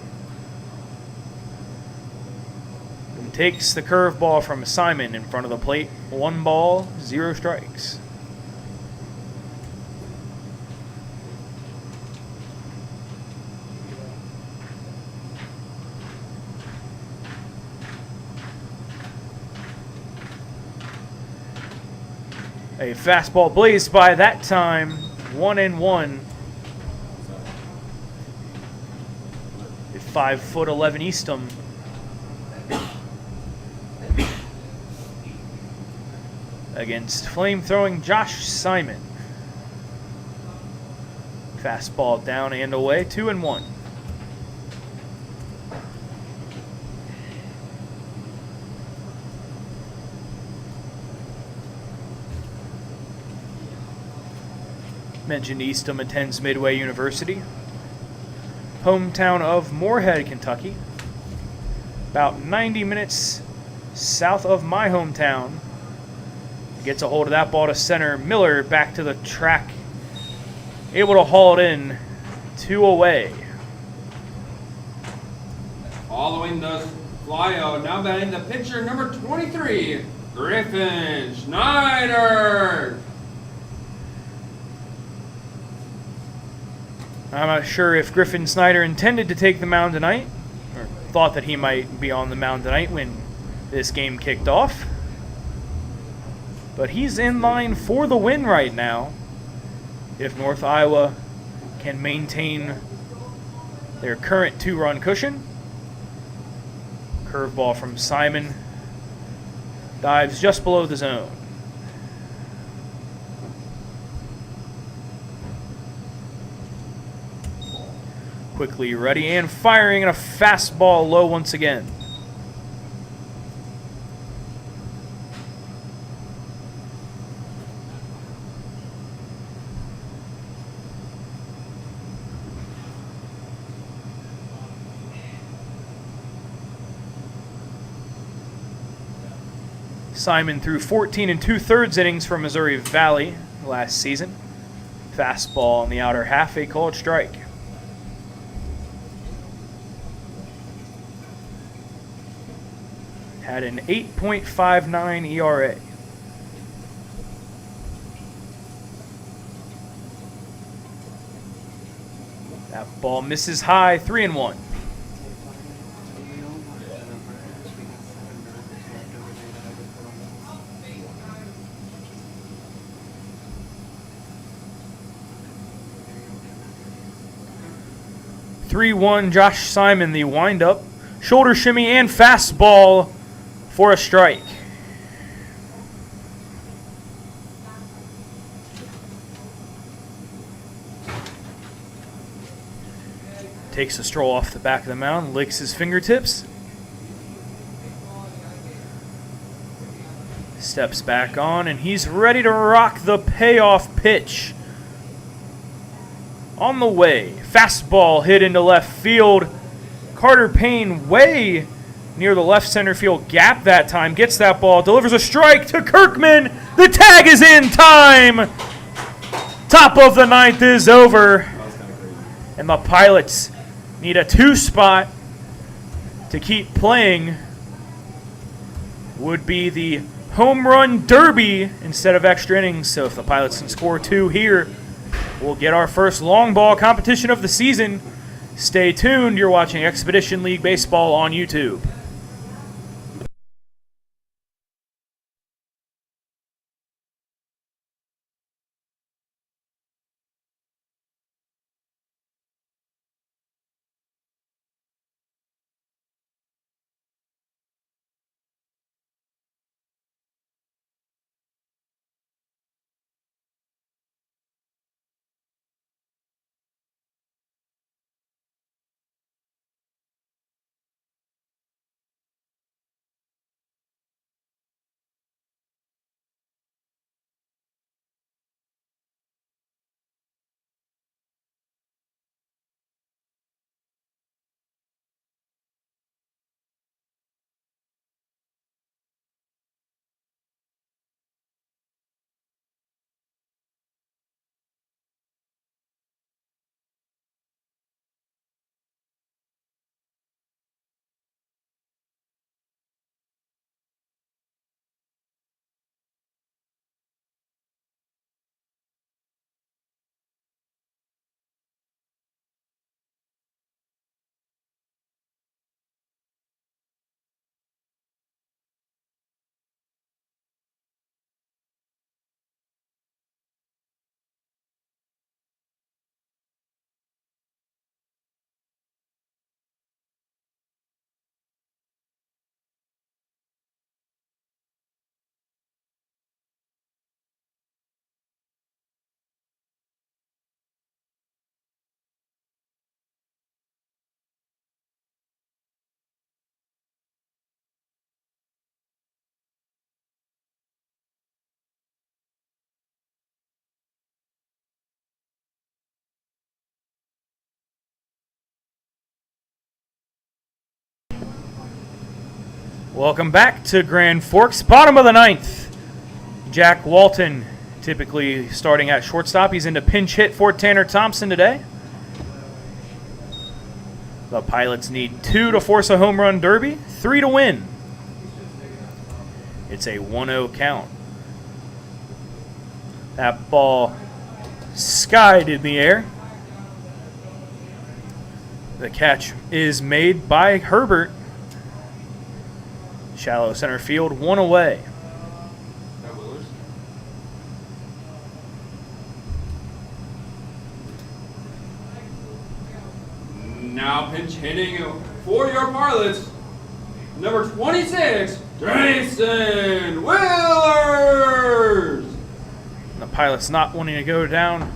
And takes the curveball from Simon in front of the plate. 1 ball, 0 strikes. A fastball blazed by that time. 1-1. 5'11" Eastham. Against flame-throwing Josh Simon. Fastball down and away, 2-1. Mentioned Eastham attends Midway University. Hometown of Moorhead, Kentucky. About 90 minutes south of my hometown. Gets a hold of that ball to center. Miller back to the track. Able to haul it in. 2 away. Following the flyout, now batting the pitcher, number 23, Griffin Schneider. I'm not sure if Griffin Snyder intended to take the mound tonight, or thought that he might be on the mound tonight when this game kicked off. But he's in line for the win right now. If North Iowa can maintain their current 2-run cushion. Curveball from Simon. Dives just below the zone. Quickly ready and firing, and a fastball low once again. Simon threw 14 2/3 innings for Missouri Valley last season. Fastball on the outer half, a called strike. Had an 8.59 ERA. That ball misses high, 3-1. Josh Simon, the windup, shoulder shimmy and fastball for a strike. Takes a stroll off the back of the mound, licks his fingertips. Steps back on, and he's ready to rock the payoff pitch. On the way, fastball hit into left field. Carter Payne way near the left center field gap that time. Gets that ball, delivers a strike to Kirkman. The tag is in time. Top of the ninth is over. And the Pilots need a 2-spot to keep playing. Would be the home run derby instead of extra innings. So if the Pilots can score 2 here, we'll get our first long ball competition of the season. Stay tuned. You're watching Expedition League Baseball on YouTube. Welcome back to Grand Forks, bottom of the ninth. Jack Walton typically starting at shortstop. He's into pinch hit for Tanner Thompson today. The Pilots need 2 to force a home run derby, 3 to win. It's a 1-0 count. That ball skied in the air. The catch is made by Herbert. Shallow center field, 1 away. Now pinch hitting for your Pilots, number 26, Jason Willers. The Pilots not wanting to go down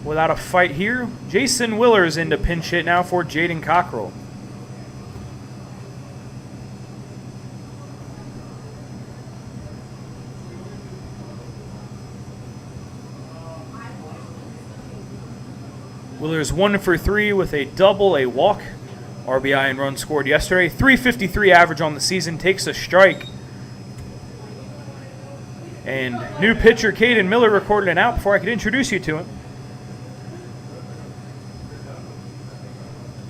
without a fight here. Jason Willers into pinch hit now for Jaden Cockrell. Willers 1 for 3 with a double, a walk, RBI and run scored yesterday. 353 average on the season, takes a strike. And new pitcher Caden Miller recorded an out before I could introduce you to him.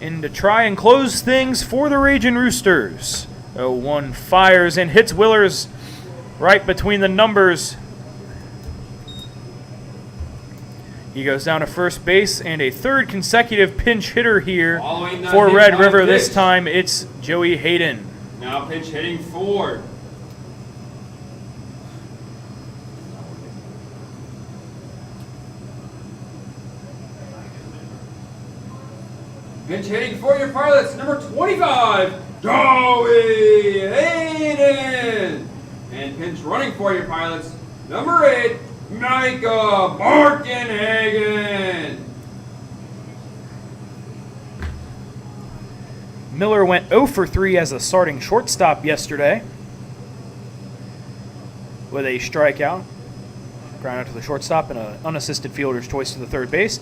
And to try and close things for the Ragin Roosters. 0-1 fires and hits Willers right between the numbers. He goes down to first base, and a third consecutive pinch hitter here for Red River. This time it's Joey Hayden. Now pinch hitting for your Pilots, number 25, Joey Hayden. And pinch running for your Pilots, number 8, Micah Markenhagen. Miller went 0 for 3 as a starting shortstop yesterday with a strikeout. Ground out to the shortstop and an unassisted fielder's choice to the third base.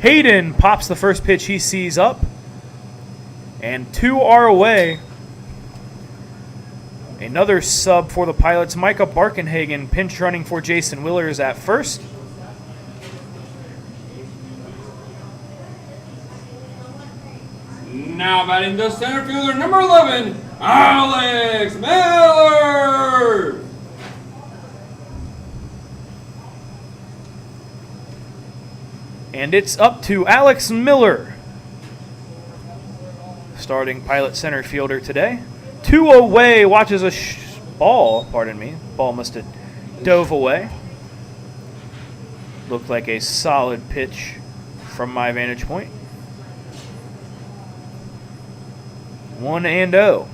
Hayden pops the first pitch he sees up. And 2 are away. Another sub for the Pilots. Micah Barkenhagen pinch running for Jason Willers at first. Now batting the center fielder, number 11, Alex Miller. And it's up to Alex Miller, starting Pilot center fielder today. 2 away, watches a ball, pardon me. Ball must have dove away. Looked like a solid pitch from my vantage point. 1-0.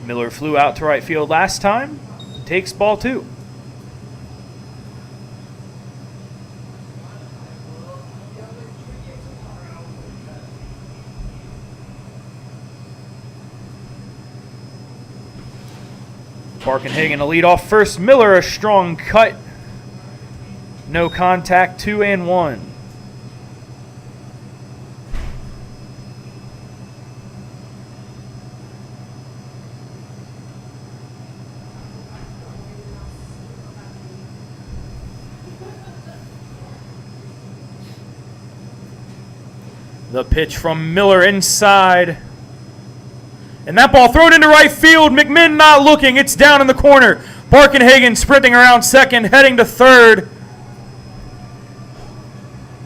Miller flew out to right field last time. Takes ball 2. Barkenhagen to lead off first. Miller a strong cut. No contact, 2-1. The pitch from Miller inside. And that ball thrown into right field. McMinn not looking. It's down in the corner. Barkenhagen sprinting around second, heading to third.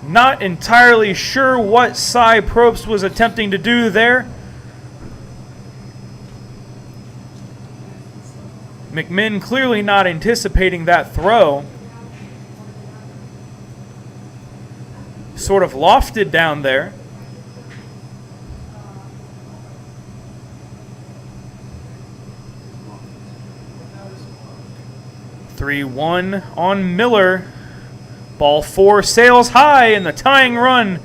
Not entirely sure what Cy Probst was attempting to do there. McMinn clearly not anticipating that throw. Sort of lofted down there. (3-1) on Miller. Ball 4 sails high, and the tying run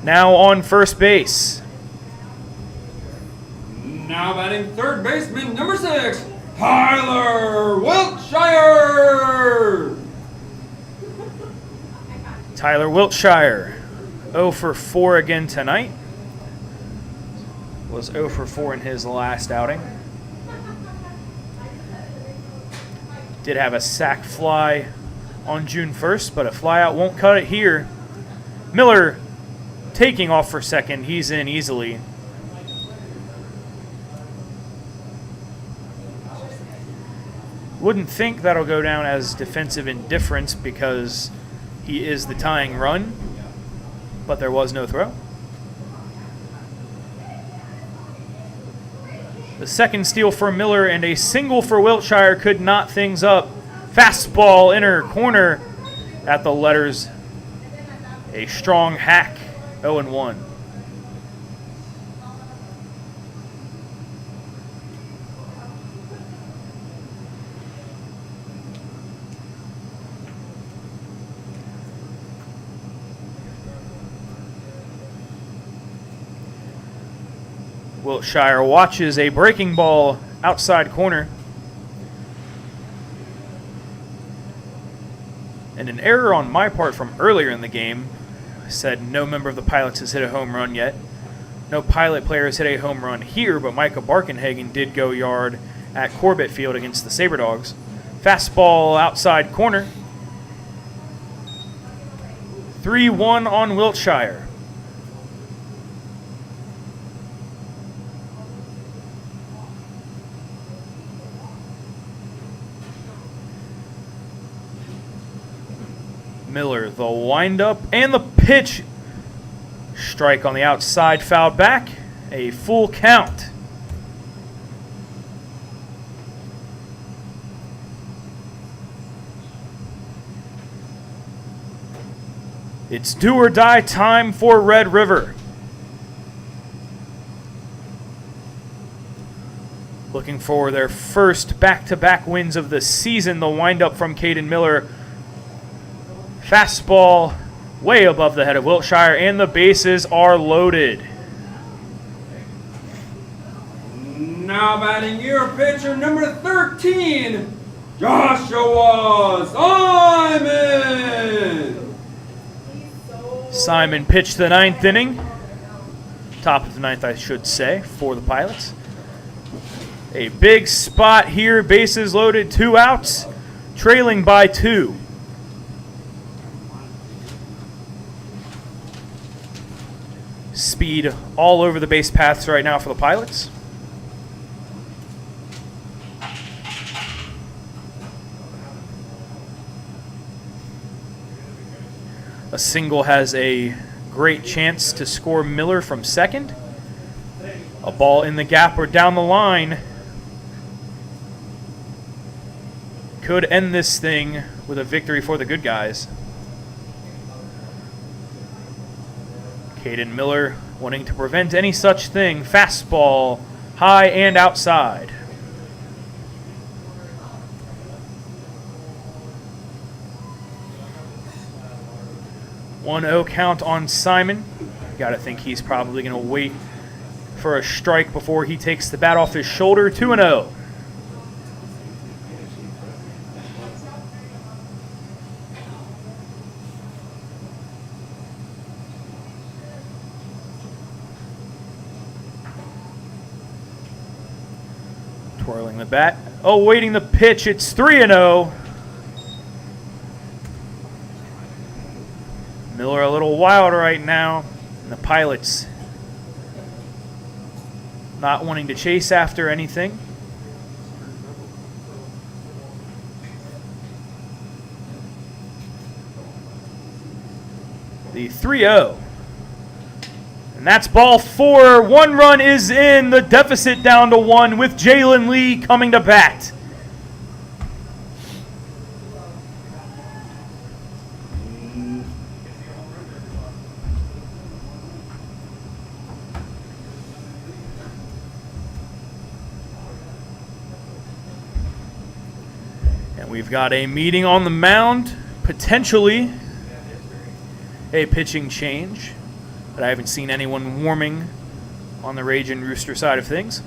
now on first base. Now batting third baseman, number 6, Tyler Wiltshire. Tyler Wiltshire, 0 for 4 again tonight. Was 0 for 4 in his last outing. Did have a sac fly on June 1st, but a flyout won't cut it here. Miller taking off for second. He's in easily. Wouldn't think that'll go down as defensive indifference because he is the tying run, but there was no throw. The second steal for Miller and a single for Wiltshire could knot things up. Fastball inner corner at the letters. A strong hack, 0-1. Wiltshire watches a breaking ball outside corner. And an error on my part from earlier in the game. I said no member of the Pilots has hit a home run yet. No Pilot player has hit a home run here, but Micah Barkenhagen did go yard at Corbett Field against the SaberDogs. Fastball outside corner. 3-1 on Wiltshire. Miller, the windup and the pitch. Strike on the outside, fouled back. A full count. It's do or die time for Red River. Looking for their first back-to-back wins of the season. The windup from Caden Miller. Fastball way above the head of Wiltshire, and the bases are loaded. Now batting your pitcher, number 13, Joshua Simon. Simon pitched the 9th inning. Top of the 9th, I should say, for the Pilots. A big spot here, bases loaded, 2 outs, trailing by 2. Speed all over the base paths right now for the Pilots. A single has a great chance to score Miller from second. A ball in the gap or down the line could end this thing with a victory for the good guys. Caden Miller wanting to prevent any such thing. Fastball high and outside. 1-0 count on Simon. Got to think he's probably going to wait for a strike before he takes the bat off his shoulder. 2-0. Twirling the bat. Oh, waiting the pitch. It's 3-0. Miller a little wild right now. And the Pilots not wanting to chase after anything. The 3-0. And that's ball 4. 1 run is in. The deficit down to 1 with Jalen Lee coming to bat. And we've got a meeting on the mound, potentially a pitching change. But I haven't seen anyone warming on the Ragin Rooster side of things.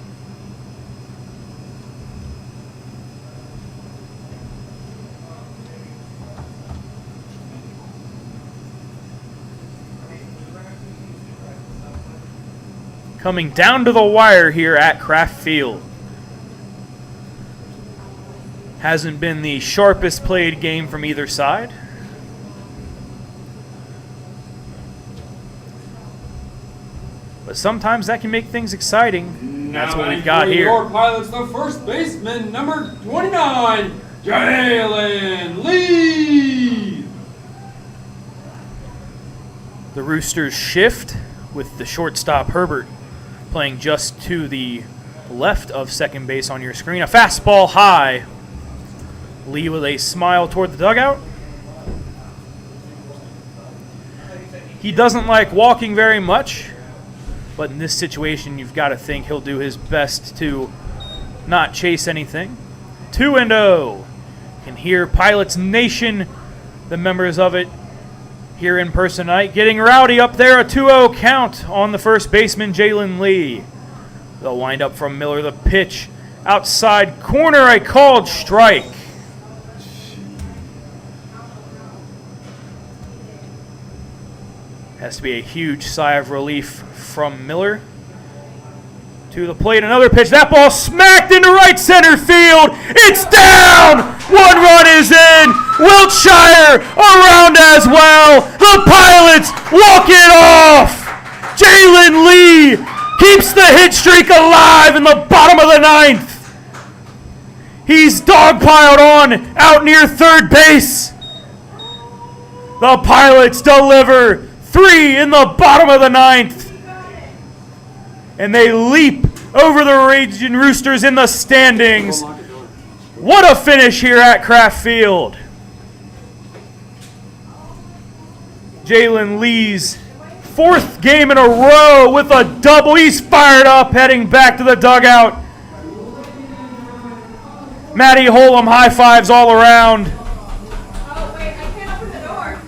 Coming down to the wire here at Kraft Field. Hasn't been the sharpest played game from either side. But sometimes that can make things exciting. That's what we've got here. Your Pilots, the first baseman, number 29, Jalen Lee. The Roosters shift with the shortstop Herbert playing just to the left of second base on your screen. A fastball high. Lee with a smile toward the dugout. He doesn't like walking very much. But in this situation, you've got to think he'll do his best to not chase anything. 2-0. Can hear Pilots Nation, the members of it, here in person tonight. Getting rowdy up there. A 2-0 count on the first baseman, Jalen Lee. The windup from Miller. The pitch outside corner. A called strike. Has to be a huge sigh of relief from Miller. To the plate, another pitch. That ball smacked into right center field. It's down! 1 run is in. Wiltshire around as well. The Pilots walk it off. Jalen Lee keeps the hit streak alive in the bottom of the 9th. He's dogpiled on out near third base. The Pilots deliver 3 in the bottom of the 9th. And they leap over the Ragin Roosters in the standings. What a finish here at Kraft Field. Jalen Lee's 4th game in a row with a double. He's fired up heading back to the dugout. Matty Holm high fives all around. Oh, wait, I can't open the door.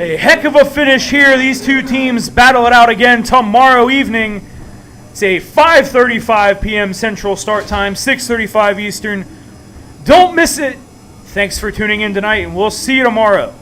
A heck of a finish here. These two teams battle it out again tomorrow evening. It's a 5:35 p.m. Central start time, 6:35 Eastern. Don't miss it. Thanks for tuning in tonight, and we'll see you tomorrow.